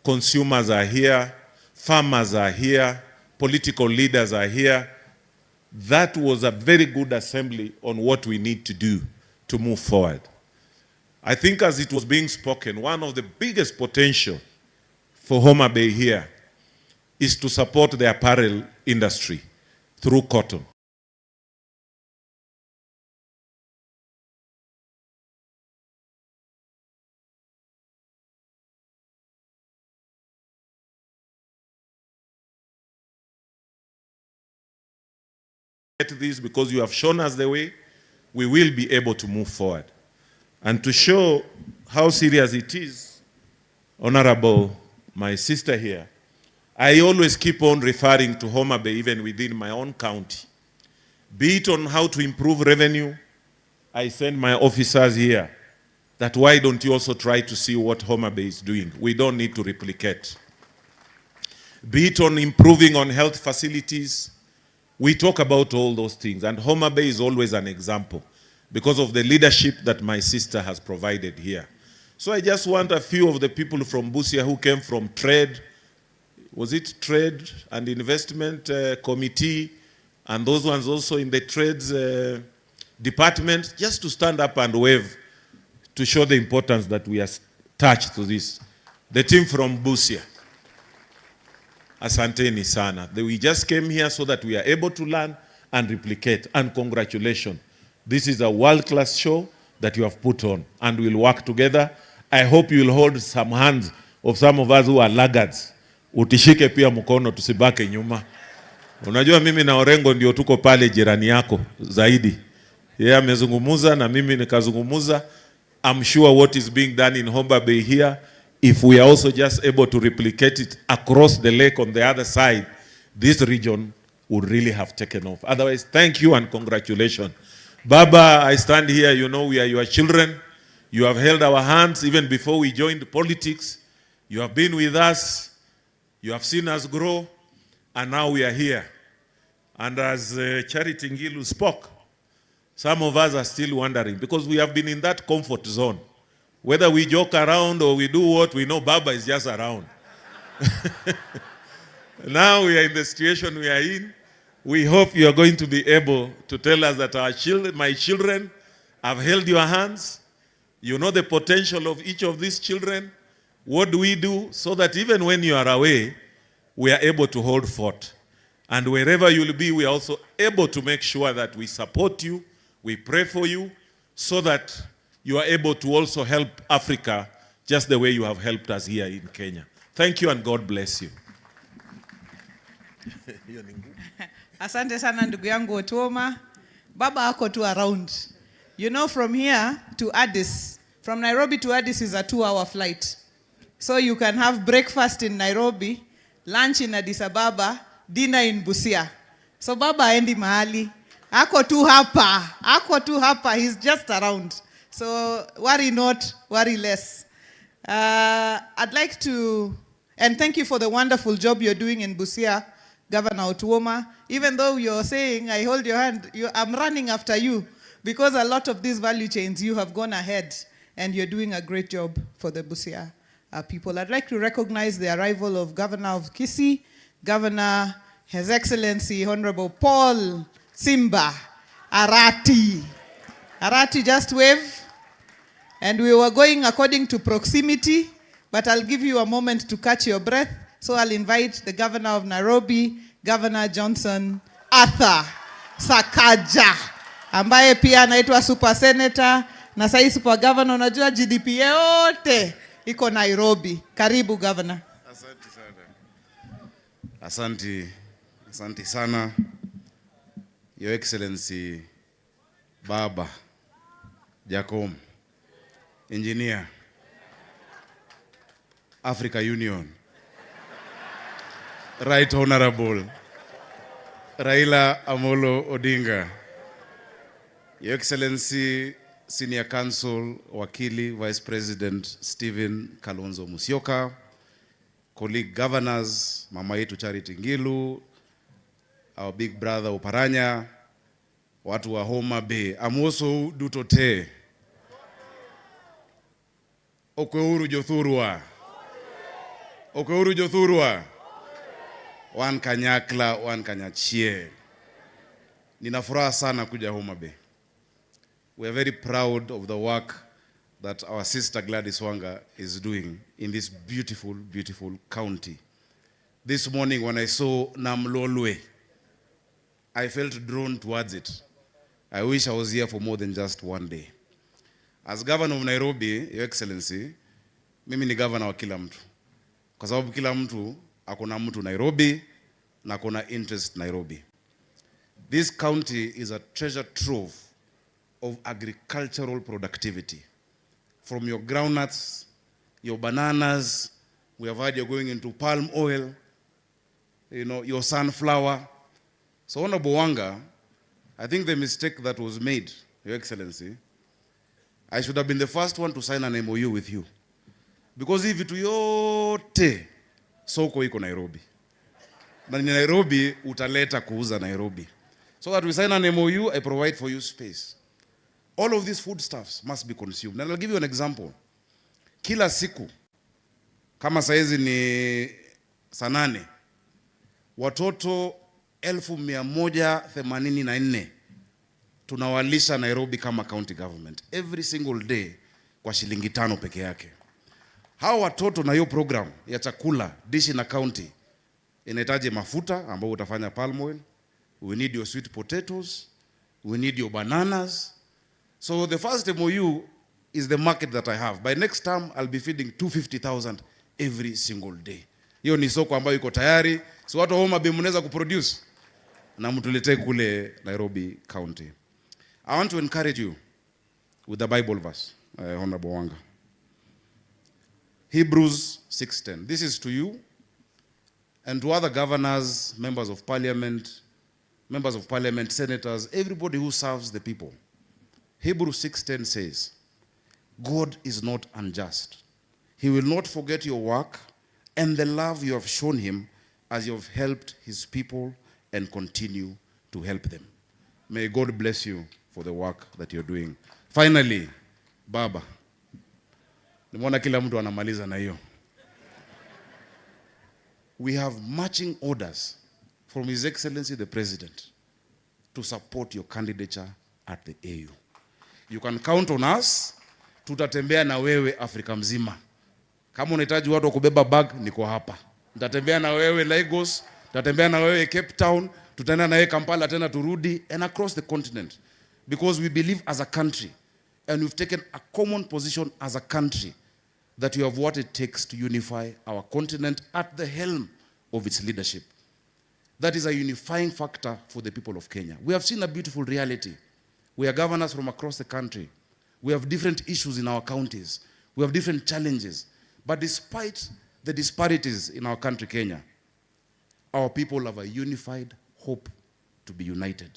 consumers are here, farmers are here, political leaders are here. That was a very good assembly on what we need to do to move forward. I think as it was being spoken, one of the biggest potential for Homa Bay here is to support the apparel industry through cotton. This because you have shown us the way, we will be able to move forward. And to show how serious it is, Honorable, my sister here, I always keep on referring to Homa Bay even within my own county. Be it on how to improve revenue, I send my officers here that why don't you also try to see what Homa Bay is doing? We don't need to replicate. Be it on improving on health facilities, we talk about all those things, and Homa Bay is always an example because of the leadership that my sister has provided here. So I just want a few of the people from Busia who came from trade, was it trade and investment committee, and those ones also in the trades department, just to stand up and wave to show the importance that we are attached to this. The team from Busia. Asanteni sana. We just came here so that we are able to learn and replicate. And congratulations. This is a world-class show that you have put on. And we'll work together. I hope you'll hold some hands of some of us who are laggards. Utishike pia mkono tusibake nyuma. Unajua mimi na Orengo ndio tuko pale jirani yako zaidi. Yeye amezungumuza na mimi nikazungumuza. I'm sure what is being done in Homa Bay here, if we are also just able to replicate it across the lake on the other side, this region would really have taken off. Otherwise, thank you and congratulations. Baba, I stand here, you know we are your children. You have held our hands even before we joined politics. You have been with us. You have seen us grow. And now we are here. And as Charity Ngilu spoke, some of us are still wondering because we have been in that comfort zone. Whether we joke around or we do what, we know Baba is just around. Now we are in the situation we are in. We hope you are going to be able to tell us that our children, my children, have held your hands. You know the potential of each of these children. What do we do so that even when you are away, we are able to hold fort? And wherever you will be, we are also able to make sure that we support you, we pray for you, so that you are able to also help Africa just the way you have helped us here in Kenya. Thank you and God bless you. Asante sana ndugu yangu Otuoma. Baba ako tu around. You know, from here to Addis, from Nairobi to Addis is a 2-hour flight. So you can have breakfast in Nairobi, lunch in Addis Ababa, dinner in Busia. So Baba aendi mahali. Ako tu hapa. He's just around. So worry not, worry less. I'd like to, and thank you for the wonderful job you're doing in Busia, Governor Otuoma. Even though you're saying, I hold your hand, I'm running after you because a lot of these value chains, you have gone ahead and you're doing a great job for the Busia people. I'd like to recognize the arrival of Governor of Kisii, Governor, His Excellency, Honorable Paul Simba Arati. Arati, just wave. And we were going according to proximity. but I'll give you a moment to catch your breath. So I'll invite the governor of Nairobi, Governor Johnson Arthur Sakaja, ambaye pia anaitwa super senator na sasa super governor. Unajua GDP yote iko Nairobi. Karibu governor. Asante sana. Asante sana. Your Excellency Baba Jacob, Engineer, Africa Union, Right Honorable Raila Amolo Odinga, Your Excellency Senior Counsel Wakili Vice President Stephen Kalonzo Musyoka, colleague governors, Mama yetu Charity Ngilu, our big brother Oparanya, watu wa Homa Bay, Amoso Dutote, Okweuru Jothurwa, Wan Kanyakla, Wan Kanyachie. Nina furaha sana kuja Homa Bay. We are very proud of the work that our sister Gladys Wanga is doing in this beautiful, beautiful county. This morning when I saw Namlolwe, I felt drawn towards it. I wish I was here for more than just one day. As governor of Nairobi, Your Excellency, mimi ni governor wa kila mtu. Kwa sababu kila mtu akona mtu Nairobi na akona interest Nairobi. This county is a treasure trove of agricultural productivity. From your groundnuts, your bananas, we have heard you're going into palm oil, your sunflower. So Honorable Wanga, I think the mistake that was made, Your Excellency, I should have been the first one to sign an MOU with you. Because if vitu yote soko iko Nairobi. Na ni Nairobi utaleta kuuza Nairobi. So that we sign an MOU, I provide for you space. All of these foodstuffs must be consumed. And I'll give you an example. Kila siku, kama saizi ni saa 8, watoto 1184 tunawalisha Nairobi kama county government every single day kwa shilingi 5 peke yake. Hao watoto na hiyo program ya chakula dishi na county inahitaji mafuta ambao utafanya palm oil. We need your sweet potatoes, we need your bananas. So the first MOU is the market that I have. By next term I'll be feeding 250,000 every single day. Hiyo ni soko ambayo iko tayari. So watu Homa Bay mnaweza kuproduce na mtuletee kule Nairobi County. I want to encourage you with the Bible verse, Honorable Wanga. Hebrews 6:10. This is to you and to other governors, members of parliament, senators, everybody who serves the people. Hebrews 6:10 says, God is not unjust. He will not forget your work and the love you have shown him as you have helped his people and continue to help them. May God bless you for the work that you're doing. Finally, Baba, nimeona kila mtu anamaliza na hiyo. We have marching orders from His Excellency the President to support your candidature at the AU. You can count on us. Tutatembea na wewe Afrika mzima. Kama unahitaji watu wa kubeba bag, niko hapa. Nitatembea na wewe Lagos, tutatembea na wewe Cape Town, tutaenda na wewe Kampala tena turudi, and across the continent. Because we believe as a country, and we've taken a common position as a country, that we have what it takes to unify our continent at the helm of its leadership. That is a unifying factor for the people of Kenya. We have seen a beautiful reality. We are governors from across the country. We have different issues in our counties. We have different challenges. But despite the disparities in our country, Kenya, our people have a unified hope to be united.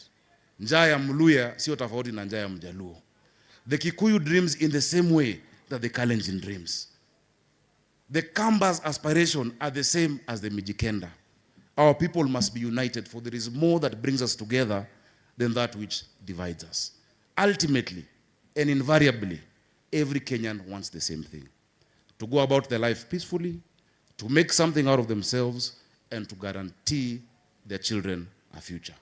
Njaa ya Mluya sio tofauti na njaa ya Mjaluo. The Kikuyu dreams in the same way that the Kalenjin dreams. The Kamba's aspiration are the same as the Mijikenda. Our people must be united, for there is more that brings us together than that which divides us. Ultimately and invariably, every Kenyan wants the same thing: to go about their life peacefully, to make something out of themselves, and to guarantee their children a future.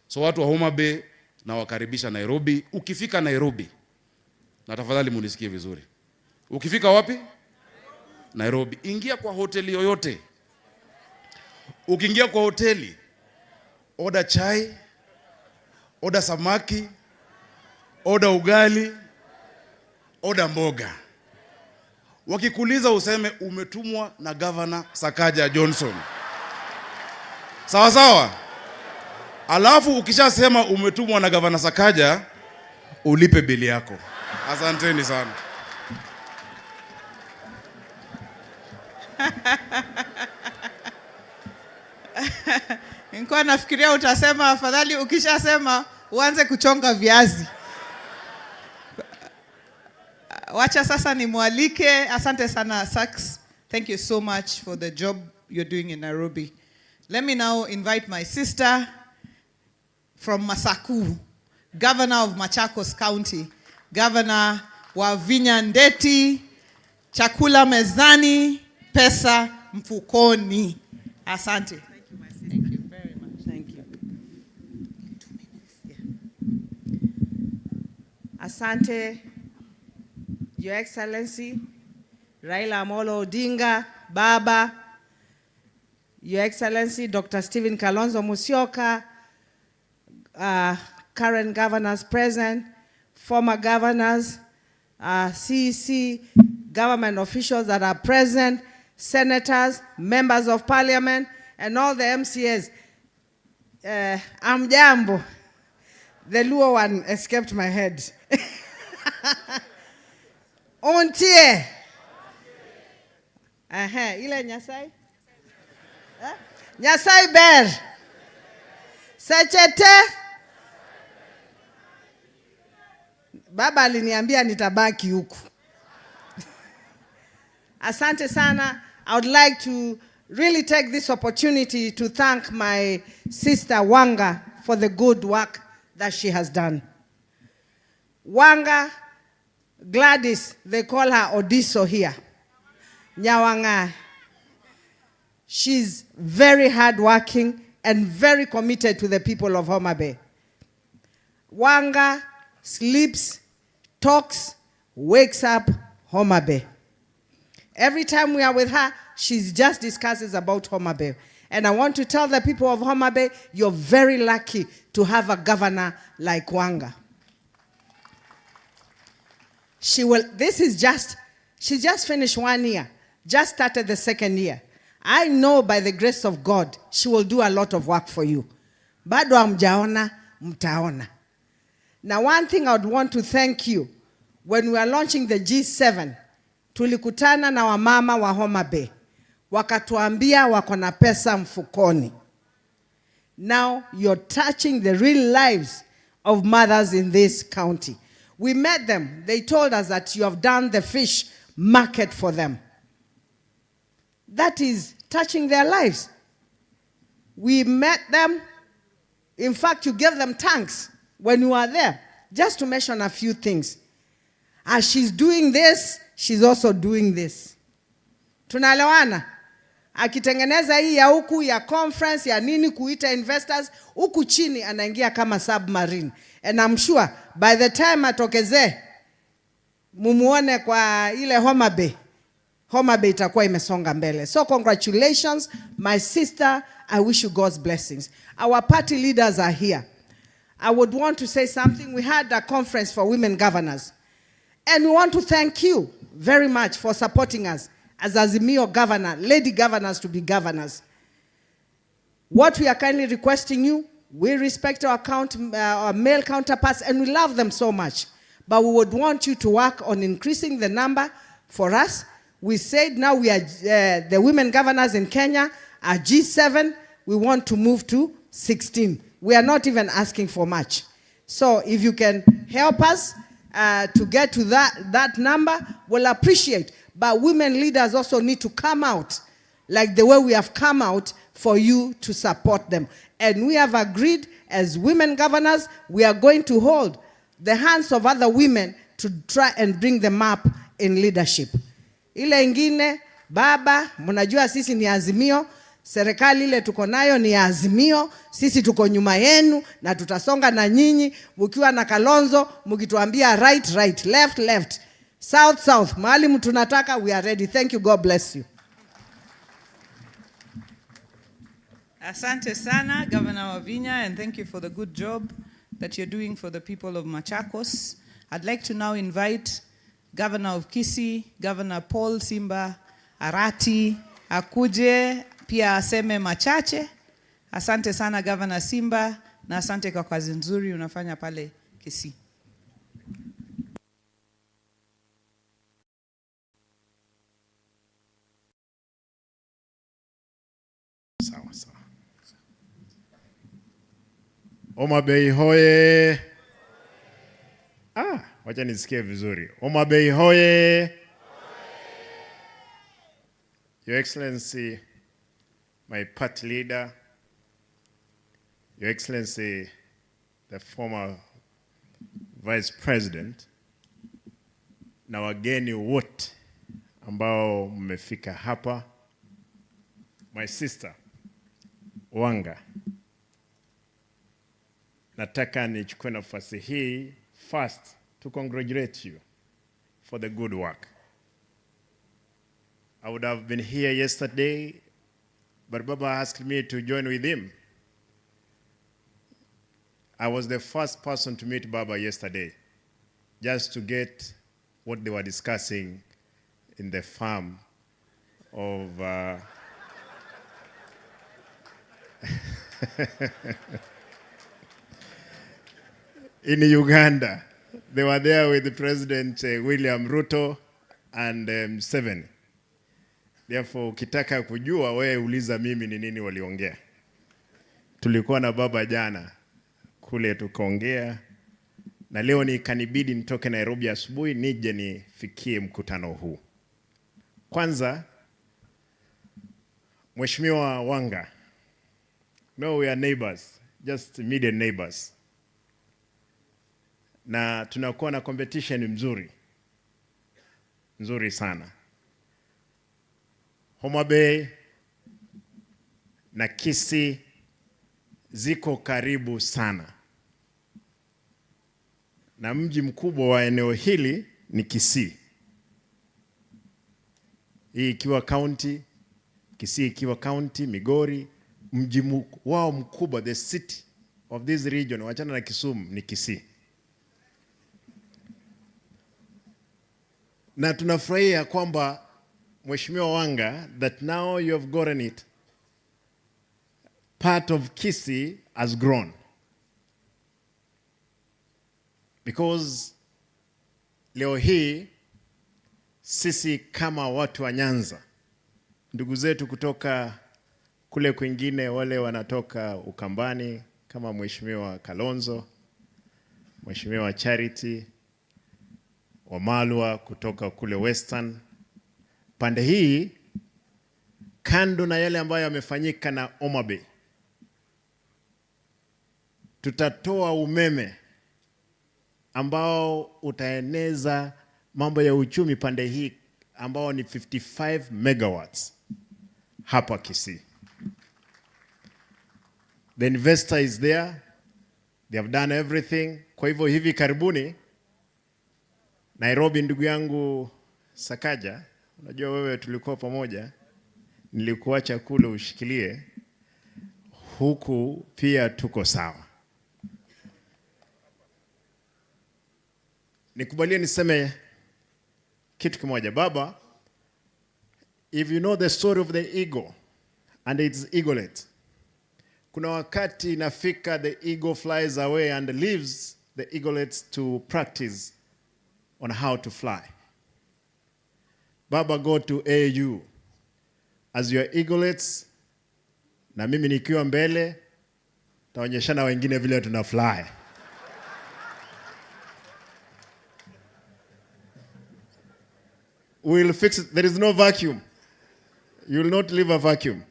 So watu wa Homa Bay na wakaribisha Nairobi. Ukifika Nairobi, na tafadhali munisikie vizuri. Ukifika wapi? Nairobi. Ingia kwa hoteli yoyote. Ukiingia kwa hoteli, order chai, order samaki, order ugali, order mboga. Wakikuuliza useme umetumwa na Governor Sakaja Johnson. Sawa sawa? Alafu ukishasema umetumwa na Governor Sakaja, ulipe bili yako. Asanteni sana. Nilikuwa nafikiria utasema afadhali ukishasema uanze kuchonga viazi. Wacha sasa nimwalike. Asante sana Sax. Thank you so much for the job you're doing in Nairobi. Let me now invite my sister from Masaku, Governor of Machakos County, Governor wa Vinya Ndeti, chakula mezani, pesa mfukoni. Asante. Thank you, my sister. Thank you very much. Thank you. 2 minutes. Yeah. Asante, Your Excellency, Raila Amolo Odinga, Baba, Your Excellency, Dr. Stephen Kalonzo Musyoka, current governors present, former governors, CEC, government officials that are present, senators, members of parliament, and all the MCAs. Amjambo. The Luo one escaped my head. Ontie. Ile Nyasai? Nyasai ber. Sechete. Baba aliniambia nitabaki huku. Asante sana. I would like to really take this opportunity to thank my sister Wanga for the good work that she has done. Wanga, Gladys, they call her Odiso here. Nyawanga. She's very hardworking and very committed to the people of Homa Bay. Wanga sleeps, talks, wakes up Homa Bay. Every time we are with her, she just discusses about Homa Bay. And I want to tell the people of Homa Bay, you're very lucky to have a governor like Wanga. She just finished 1 year, just started the 2nd year. I know by the grace of God, she will do a lot of work for you. Bado hamjaona, mtaona. Now, one thing I would want to thank you, when we are launching the G7, tulikutana na wamama wa Homa Bay. Wakatuambia wako na pesa mfukoni. Now, you're touching the real lives of mothers in this county. We met them. They told us that you have done the fish market for them. That is touching their lives. We met them. In fact, you gave them thanks when you were there, just to mention a few things. As she's doing this, she's also doing this. Tunaelewana? Akitengeneza hii ya huku ya conference ya nini kuita investors, huku chini anaingia kama submarine. And I'm sure by the time atokeze, mumuone kwa ile Homa Bay itakuwa imesonga mbele. So congratulations, my sister. I wish you God's blessings. Our party leaders are here. I would want to say something. We had a conference for women governors. And we want to thank you very much for supporting us as Azimio governor, lady governors to be governors. What we are kindly requesting you, we respect our male counterparts and we love them so much. But we would want you to work on increasing the number for us. We said now we are, the women governors in Kenya are G7. We want to move to 16. We are not even asking for much. So if you can help us to get to that number, we'll appreciate. But women leaders also need to come out like the way we have come out for you to support them. And we have agreed as women governors, we are going to hold the hands of other women to try and bring them up in leadership. Ile ingine, baba, mnajua sisi ni Azimio, serikali ile tuko nayo ni Azimio, sisi tuko nyuma yenu na tutasonga na nyinyi, mkiwa na Kalonzo, mkituambia right, left. South, mahali mtu nataka, we are ready. Thank you, God bless you. Asante sana, Governor Wavinya, and thank you for the good job that you're doing for the people of Machakos. I'd like to now invite Governor of Kisii, Governor Paul Simba Arati, akuje pia aseme machache. Asante sana Governor Simba, na asante kwa kazi nzuri unafanya pale Kisii. Sawa sawa. Homa Bay hoye. Wacha nisikie vizuri. Homa Bay hoye. Your Excellency, my party leader, Your Excellency, the former Vice President, na wageni wote ambao mmefika hapa, my sister Wanga, nataka nichukue nafasi hii first to congratulate you for the good work. I would have been here yesterday, but Baba asked me to join with him. I was the first person to meet Baba yesterday, just to get what they were discussing in the farm of in Uganda. They were there with the President William Ruto and Museveni. Therefore, ukitaka kujua wewe uliza mimi ni nini waliongea. Tulikuwa na Baba jana kule tukaongea, na leo ni kanibidi nitoke Nairobi asubuhi nije nifikie mkutano huu. Kwanza, Mheshimiwa Wanga, no, we are neighbors, just immediate neighbors. Na tunakuwa na competition nzuri sana. Homa Bay na Kisii ziko karibu sana, na mji mkubwa wa eneo hili ni Kisii. Hii ikiwa county, Kisii ikiwa county, Migori, mji wao mkubwa, the city of this region, wachana na Kisumu, ni Kisii. Na tunafurahia kwamba Mheshimiwa Wanga, that now you have gotten it. Part of Kisii has grown. Because leo hii sisi kama watu wa Nyanza, ndugu zetu kutoka kule kwingine, wale wanatoka Ukambani kama Mheshimiwa Kalonzo, Mheshimiwa Charity, Wamalwa kutoka kule Western, pande hii, kando na yale ambayo yamefanyika na Homa Bay, tutatoa umeme ambao utaeneza mambo ya uchumi pande hii, ambao ni 55 megawatts hapa Kisii. The investor is there, they have done everything. Kwa hivyo hivi karibuni Nairobi, ndugu yangu Sakaja, unajua wewe tulikuwa pamoja, nilikuacha kule ushikilie, huku pia tuko sawa. Nikubalie niseme kitu kimoja. Baba, if you know the story of the eagle and its eaglet, kuna wakati inafika the eagle flies away and leaves the eaglets to practice on how to fly. Baba, go to AU as your eaglets, na mimi nikiwa mbele taonyeshana wengine vile tuna fly. We'll fix it. There is no vacuum. You will not leave a vacuum.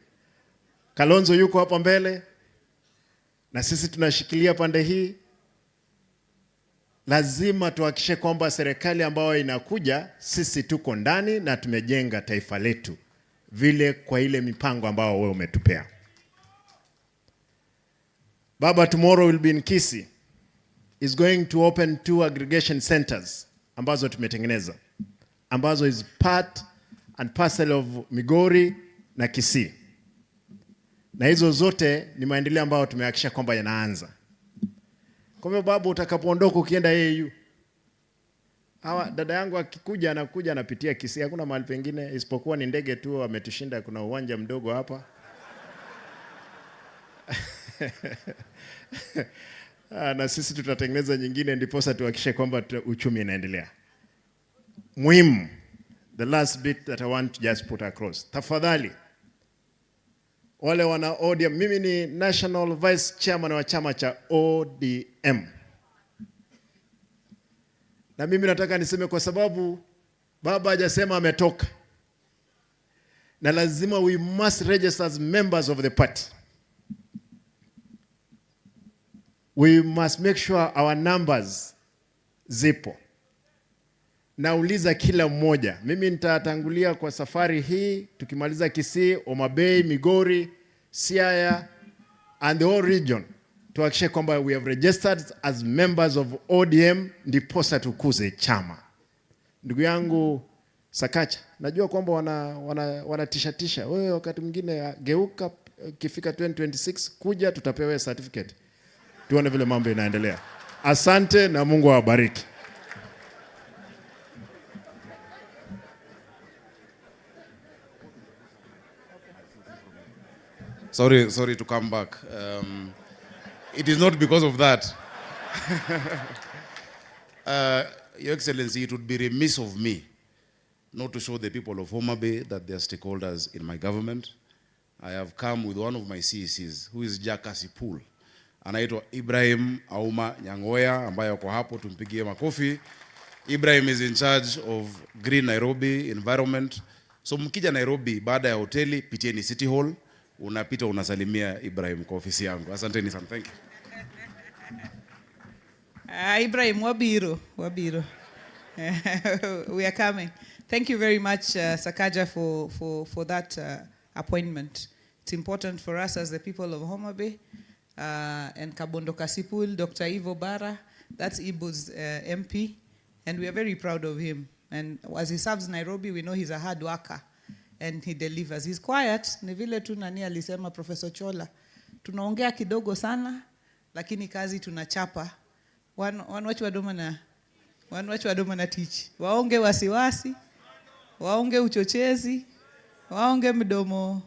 Kalonzo yuko hapa mbele na sisi tunashikilia pande hii. Lazima tuhakikishe kwamba serikali ambayo inakuja, sisi tuko ndani na tumejenga taifa letu vile kwa ile mipango ambayo wewe umetupea. Baba, tomorrow will be in Kisii. Is going to open 2 aggregation centers ambazo tumetengeneza. ambazo is part and parcel of Migori na Kisii. Na hizo zote ni maendeleo ambayo tumehakikisha kwamba yanaanza. Kwa hivyo babu, utakapoondoka ukienda AU, hawa dada yangu akikuja anakuja anapitia Kisii, hakuna mahali pengine isipokuwa ni ndege tu ametushinda, kuna uwanja mdogo hapa. Na sisi tutatengeneza nyingine ndiposa tuhakikishe kwamba uchumi inaendelea. Muhimu, the last bit that I want to just put across. Tafadhali, wale wana ODM, mimi ni National Vice Chairman wa chama cha ODM. Na mimi nataka niseme kwa sababu baba hajasema ametoka. Na lazima we must register as members of the party. We must make sure our numbers zipo. Nauliza kila mmoja. Mimi nitatangulia kwa safari hii, tukimaliza Kisii, Homa Bay, Migori, Siaya and the whole region. Tuhakikishe kwamba we have registered as members of ODM ndiposa tukuze chama. Ndugu yangu Sakacha, najua kwamba wanatisha. Wewe wakati mwingine geuka, kifika 2026 kuja tutapewa certificate. Tuone vile mambo inaendelea. Asante na Mungu awabariki. Sorry to come back. It is not because of that. Your Excellency, it would be remiss of me not to show the people of Homa Bay that they are stakeholders in my government. I have come with one of my CECs, who is Jaka Sipul. Anaitwa Ibrahim Auma Nyangoya, ambaye yuko hapo, tumpigie makofi. Ibrahim is in charge of Green Nairobi Environment. So mkija Nairobi, baada ya hoteli, pitieni City Hall, unapita unasalimia Ibrahim kwa ofisi yangu. Asanteni sana. Thank you. Ibrahim, wabiro. We are coming. Thank you very much, Sakaja, for that appointment. It's important for us as the people of Homa Bay. And Kabondo Kasipul, Dr. Ivo Bara, that's Ibo's MP, and we are very proud of him. And as he serves Nairobi, we know he's a hard worker, and he delivers. He's quiet, ni vile tu nani alisema Professor Chola. Tunaongea kidogo sana, lakini kazi tunachapa. Wanwachi wadoma na teach. Waonge wasiwasi, waonge uchochezi, waonge mdomo.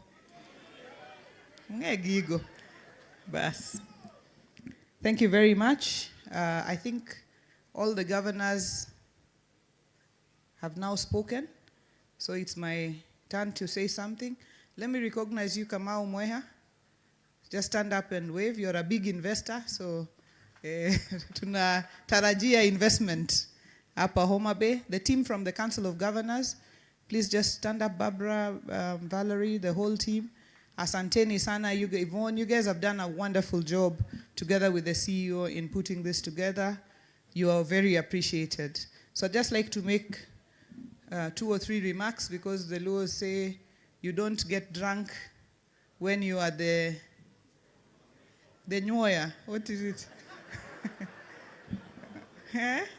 Gigo. Bas. Thank you very much. I think all the governors have now spoken, so it's my turn to say something. Let me recognize you, Kamau Mweha. Just stand up and wave. You're a big investor, so tunatarajia investment hapa Homa Bay. The team from the Council of Governors, please just stand up. Barbara, Valerie, the whole team. Asanteni sana, Yvonne, you guys have done a wonderful job together with the CEO in putting this together. You are very appreciated. So I'd just like to make 2 or 3 remarks, because the laws say you don't get drunk when you are the nyoya. What is it?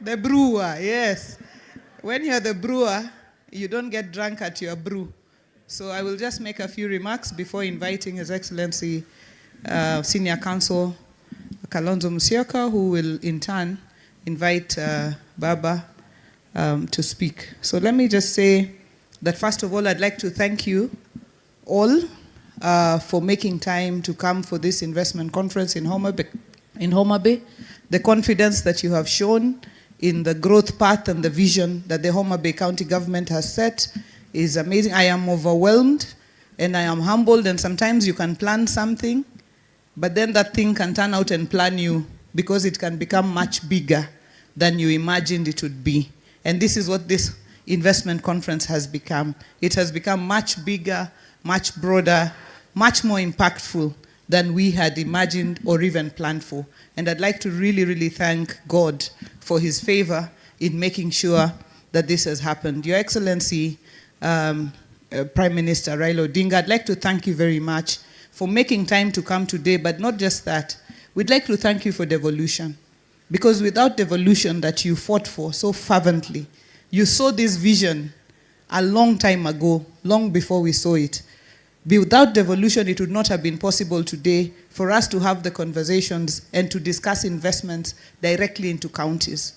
The brewer, yes. When you're the brewer, you don't get drunk at your brew. So I will just make a few remarks before inviting His Excellency Senior Counsel Kalonzo Musyoka, who will in turn invite Baba to speak. So let me just say that first of all, I'd like to thank you all for making time to come for this investment conference in Homa Bay. The confidence that you have shown in the growth path and the vision that the Homa Bay County government has set is amazing. I am overwhelmed and I am humbled, and sometimes you can plan something, but then that thing can turn out and plan you, because it can become much bigger than you imagined it would be. And this is what this investment conference has become. It has become much bigger, much broader, much more impactful than we had imagined or even planned for. And I'd like to really, really thank God for his favor in making sure that this has happened. Your Excellency, Prime Minister Raila Odinga, I'd like to thank you very much for making time to come today, but not just that. We'd like to thank you for devolution, because without devolution that you fought for so fervently, You saw this vision a long time ago, long before we saw it. Without devolution, it would not have been possible today for us to have the conversations and to discuss investments directly into counties.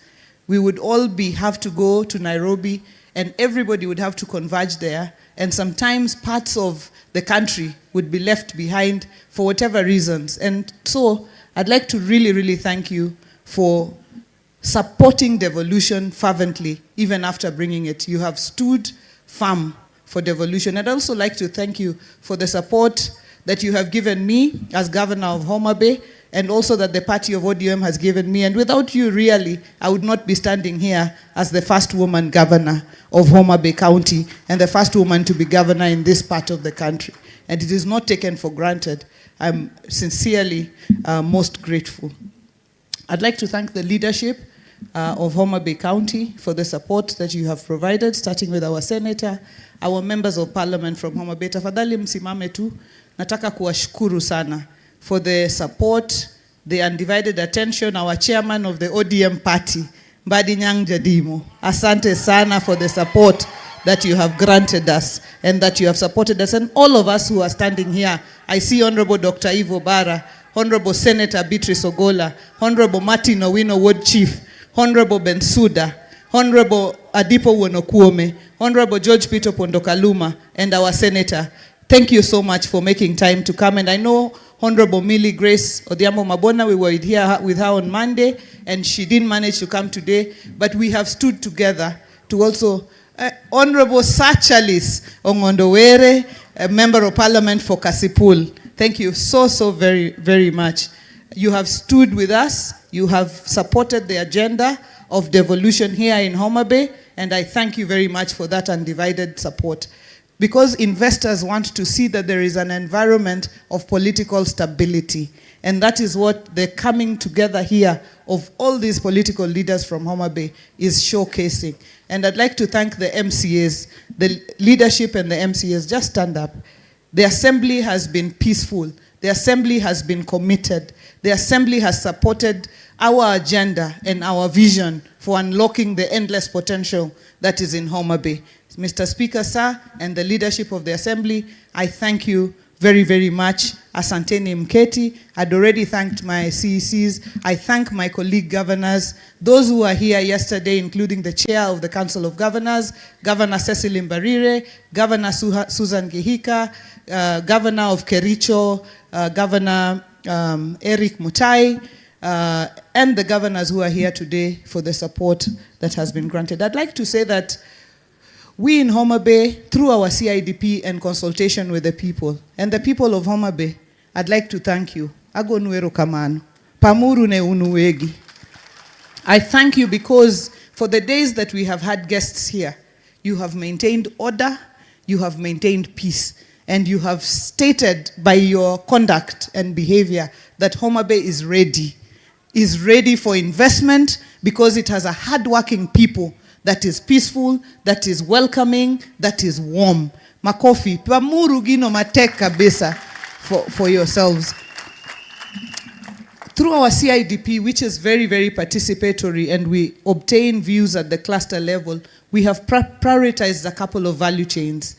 We would all have to go to Nairobi, and everybody would have to converge there, and sometimes parts of the country would be left behind for whatever reasons. And so I'd like to really, really thank you for supporting devolution fervently, even after bringing it. You have stood firm for devolution. I'd also like to thank you for the support that you have given me as governor of Homa Bay, and also that the party of ODM has given me. And without you, really, I would not be standing here as the first woman governor of Homa Bay County and the first woman to be governor in this part of the country. And it is not taken for granted. I'm sincerely most grateful. I'd like to thank the leadership of Homa Bay County for the support that you have provided, starting with our senator, our members of parliament from Homa Bay. Tafadhali msimame tu. Nataka kuwashukuru sana for the support, the undivided attention. Our chairman of the ODM party, Mbadi Nyang Jadimo. Asante sana for the support that you have granted us and that you have supported us, and all of us who are standing here. I see Honorable Dr. Ivo Bara, Honorable Senator Beatrice Ogola, Honorable Martin Owino Ward Chief, Honorable Bensouda, Honorable Adipo Wonokuome, Honorable George Peter Pondokaluma, and our Senator. Thank you so much for making time to come. And I know Honorable Millie Grace Odhiambo Mabona, we were here with her on Monday, and she didn't manage to come today, but we have stood together to also, Honorable Sachalis Ongondowere, a member of parliament for Kasipul. Thank you so very, very much. You have stood with us. You have supported the agenda of devolution here in Homa Bay, and I thank you very much for that undivided support. Because investors want to see that there is an environment of political stability. And that is what the coming together here of all these political leaders from Homa Bay is showcasing. And I'd like to thank the MCAs, the leadership and the MCAs. Just stand up. The assembly has been peaceful. The assembly has been committed. The assembly has supported our agenda and our vision for unlocking the endless potential that is in Homa Bay. Mr. Speaker, sir, and the leadership of the assembly, I thank you very, very much. Asanteni Mketi. I'd already thanked my CECs. I thank my colleague governors, those who were here yesterday, including the chair of the Council of Governors, Governor Cecil Mbarire, Governor Susan Gihika, Governor of Kericho, Governor Eric Mutai, and the governors who are here today for the support that has been granted. I'd like to say that we in Homa Bay, through our CIDP and consultation with the people, and the people of Homa Bay, I'd like to thank you. Ago nuero kamano. Pamuru ne unuwegi. I thank you because for the days that we have had guests here, you have maintained order, you have maintained peace, and you have stated by your conduct and behavior that Homa Bay is ready for investment because it has a hardworking people that is peaceful, that is welcoming, that is warm. Makofi, pamuru gino matek kabisa for yourselves. Through our CIDP, which is very, very participatory, and we obtain views at the cluster level, we have prioritized a couple of value chains.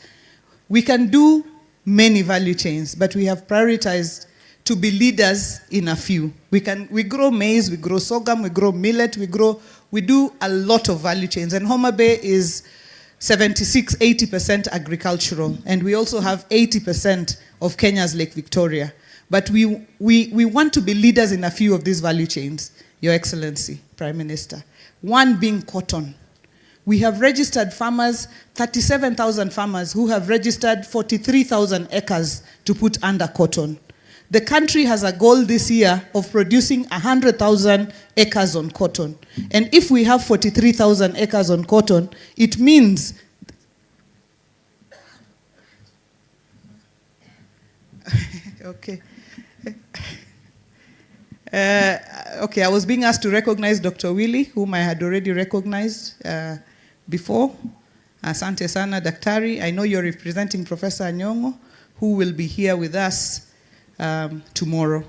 We can do many value chains, but we have prioritized to be leaders in a few. We grow maize, we grow sorghum, we grow millet, we do a lot of value chains. And Homa Bay is 76-80% agricultural, and we also have 80% of Kenya's Lake Victoria. But we want to be leaders in a few of these value chains, Your Excellency, Prime Minister. One being cotton. We have registered farmers, 37,000 farmers who have registered 43,000 acres to put under cotton. The country has a goal this year of producing 100,000 acres on cotton. And if we have 43,000 acres on cotton, it means okay. Okay, I was being asked to recognize Dr. Willie, whom I had already recognized before. Asante sana, Daktari. I know you're representing Professor Anyongo, who will be here with us tomorrow.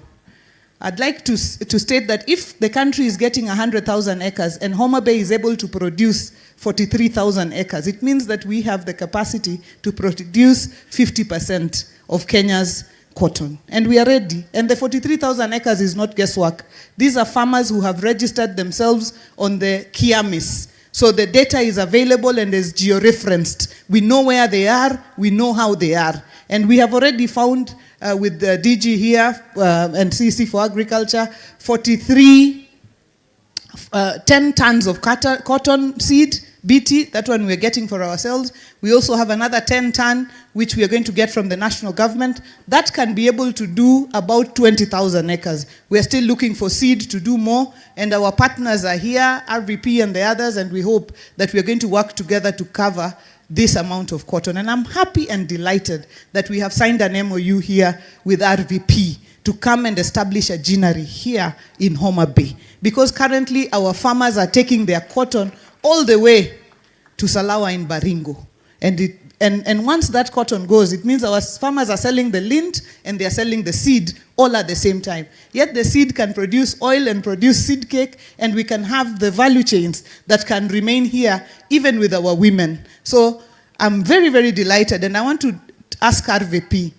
I'd like to state that if the country is getting 100,000 acres and Homa Bay is able to produce 43,000 acres. It means that we have the capacity to produce 50% of Kenya's cotton. And we are ready. And the 43,000 acres is not guesswork. These are farmers who have registered themselves on the Kiamis. So the data is available and is geo-referenced. We know where they are, we know how they are. And we have already found with the DG here and CC for Agriculture, 10 tons of cotton seed, BT, that one we're getting for ourselves. We also have another 10 ton, which we are going to get from the national government. That can be able to do about 20,000 acres. We're still looking for seed to do more, and our partners are here, RVP and the others, and we hope that we're going to work together to cover this amount of cotton. And I'm happy and delighted that we have signed an MOU here with RVP to come and establish a ginnery here in Homa Bay. Because currently our farmers are taking their cotton all the way to Salawa in Baringo. And once that cotton goes, it means our farmers are selling the lint and they are selling the seed all at the same time. Yet the seed can produce oil and produce seed cake, and we can have the value chains that can remain here even with our women. So I'm very, very delighted, and I want to ask RVP,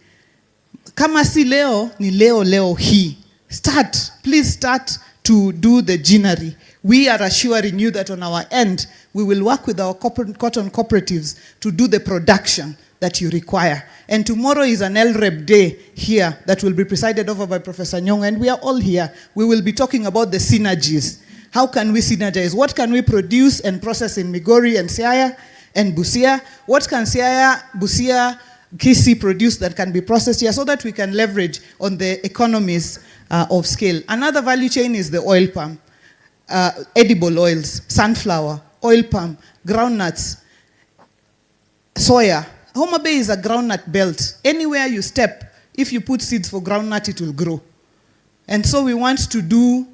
kama si leo, ni leo hii. Please start to do the ginnery. We are assuring you that on our end, we will work with our cotton cooperatives to do the production that you require. And tomorrow is an LREP day here that will be presided over by Professor Nyong, and we are all here. We will be talking about the synergies. How can we synergize? What can we produce and process in Migori and Siaya and Busia? What can Siaya, Busia, Kisii produce that can be processed here so that we can leverage on the economies of scale? Another value chain is the oil palm. Edible oils, sunflower, oil palm, groundnuts, soya. Homa Bay is a groundnut belt. Anywhere you step, if you put seeds for groundnut, it will grow. And so we want to do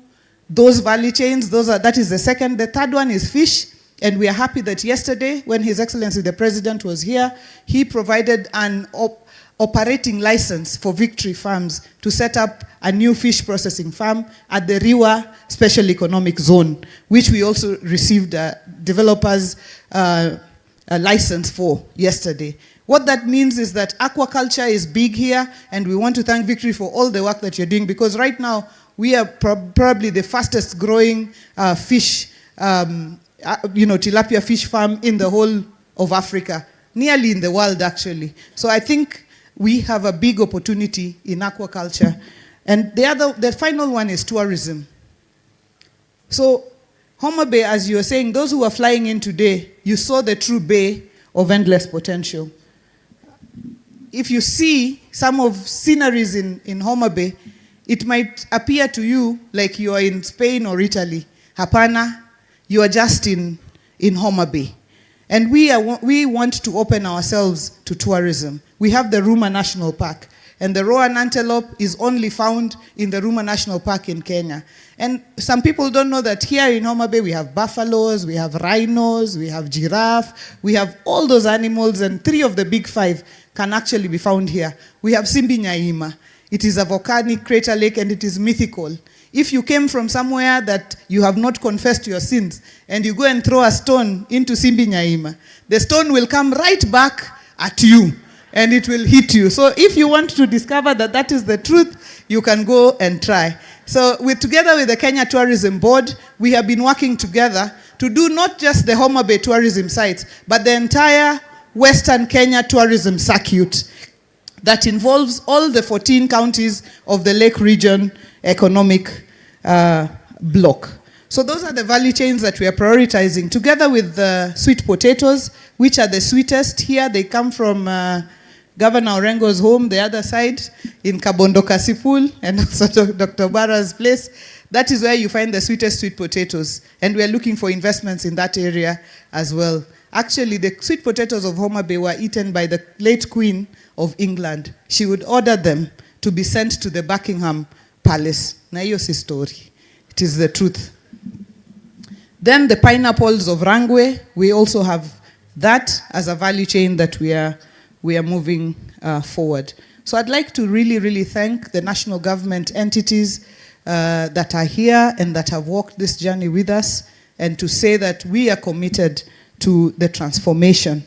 those value chains. That is the second. The third one is fish. And we are happy that yesterday, when His Excellency the President was here, he provided an operating license for Victory Farms to set up a new fish processing farm at the Riwa Special Economic Zone, which we also received a developer's license for yesterday. What that means is that aquaculture is big here, and we want to thank Victory for all the work that you're doing, because right now we are probably the fastest growing fish, tilapia fish farm in the whole of Africa, nearly in the world actually. So I think we have a big opportunity in aquaculture. And the final one is tourism. So Homa Bay, as you were saying, those who are flying in today, you saw the true bay of endless potential. If you see some of sceneries in Homa Bay, it might appear to you like you are in Spain or Italy. Hapana, you are just in Homa Bay. And we want to open ourselves to tourism. We have the Ruma National Park, and the Rowan antelope is only found in the Ruma National Park in Kenya. And some people don't know that here in Homa Bay we have buffaloes, we have rhinos, we have giraffe, we have all those animals, and 3 of the big 5 can actually be found here. We have Simbi Nyaima. It is a volcanic crater lake, and it is mythical. If you came from somewhere that you have not confessed your sins, and you go and throw a stone into Simbi Nyaima, the stone will come right back at you, and it will hit you. So if you want to discover that that is the truth, you can go and try. So together with the Kenya Tourism Board, we have been working together to do not just the Homa Bay tourism sites, but the entire Western Kenya tourism circuit that involves all the 14 counties of the Lake Region Economic Block. So those are the value chains that we are prioritizing, together with the sweet potatoes, which are the sweetest here. They come from Governor Orengo's home, the other side, in Kabondo Kasipul, and also Dr. Bara's place. That is where you find the sweetest sweet potatoes. And we are looking for investments in that area as well. Actually, the sweet potatoes of Homa Bay were eaten by the late Queen of England. She would order them to be sent to the Buckingham Palace. Na hiyo si story. It is the truth. Then the pineapples of Rangwe, we also have that as a value chain that we are moving forward. So I'd like to really, really thank the national government entities that are here and that have walked this journey with us, and to say that we are committed to the transformation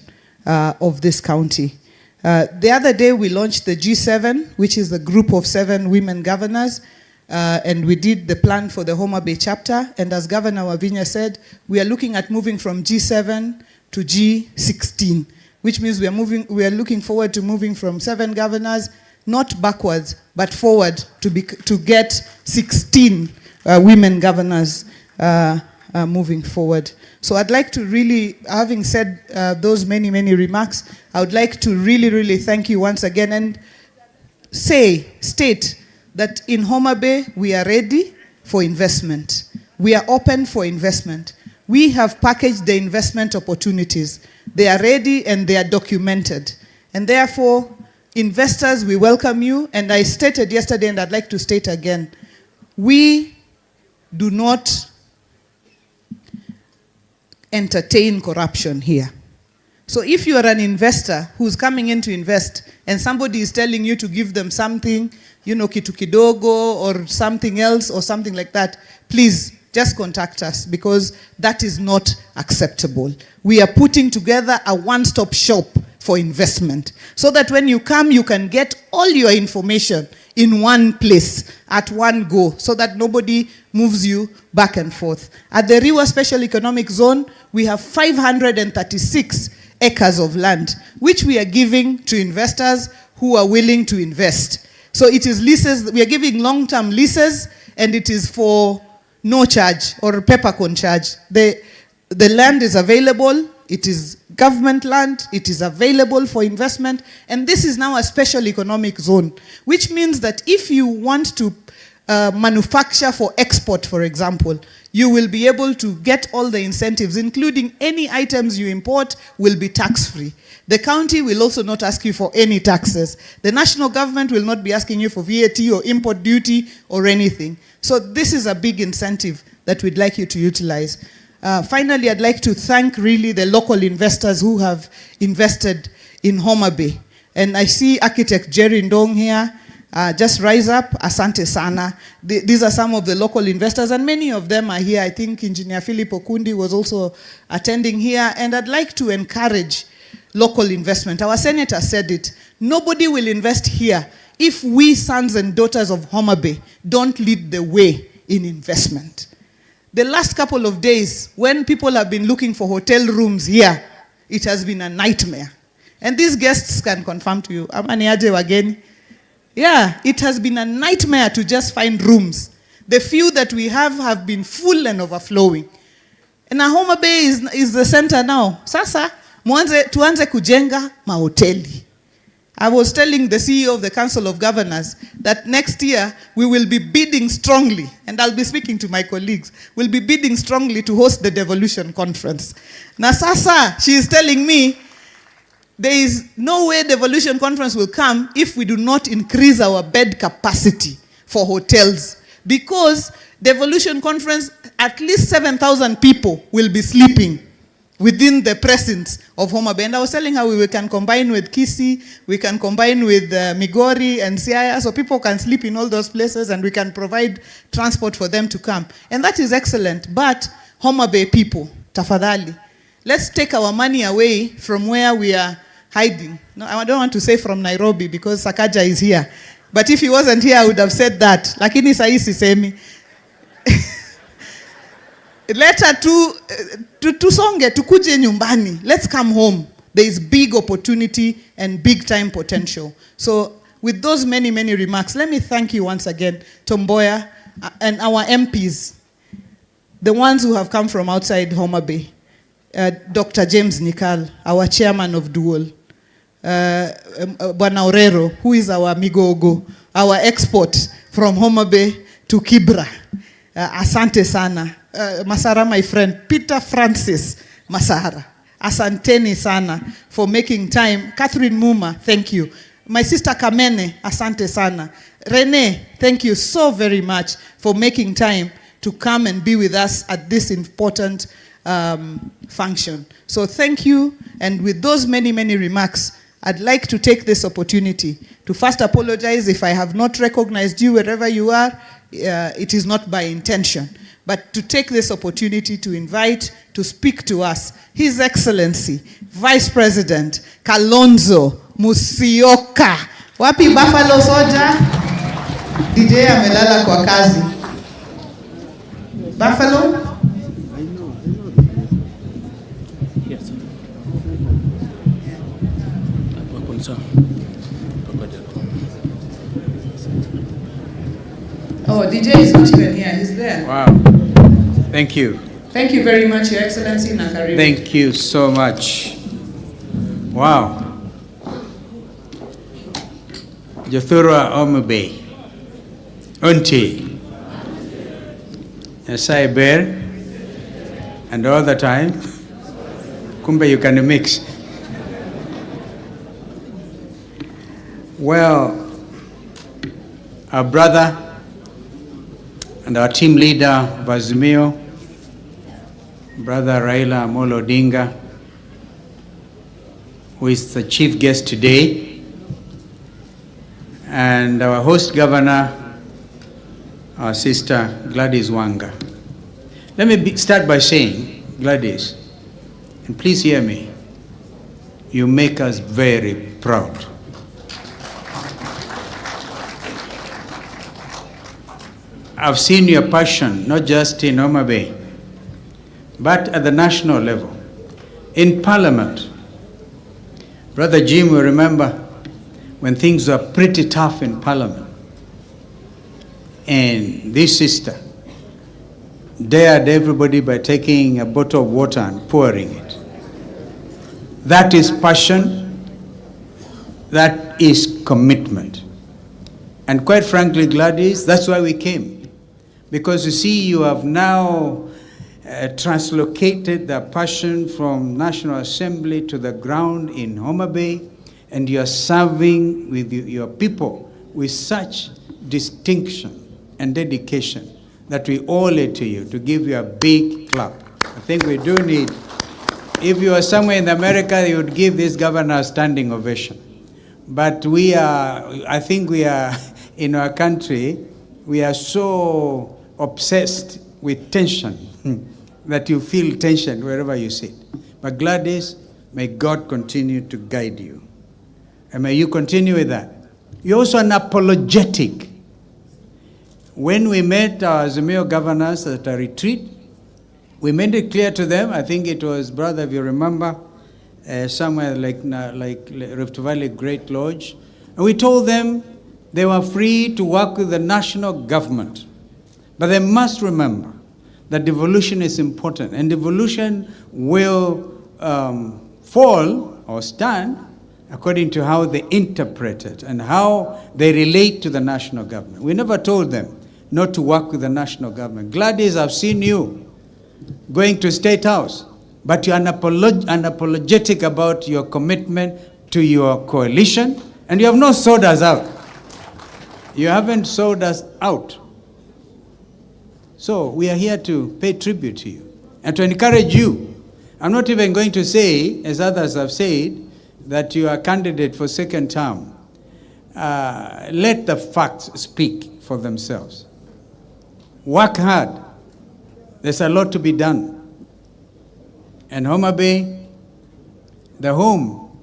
of this county. The other day we launched the G7, which is the group of 7 women governors, and we did the plan for the Homa Bay chapter. And as Governor Wavinya said, we are looking at moving from G7 to G16, which means we are looking forward to moving from 7 governors, not backwards, but forward to get 16 women governors moving forward. So I'd like to really, having said those many, many remarks, I would like to really, really thank you once again and state that in Homa Bay, we are ready for investment. We are open for investment. We have packaged the investment opportunities. They are ready and they are documented. And therefore, investors, we welcome you. And I stated yesterday, and I'd like to state again, we do not entertain corruption here. So if you are an investor who's coming in to invest and somebody is telling you to give them something, you know, kitu kidogo or something else or something like that, please just contact us, because that is not acceptable. We are putting together a one-stop shop for investment so that when you come, you can get all your information in one place at one go, so that nobody moves you back and forth. At the Riwa Special Economic Zone, we have 536 acres of land, which we are giving to investors who are willing to invest. So it is leases, we are giving long-term leases, and it is for no charge or peppercorn charge. The land is available, it is government land, it is available for investment, and this is now a special economic zone, which means that if you want to manufacture for export, for example, you will be able to get all the incentives, including any items you import will be tax-free. The county will also not ask you for any taxes. The national government will not be asking you for VAT or import duty or anything. So this is a big incentive that we'd like you to utilize. Finally, I'd like to thank really the local investors who have invested in Homa Bay. And I see architect Jerry Ndong here. Just rise up, asante sana. These are some of the local investors, and many of them are here. I think Engineer Philip Okundi was also attending here, and I'd like to encourage local investment. Our senator said it. Nobody will invest here if we, sons and daughters of Homa Bay, don't lead the way in investment. The last couple of days, when people have been looking for hotel rooms here, it has been a nightmare. And these guests can confirm to you. Amaniaje wageni. Yeah, it has been a nightmare to just find rooms. The few that we have been full and overflowing. And Homa Bay is the center now. Sasa, tuanze kujenga mahoteli. I was telling the CEO of the Council of Governors that next year we will be bidding strongly, and I'll be speaking to my colleagues, we'll be bidding strongly to host the devolution conference. Na sasa, she is telling me, there is no way devolution conference will come if we do not increase our bed capacity for hotels. Because devolution conference, at least 7,000 people will be sleeping within the presence of Homa Bay. And I was telling her we can combine with Kisii, we can combine with Migori and Siaya, so people can sleep in all those places and we can provide transport for them to come. And that is excellent. But Homa Bay people, tafadhali, let's take our money away from where we are hiding. No, I don't want to say from Nairobi because Sakaja is here. But if he wasn't here, I would have said that. Lakini sahi sisemi. Leta tusonge, tukuje nyumbani. Let's come home. There is big opportunity and big time potential. So with those many, many remarks, let me thank you once again, Tom Mboya, and our MPs, the ones who have come from outside Homa Bay. Dr. James Nikal, our chairman of Dual. Bwana Orero, who is our Migogo, our export from Homa Bay to Kibra. Asante sana. Masara, my friend, Peter Francis Masara. Asanteni sana for making time. Catherine Muma, thank you. My sister Kamene, asante sana. Rene, thank you so very much for making time to come and be with us at this important function. So thank you, and with those many, many remarks, I'd like to take this opportunity to first apologize if I have not recognized you wherever you are. It is not by intention. but to take this opportunity to invite to speak to us His Excellency Vice President Kalonzo Musyoka. Wapi Buffalo Soldier? DJ amelala kwa kazi. Buffalo? Oh, DJ is not even here. He's there. Wow. Thank you. Thank you very much, Your Excellency Nakaribu. Thank you so much. Wow. Jothura Omube. Unti. Asai Bear. And all the time. Kumbe you can mix. Well, our brother and our team leader of Azimio, Brother Raila Amolo Odinga, who is the chief guest today, and our host governor, our sister Gladys Wanga. Let me start by saying, Gladys, and please hear me, you make us very proud. I've seen your passion, not just in Homa Bay, but at the national level, in Parliament. Brother Jim will remember when things were pretty tough in Parliament, and this sister dared everybody by taking a bottle of water and pouring it. That is passion, that is commitment. And quite frankly, Gladys, that's why we came. Because you see, you have now translocated the passion from National Assembly to the ground in Homa Bay, and you are serving with your people with such distinction and dedication that we owe it to you to give you a big clap. I think we do need, if you are somewhere in America, you would give this governor a standing ovation. But we are, I think we are, in our country, we are so obsessed with tension that you feel tension wherever you sit. But Gladys, may God continue to guide you. And may you continue with that. You're also an apologetic. When we met our Azimio governors at a retreat, we made it clear to them, I think it was, brother, if you remember, somewhere like Rift Valley Great Lodge, and we told them they were free to work with the national government. But they must remember that devolution is important, and devolution will fall or stand according to how they interpret it and how they relate to the national government. We never told them not to work with the national government. Gladys, I've seen you going to State House, but you're unapologetic about your commitment to your coalition, and you have not sold us out. You haven't sold us out. So we are here to pay tribute to you and to encourage you. I'm not even going to say, as others have said, that you are a candidate for second term. Let the facts speak for themselves. Work hard. There's a lot to be done. And Homa Bay, the home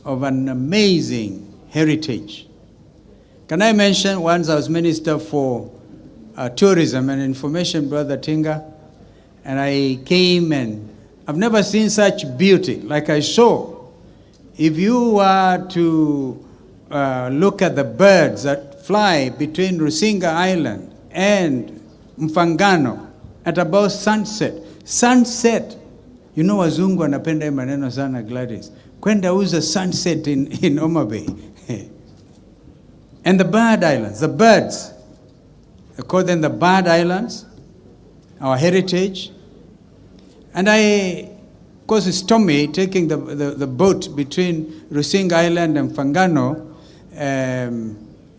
of an amazing heritage. Can I mention, once I was Minister for Tourism and Information, Brother Tinga, and I came and I've never seen such beauty like I saw. If you were to look at the birds that fly between Rusinga Island and Mfangano at about sunset. Sunset, you know wazungu wanapenda maneno sana, Gladys. Kwenda uza sunset in Homa Bay. And the bird islands, the birds, I call them the bird islands, our heritage. And of course, it's Tommy taking the boat between Rusinga Island and Mfangano.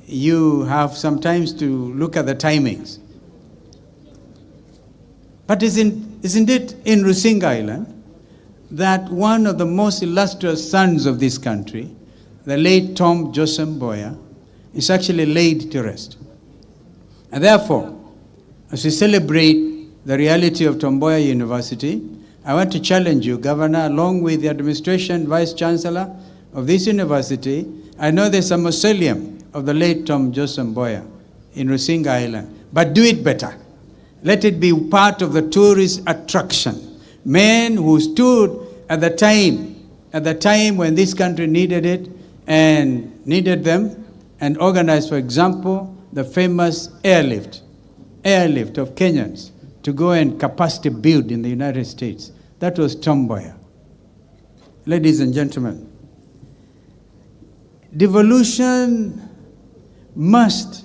You have sometimes to look at the timings. But isn't it in Rusinga Island that one of the most illustrious sons of this country, the late Tom Joseph Boya, is actually laid to rest? And therefore, as we celebrate the reality of Tomboya University. I want to challenge you, Governor, along with the administration, Vice Chancellor of this university. I know there's a mausoleum of the late Tom Joseph Mboya in Rusinga Island, but do it better. Let it be part of the tourist attraction. Men who stood at the time when this country needed it and needed them, and organized, for example, the famous airlift of Kenyans to go and capacity build in the United States. That was Tom Mboya. Ladies and gentlemen, devolution must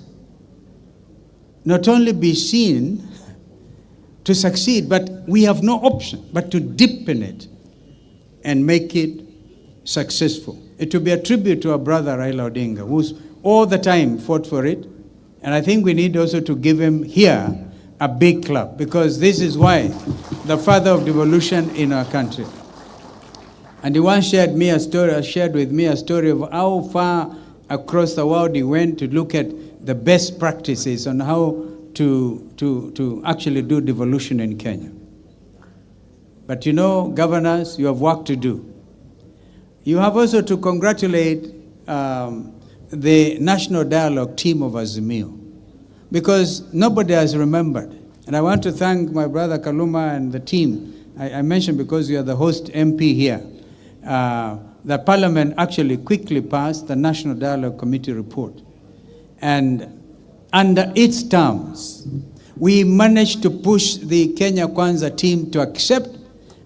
not only be seen to succeed, but we have no option but to deepen it and make it successful. It will be a tribute to our brother Raila Odinga, who's all the time fought for it. And I think we need also to give him here a big clap, because this is why the father of devolution in our country. And he once shared with me a story of how far across the world he went to look at the best practices on how to actually do devolution in Kenya. But you know, governors, you have work to do. You have also to congratulate the National Dialogue team of Azimio, because nobody has remembered. And I want to thank my brother Kaluma and the team. I mentioned because you are the host MP here. The Parliament actually quickly passed the National Dialogue Committee report. And under its terms, we managed to push the Kenya Kwanza team to accept,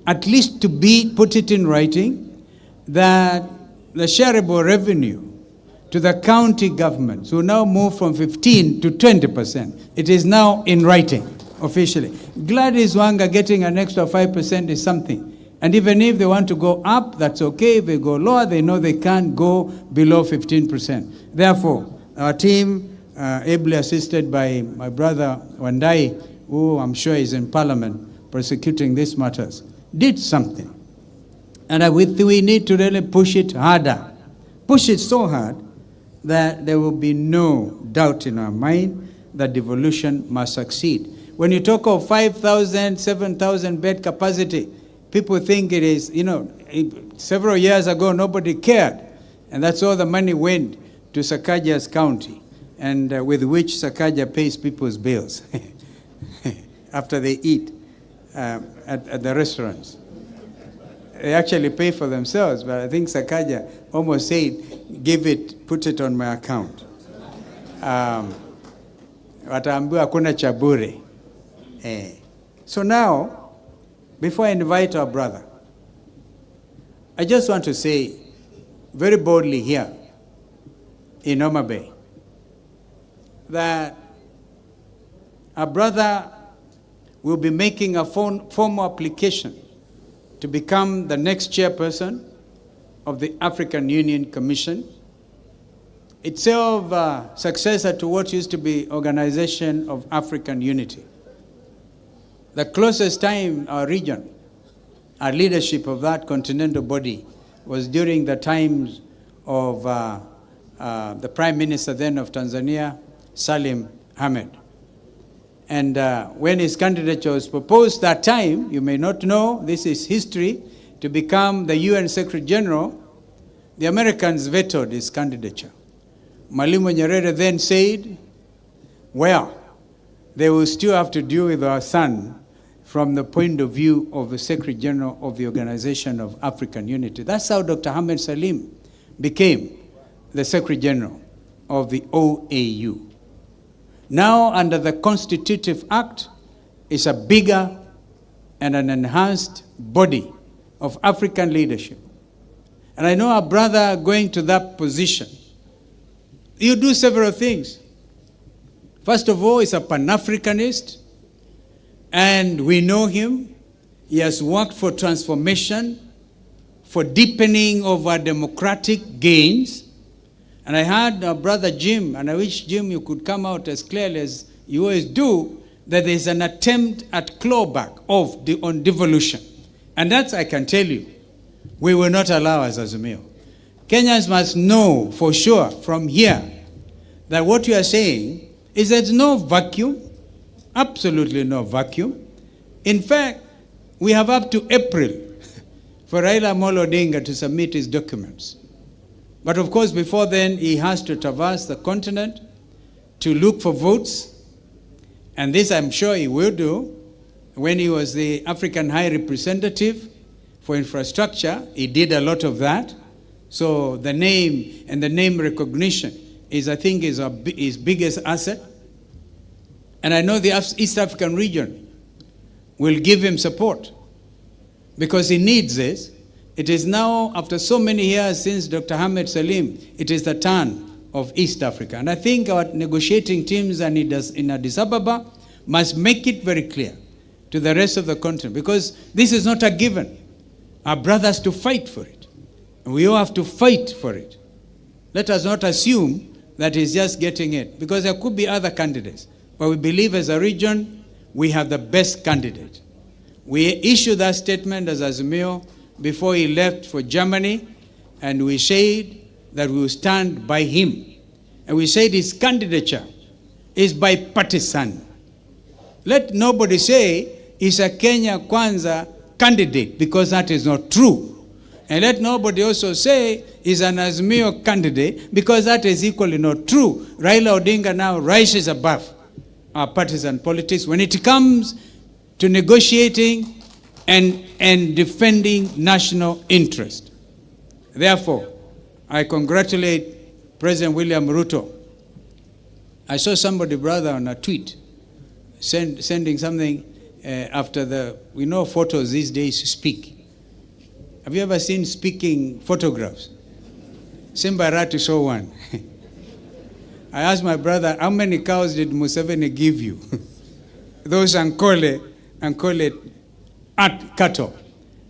at least to put it in writing, that the shareable revenue to the county governments will now move from 15 to 20%. It is now in writing, officially. Gladys Wanga getting an extra 5% is something. And even if they want to go up, that's okay. If they go lower, they know they can't go below 15%. Therefore, our team, ably assisted by my brother Wandai, who I'm sure is in Parliament prosecuting these matters, did something. And we need to really push it harder. Push it so hard that there will be no doubt in our mind that devolution must succeed. When you talk of 5,000, 7,000 bed capacity, people think it is, several years ago nobody cared. And that's all the money went to Sakaja's county, and with which Sakaja pays people's bills after they eat at the restaurants. They actually pay for themselves, but I think Sakaja almost said, put it on my account. Wataambiwa hakuna cha bure. So now, before I invite our brother, I just want to say very boldly here in Homa Bay that our brother will be making a formal application to become the next chairperson of the African Union Commission, itself successor to what used to be Organization of African Unity. The closest time our region, our leadership of that continental body, was during the times of the Prime Minister then of Tanzania, Salim Ahmed. And when his candidature was proposed that time, you may not know, this is history, to become the UN Secretary General, the Americans vetoed his candidature. Mwalimu Nyerere then said, well, they will still have to deal with our son from the point of view of the Secretary General of the Organization of African Unity. That's how Dr. Ahmed Salim became the Secretary General of the OAU. Now, under the Constitutive Act, is a bigger and an enhanced body of African leadership. And I know our brother going to that position, you do several things. First of all, he's a Pan-Africanist, and we know him. He has worked for transformation, for deepening of our democratic gains. And I heard our brother Jim, and I wish, Jim, you could come out as clearly as you always do, that there's an attempt at clawback on devolution. And that I can tell you, we will not allow as Azimio. Kenyans must know for sure from here that what you are saying is there's no vacuum, absolutely no vacuum. In fact, we have up to April for Raila Amolo Odinga to submit his documents. But of course, before then, he has to traverse the continent to look for votes. And this I'm sure he will do. When he was the African High Representative for Infrastructure, he did a lot of that. So the name and the name recognition is, I think, his biggest asset. And I know the East African region will give him support because he needs this. It is now, after so many years since Dr. Ahmed Salim, it is the turn of East Africa. And I think our negotiating teams in Addis Ababa must make it very clear to the rest of the continent, because this is not a given. Our brothers to fight for it. And we all have to fight for it. Let us not assume that he's just getting it, because there could be other candidates. But we believe as a region, we have the best candidate. We issued that statement as Azimio before he left for Germany, and we said that we will stand by him. And we said his candidature is bipartisan. Let nobody say he's a Kenya Kwanza candidate, because that is not true. And let nobody also say he's an Azimio candidate, because that is equally not true. Raila Odinga now rises above our partisan politics when it comes to negotiating and defending national interest. Therefore, I congratulate President William Ruto. I saw somebody, brother, on a tweet, sending something after we know photos these days speak. Have you ever seen speaking photographs? Simba Arati saw one. I asked my brother, how many cows did Museveni give you? Those Ankole cattle.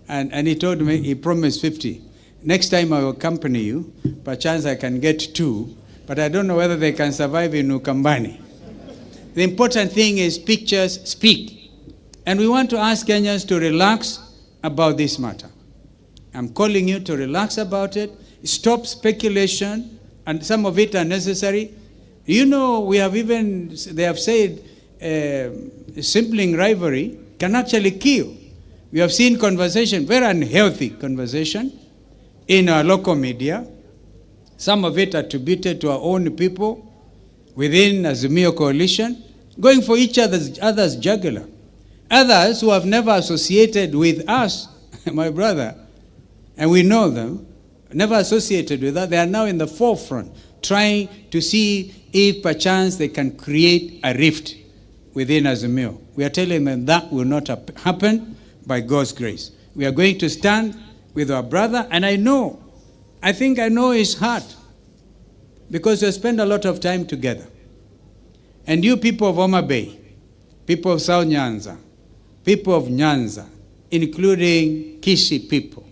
And he told me, he promised 50. Next time I will accompany you. Perchance I can get 2, but I don't know whether they can survive in Ukambani. The important thing is pictures speak. And we want to ask Kenyans to relax about this matter. I'm calling you to relax about it. Stop speculation, and some of it are necessary. You know, they have said sibling rivalry can actually kill. We have seen conversation, very unhealthy conversation, in our local media. Some of it attributed to our own people within Azimio coalition, going for each other's jugular. Others who have never associated with us, my brother, and we know them, never associated with us, they are now in the forefront, trying to see if perchance they can create a rift within Azimio. We are telling them that will not happen by God's grace. We are going to stand with our brother, and I think I know his heart, because we spend a lot of time together. And you people of Homa Bay, people of South Nyanza, people of Nyanza, including Kishi people,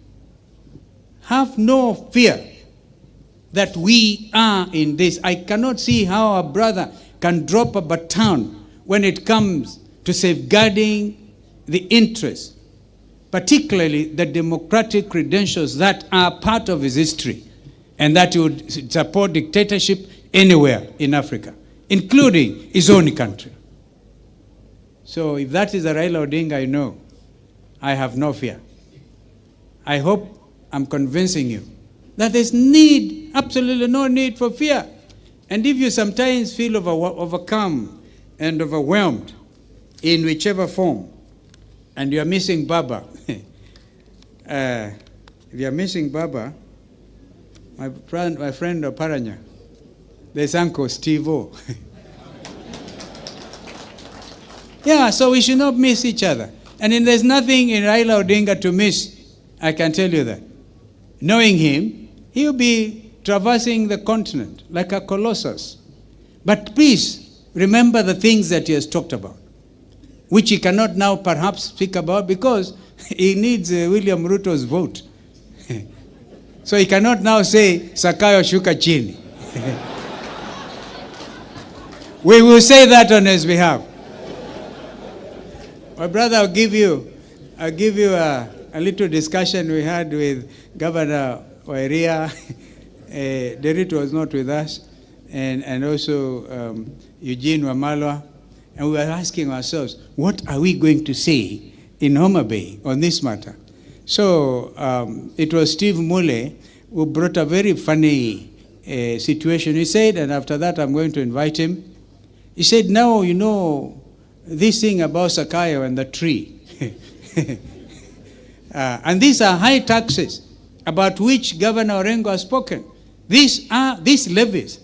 have no fear that we are in this. I cannot see how a brother can drop a baton when it comes to safeguarding the interests, particularly the democratic credentials that are part of his history, and that he would support dictatorship anywhere in Africa, including his own country. So if that is a Raila Odinga I know, I have no fear. I hope I'm convincing you that there's absolutely no need for fear. And if you sometimes feel overcome and overwhelmed in whichever form, and you're missing Baba, if you're missing Baba, my friend Paranya, there's Uncle Steve-O. Yeah, so we should not miss each other. And there's nothing in Raila Odinga to miss, I can tell you that. Knowing him, he'll be traversing the continent like a colossus. But please, remember the things that he has talked about, which he cannot now perhaps speak about because he needs William Ruto's vote. So he cannot now say, Sakayo shuka chini. We will say that on his behalf. My brother, I'll give you a little discussion we had with Governor Wairia. Derito was not with us, and also Eugene Wamalwa, And we were asking ourselves, what are we going to say in Homa Bay on this matter? So it was Steve Mule who brought a very funny situation. He said, and after that I'm going to invite him, he said, now you know this thing about Sakayo and the tree. And these are high taxes about which Governor Orengo has spoken. These levies,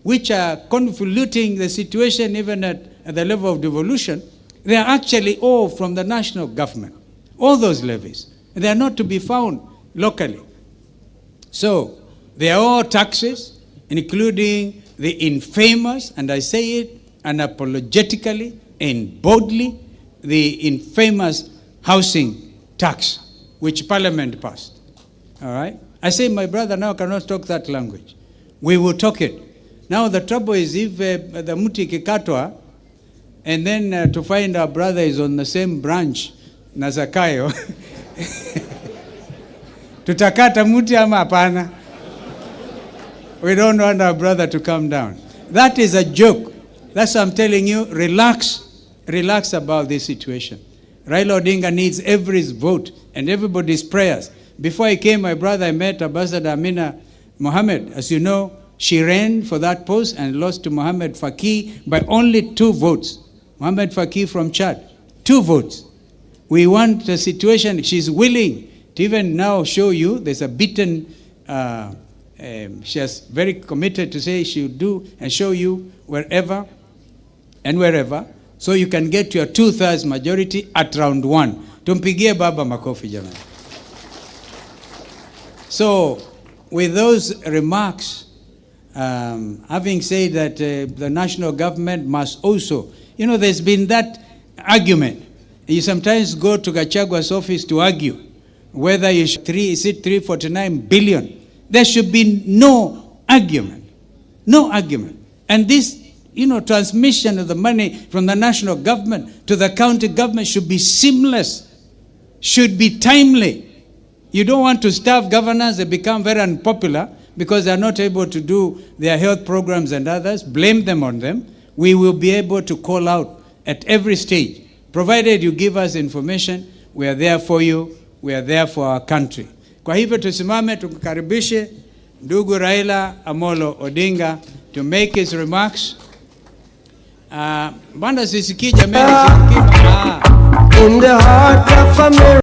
which are convoluting the situation even at the level of devolution, they are actually all from the national government. All those levies. They are not to be found locally. So, they are all taxes, including the infamous, and I say it unapologetically and boldly, the infamous housing tax, which Parliament passed. All right? I say my brother now cannot talk that language. We will talk it. Now the trouble is if the muti kikatwa, and then to find our brother is on the same branch, na Zakayo, tutakata muti ama hapana? We don't want our brother to come down. That is a joke. That's what I'm telling you. Relax about this situation. Raila Odinga needs everybody's vote and everybody's prayers. Before I came, my brother, I met Ambassador Amina Mohammed. As you know, she ran for that post and lost to Mohammed Faki by only 2 votes. Mohammed Faki from Chad, 2 votes. We want a situation, she's willing to even now show you, there's a beaten, she has very committed to say she'll do and show you wherever and wherever, so you can get your 2/3 majority at round 1. Tumpigie baba makofi jamani. So, with those remarks, having said that the national government must also, you know, there's been that argument. You sometimes go to Gachagua's office to argue whether you should 349 billion. There should be no argument. No argument. And this, you know, transmission of the money from the national government to the county government should be seamless, should be timely. You don't want to starve governors, they become very unpopular because they are not able to do their health programs and others. Blame them on them. We will be able to call out at every stage. Provided you give us information, we are there for you, we are there for our country. Kwa hivyo tusimame tukukaribishe ndugu Raila Amolo Odinga to make his remarks. Banda sisikii jamani, in the heart of America.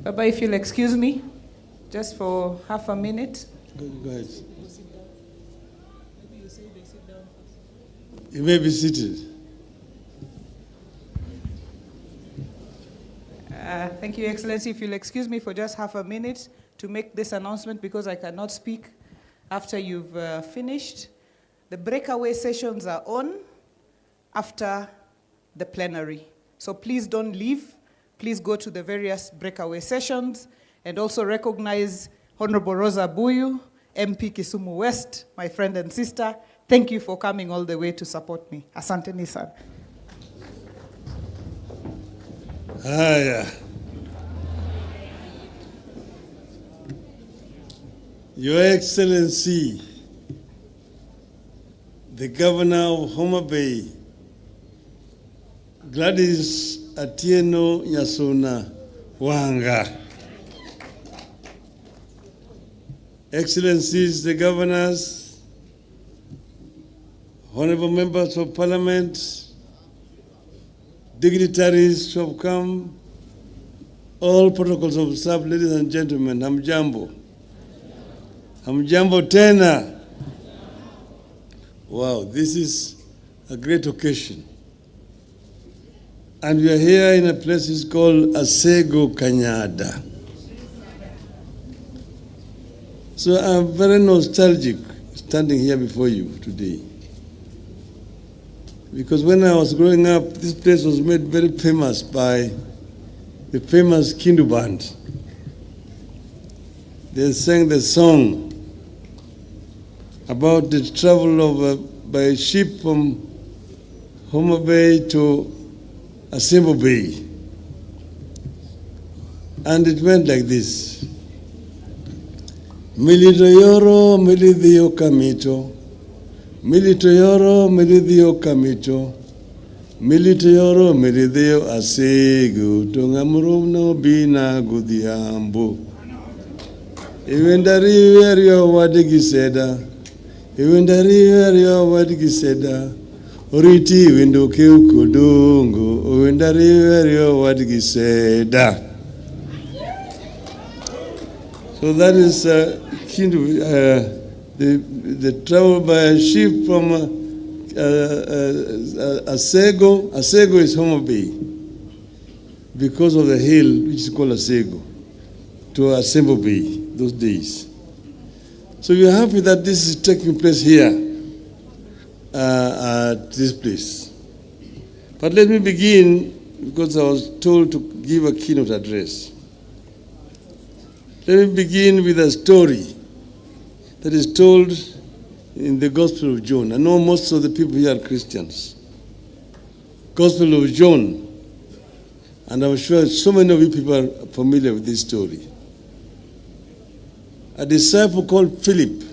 Baba, if you'll excuse me, just for half a minute. Go ahead. You may be seated. Thank you, Excellency. If you'll excuse me for just half a minute to make this announcement because I cannot speak after you've finished. The breakaway sessions are on after the plenary. So please don't leave. Please go to the various breakaway sessions and also recognize Honorable Rosa Buyu, MP Kisumu West, my friend and sister. Thank you for coming all the way to support me. Asante Nissan. Haya. Your Excellency, the Governor of Homa Bay, Gladys Atieno Nyasona Wanga, Excellencies, the Governors, Honorable Members of Parliament, dignitaries who have come, all protocols observed, ladies and gentlemen, hamjambo. Hamjambo tena. Wow, this is a great occasion. And we are here in a place called Asego Kanyada. So I'm very nostalgic standing here before you today. Because when I was growing up, this place was made very famous by the famous Kindu band. They sang the song about the travel by ship from Homa Bay to Asembo Bay. And it went like this. Milito yoro, milithio kamito. Milito yoro, milithio kamito. Milito yoro, milithio asego. Tongamurum no bina gudhiambo. Iwendari verio wadigiseda. Iwendari verio wadigiseda. Oriti wendo keukodongo. Iwendari verio wadigiseda. So that is the travel by ship from Asego. Asego is Homa Bay because of the hill which is called Asego to Asembo Bay those days. So we are happy that this is taking place here at this place. But let me begin because I was told to give a keynote address. Let me begin with a story that is told in the Gospel of John. I know most of the people here are Christians. Gospel of John. And I'm sure so many of you people are familiar with this story. A disciple called Philip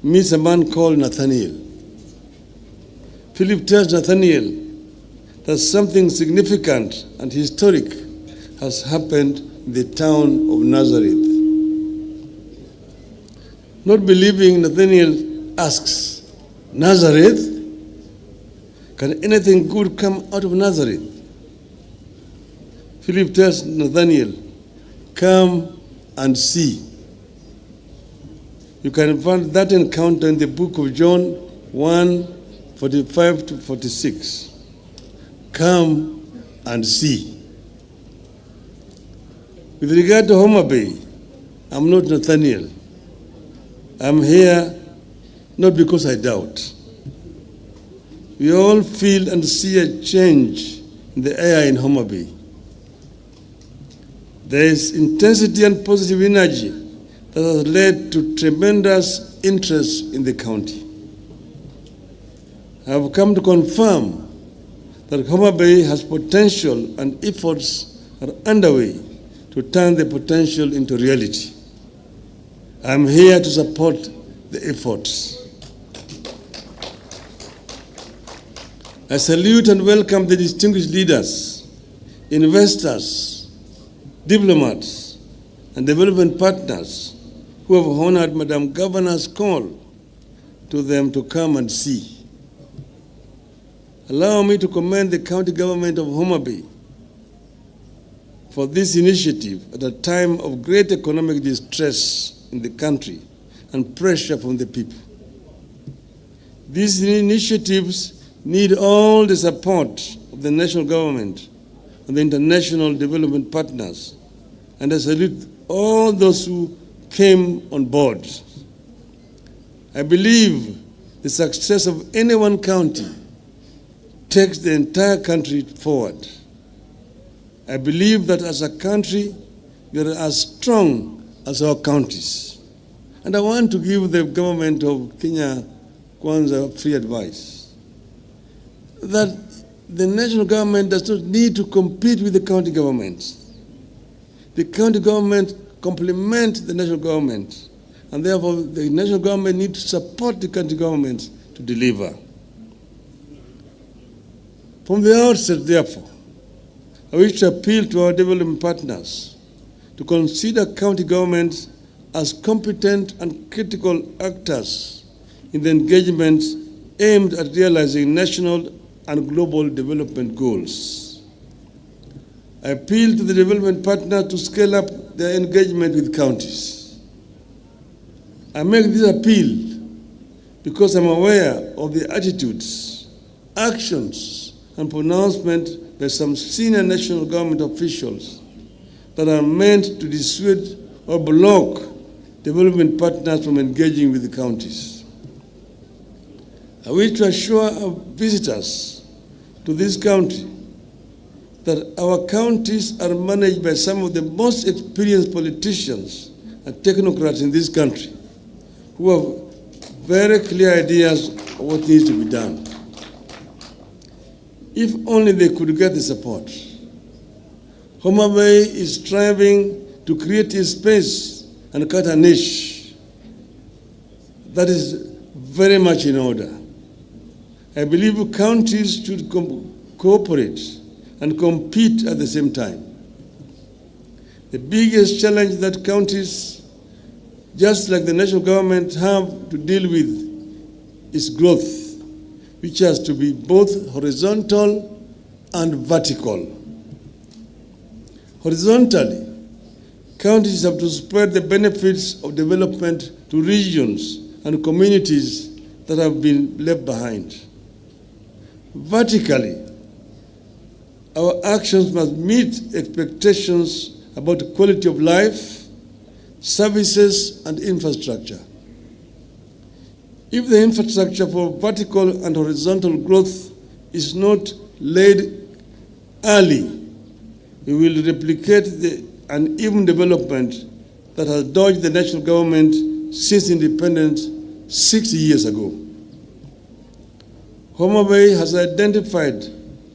meets a man called Nathanael. Philip tells Nathanael that something significant and historic has happened in the town of Nazareth. Not believing, Nathanael asks, Nazareth? Can anything good come out of Nazareth? Philip tells Nathanael, come and see. You can find that encounter in the book of John 1:45 to 46. Come and see. With regard to Homa Bay, I'm not Nathaniel. I'm here not because I doubt. We all feel and see a change in the air in Homa Bay. There is intensity and positive energy that has led to tremendous interest in the county. I have come to confirm that Homa Bay has potential and efforts are underway to turn the potential into reality. I am here to support the efforts. I salute and welcome the distinguished leaders, investors, diplomats, and development partners who have honored Madam Governor's call to them to come and see. Allow me to commend the county government of Homa Bay for this initiative at a time of great economic distress in the country and pressure from the people. These initiatives need all the support of the national government and the international development partners, and I salute all those who came on board. I believe the success of any one county takes the entire country forward. I believe that as a country, we are as strong as our counties. And I want to give the government of Kenya Kwanza free advice that the national government does not need to compete with the county governments. The county government complement the national government, and therefore the national government needs to support the county government to deliver. From the outset, therefore, I wish to appeal to our development partners to consider county governments as competent and critical actors in the engagements aimed at realizing national and global development goals. I appeal to the development partners to scale up their engagement with counties. I make this appeal because I'm aware of the attitudes actions and pronouncements by some senior national government officials that are meant to dissuade or block development partners from engaging with the counties. I wish to assure our visitors to this country that our counties are managed by some of the most experienced politicians and technocrats in this country who have very clear ideas of what needs to be done. If only they could get the support. Homa Bay is striving to create a space and cut a niche that is very much in order. I believe counties should cooperate and compete at the same time. The biggest challenge that counties, just like the national government, have to deal with is growth, which has to be both horizontal and vertical. Horizontally, counties have to spread the benefits of development to regions and communities that have been left behind. Vertically, our actions must meet expectations about quality of life, services, and infrastructure. If the infrastructure for vertical and horizontal growth is not laid early, we will replicate the uneven development that has dogged the national government since independence 60 years ago. Homa Bay has identified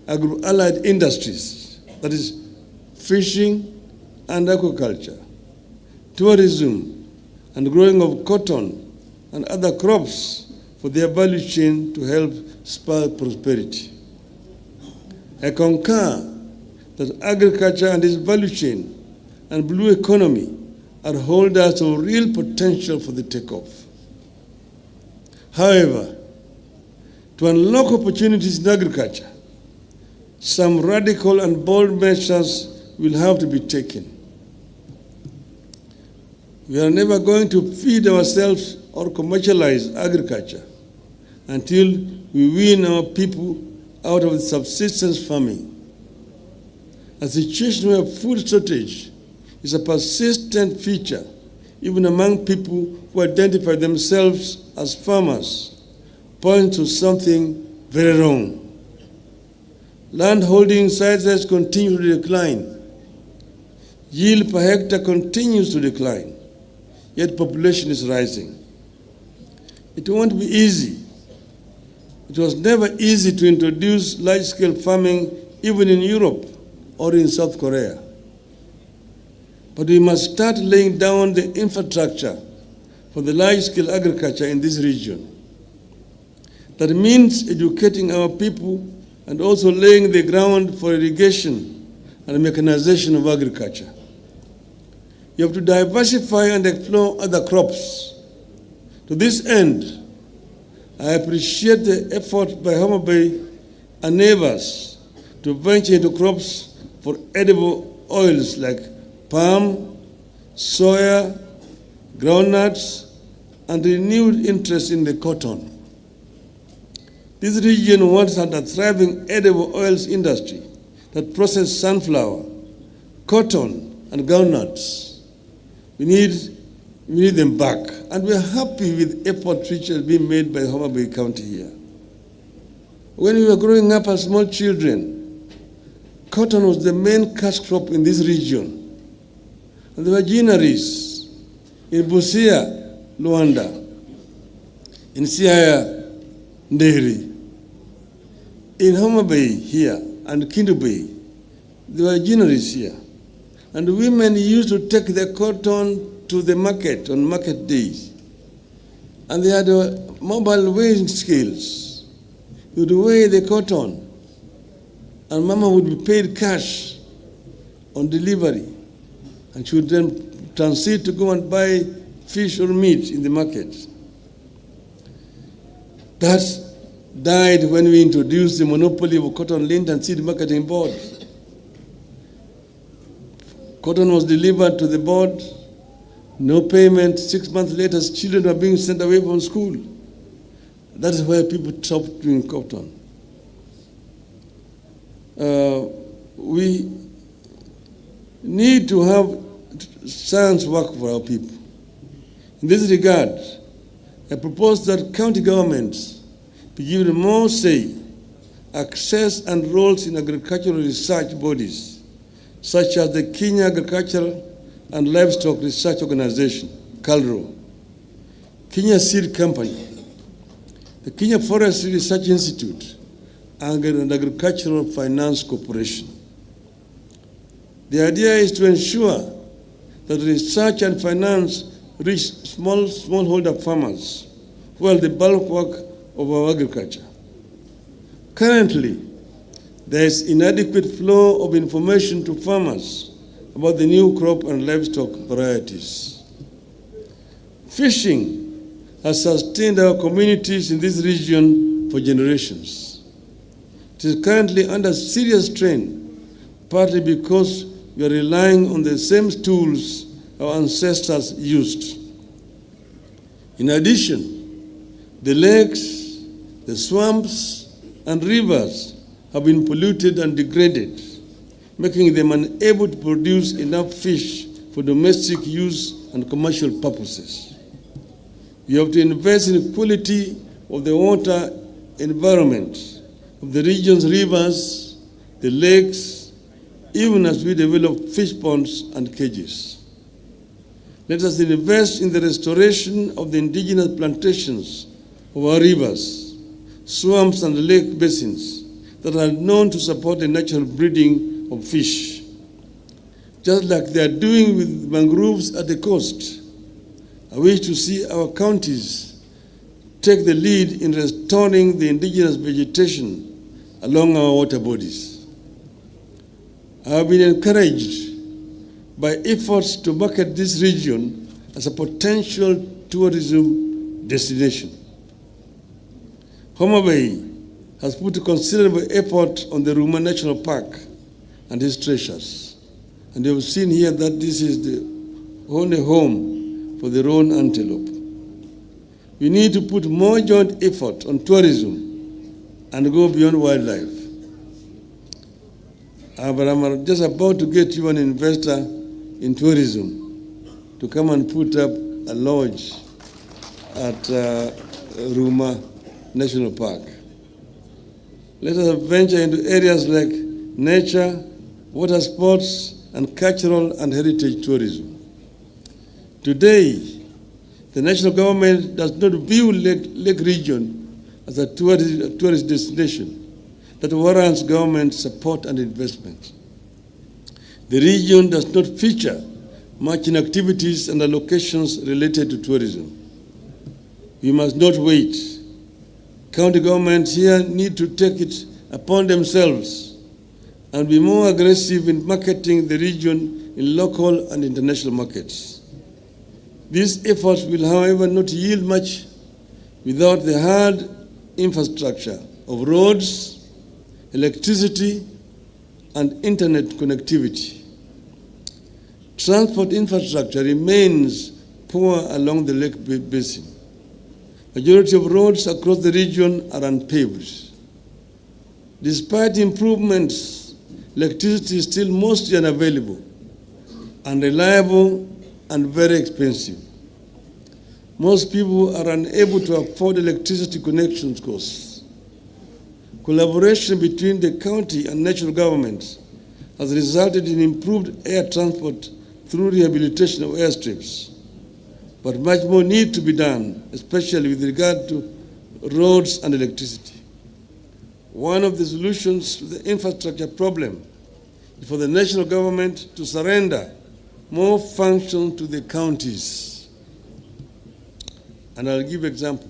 agro-allied industries, that is, fishing and aquaculture, tourism, and growing of cotton and other crops for their value chain to help spur prosperity. I concur that agriculture and its value chain and blue economy are holders of real potential for the takeoff. However, to unlock opportunities in agriculture, some radical and bold measures will have to be taken. We are never going to feed ourselves or commercialize agriculture until we wean our people out of subsistence farming. A situation where food shortage is a persistent feature, even among people who identify themselves as farmers, points to something very wrong. Land holding sizes continue to decline. Yield per hectare continues to decline, yet population is rising. It won't be easy. It was never easy to introduce large-scale farming even in Europe or in South Korea. But we must start laying down the infrastructure for the large-scale agriculture in this region. That means educating our people and also laying the ground for irrigation and mechanization of agriculture. You have to diversify and explore other crops. To this end, I appreciate the effort by Homa Bay and neighbors to venture into crops for edible oils like palm, soya, groundnuts, and renewed interest in the cotton. This region once had a thriving edible oils industry that processed sunflower, cotton, and groundnuts. We need them back, and we are happy with efforts which are being made by Homa Bay County here. When we were growing up as small children, cotton was the main cash crop in this region. And there were ginaries in Busia, Luanda, in Siaya, Nderi, in Homa Bay here, and Kindu Bay. There were ginaries here. And women used to take their cotton to the market on market days. And they had mobile weighing scales. You would weigh the cotton, and Mama would be paid cash on delivery, and she would then transit to go and buy fish or meat in the market. That died when we introduced the monopoly of cotton lint and seed marketing board. Cotton was delivered to the board, no payment. 6 months later, children were being sent away from school. That is why people stopped doing cotton. we need to have science work for our people. In this regard, I propose that county governments be given more say, access, and roles in agricultural research bodies, such as the Kenya Agricultural and Livestock Research Organization, KALRO, Kenya Seed Company, the Kenya Forestry Research Institute, and Agricultural Finance Corporation. The idea is to ensure that research and finance reach smallholder farmers who are the bulk work of our agriculture. Currently, there is inadequate flow of information to farmers about the new crop and livestock varieties. Fishing has sustained our communities in this region for generations. It is currently under serious strain, partly because we are relying on the same tools our ancestors used. In addition, the lakes, the swamps, and rivers have been polluted and degraded, making them unable to produce enough fish for domestic use and commercial purposes. We have to invest in the quality of the water environment of the region's rivers, the lakes, even as we develop fish ponds and cages. Let us invest in the restoration of the indigenous plantations of our rivers, swamps, and lake basins that are known to support the natural breeding of fish. Just like they are doing with mangroves at the coast, I wish to see our counties take the lead in restoring the indigenous vegetation along our water bodies. I have been encouraged by efforts to market this region as a potential tourism destination. Homa Bay has put considerable effort on the Homa National Park and its treasures. And you have seen here that this is the only home for the roan antelope. We need to put more joint effort on tourism and go beyond wildlife. But I'm just about to get you an investor in tourism to come and put up a lodge at Homa National Park. Let us venture into areas like nature, water sports, and cultural and heritage tourism. Today, the national government does not view Lake region as a tourist destination that warrants government support and investment. The region does not feature much in activities and allocations related to tourism. We must not wait. County governments here need to take it upon themselves and be more aggressive in marketing the region in local and international markets. These efforts will, however, not yield much without the hard infrastructure of roads, electricity, and internet connectivity. Transport infrastructure remains poor along the lake basin. Majority of roads across the region are unpaved. Despite improvements, electricity is still mostly unavailable, unreliable, and very expensive. Most people are unable to afford electricity connections costs. Collaboration between the county and national governments has resulted in improved air transport through rehabilitation of airstrips. But much more needs to be done, especially with regard to roads and electricity. One of the solutions to the infrastructure problem is for the national government to surrender more function to the counties. And I'll give an example.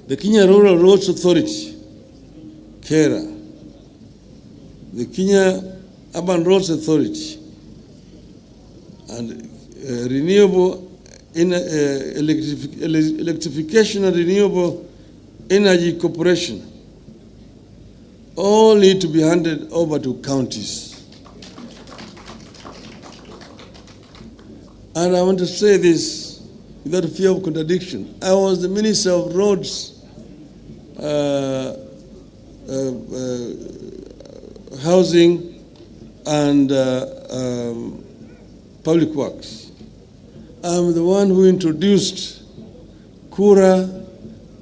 The Kenya Rural Roads Authority, KERA, the Kenya Urban Roads Authority, and Renewable Electrification and Renewable Energy Corporation all need to be handed over to counties. And I want to say this without fear of contradiction. I was the Minister of Roads housing and public works. I'm the one who introduced Kura,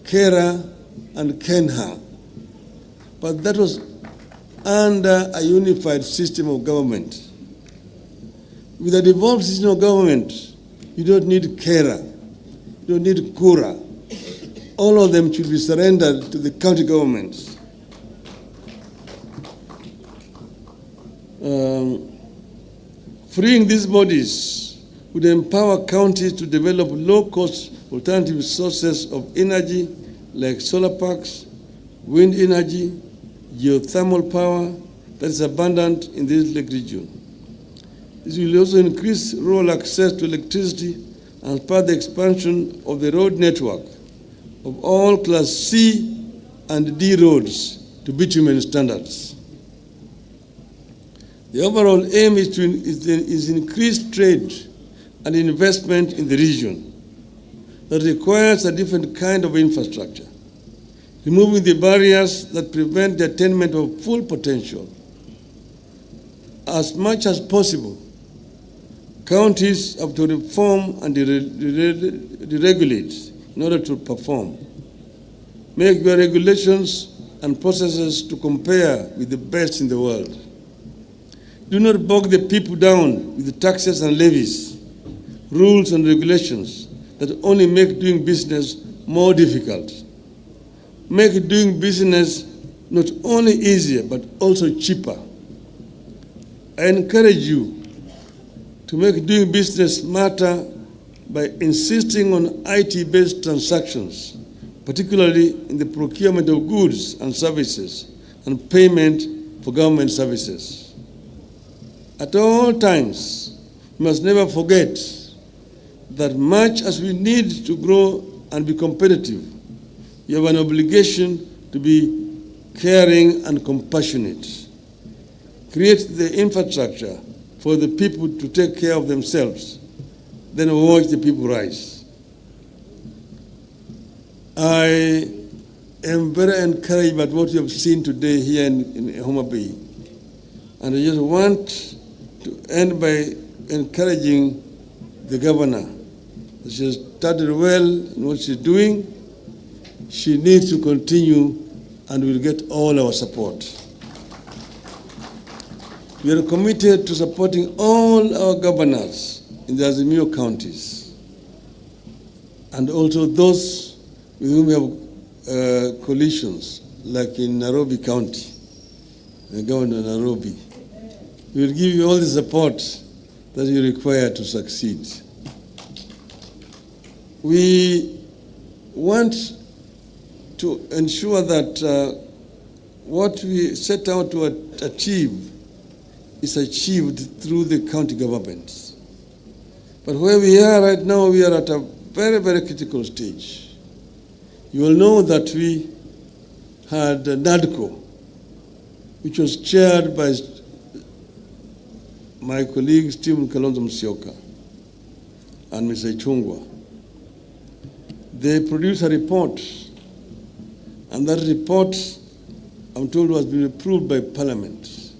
Kera, and Kenha. But that was under a unified system of government. With a devolved system of government, you don't need Kera, you don't need Kura. All of them should be surrendered to the county governments. Freeing these bodies would empower counties to develop low-cost alternative sources of energy like solar parks, wind energy, geothermal power that is abundant in this lake region. This will also increase rural access to electricity and spur the expansion of the road network of all Class C and D roads to bitumen standards. The overall aim is increased trade and investment in the region that requires a different kind of infrastructure, removing the barriers that prevent the attainment of full potential. As much as possible, counties have to reform and deregulate in order to perform. Make your regulations and processes to compare with the best in the world. Do not bog the people down with the taxes and levies, rules and regulations that only make doing business more difficult. Make doing business not only easier, but also cheaper. I encourage you to make doing business smarter by insisting on IT-based transactions, particularly in the procurement of goods and services and payment for government services. At all times, we must never forget that much as we need to grow and be competitive, you have an obligation to be caring and compassionate. Create the infrastructure for the people to take care of themselves, then watch the people rise. I am very encouraged by what you have seen today here in Homa Bay. And I just want to end by encouraging the governor. She has started well in what she's doing. She needs to continue and will get all our support. We are committed to supporting all our governors in the Azimio counties and also those with whom we have coalitions, like in Nairobi County, the governor of Nairobi. We will give you all the support that you require to succeed. We want to ensure that what we set out to achieve is achieved through the county governments. But where we are right now, we are at a very, very critical stage. You will know that we had NADCO, which was chaired by my colleague Stephen Kalonzo Musyoka and Mr. Chungwa. They produced a report, and that report, I'm told, was being approved by Parliament.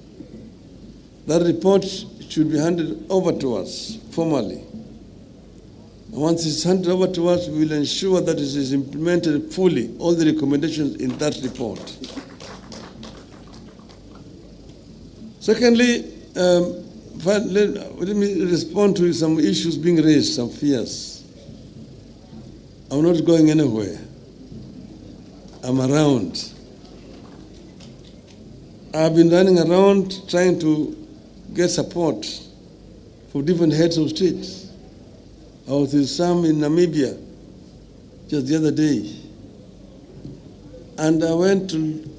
That report should be handed over to us formally. And once it's handed over to us, we will ensure that it is implemented fully, all the recommendations in that report. Secondly, let me respond to some issues being raised, some fears. I'm not going anywhere. I'm around. I've been running around trying to get support from different heads of states. I was with some in Namibia just the other day. And I went to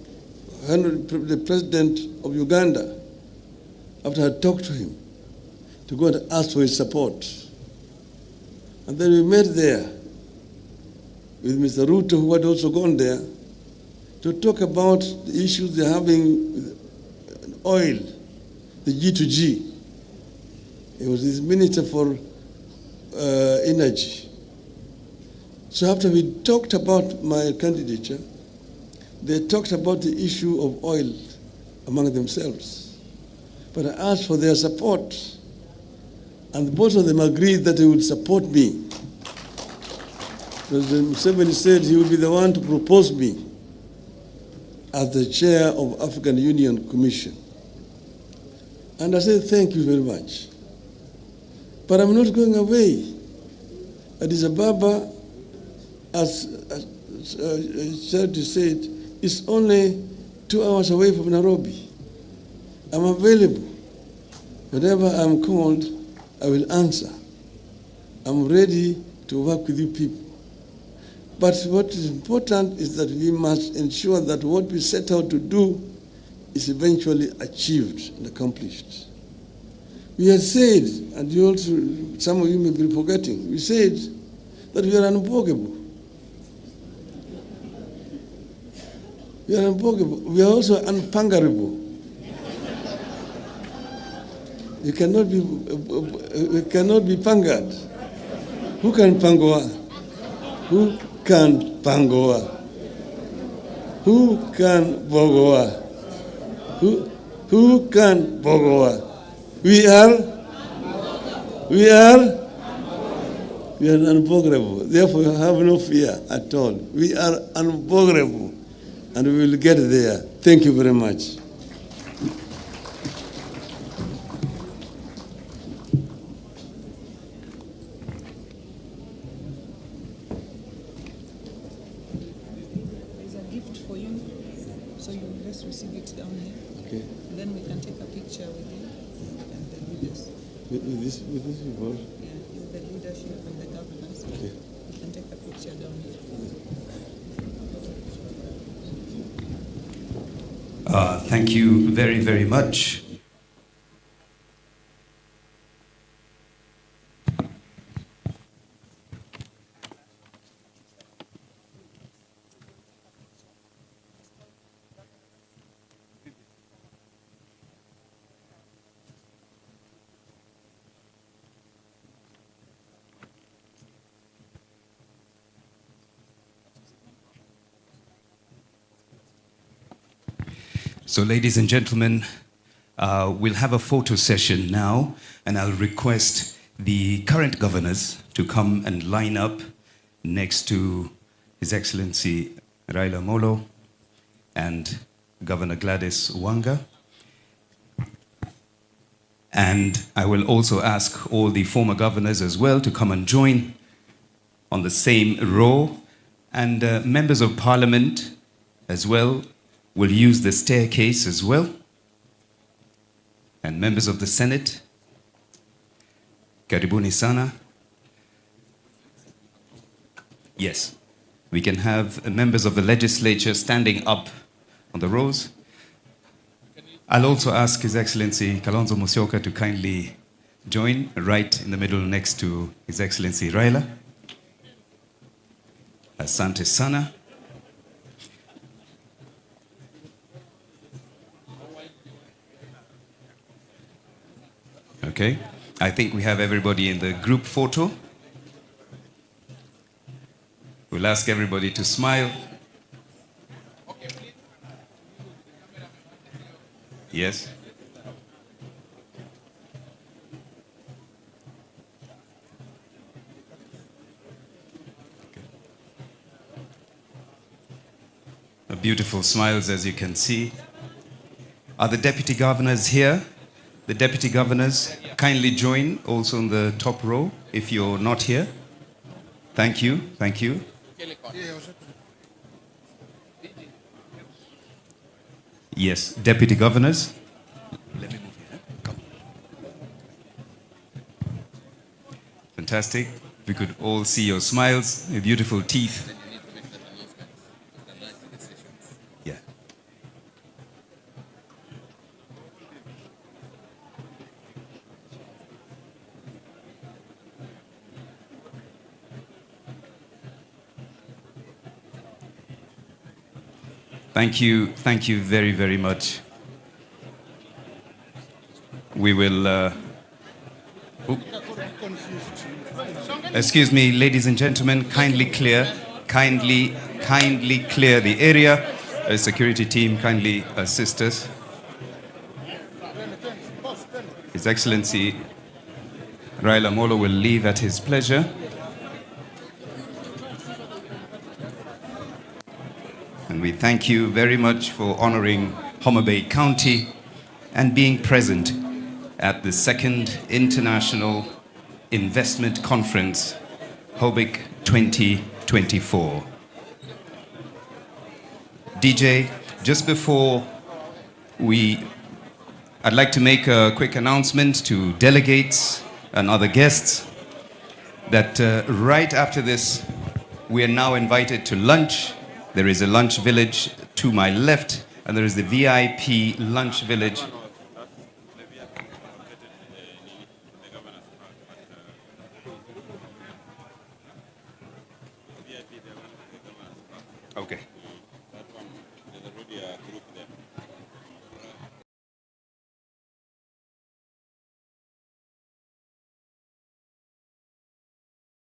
the president of Uganda after I talked to him to go and ask for his support. And then we met there with Mr. Ruto, who had also gone there, to talk about the issues they're having with oil, the G2G. He was his minister for energy. So after we talked about my candidature, they talked about the issue of oil among themselves. But I asked for their support, and both of them agreed that they would support me. President Museveni said he would be the one to propose me as the chair of African Union Commission. And I said, thank you very much. But I'm not going away. Addis Ababa, as Charity said, is only 2 hours away from Nairobi. I'm available. Whenever I'm called, I will answer. I'm ready to work with you people. But what is important is that we must ensure that what we set out to do is eventually achieved and accomplished. We had said, and you also, some of you may be forgetting, we said that we are unbogable. We are unbogable. We are also unpangarable. You cannot be pangered. Who can pangoa? Who can pangoa? Who can bogoa? Who can bogoa? We are unbogable. Therefore, have no fear at all. We are unbogable, and we will get there. Thank you very much. There's a gift for you, so you will just receive it down here. Okay. And then we can take a picture with you and the leaders. With this people? Yeah, with the leadership and the governors. Okay. We can take a picture down here. Thank you very, very much. So, ladies and gentlemen, we'll have a photo session now, and I'll request the current governors to come and line up next to His Excellency Raila Molo and Governor Gladys Wanga. And I will also ask all the former governors as well to come and join on the same row, and members of parliament as well will use the staircase as well, and members of the Senate, karibuni sana. Yes, we can have members of the legislature standing up on the rows. I'll also ask His Excellency Kalonzo Musyoka to kindly join right in the middle next to His Excellency Raila. Asante sana. Okay, I think we have everybody in the group photo. We'll ask everybody to smile. Yes. Beautiful smiles, as you can see. Are the deputy governors here? The deputy governors, kindly join also on the top row if you're not here. Thank you, thank you. Yes, deputy governors. Let me move here. Come. Fantastic. We could all see your smiles, your beautiful teeth. Yeah. Thank you very, very much. We will, excuse me, ladies and gentlemen, kindly clear the area. A security team, kindly assist us. His Excellency Raila Molo will leave at his pleasure. And we thank you very much for honoring Homa Bay County and being present at the second International Investment Conference, HOBIC 2024. DJ, just before I'd like to make a quick announcement to delegates and other guests that right after this, we are now invited to lunch. There is a lunch village to my left, and there is the VIP lunch village. Okay.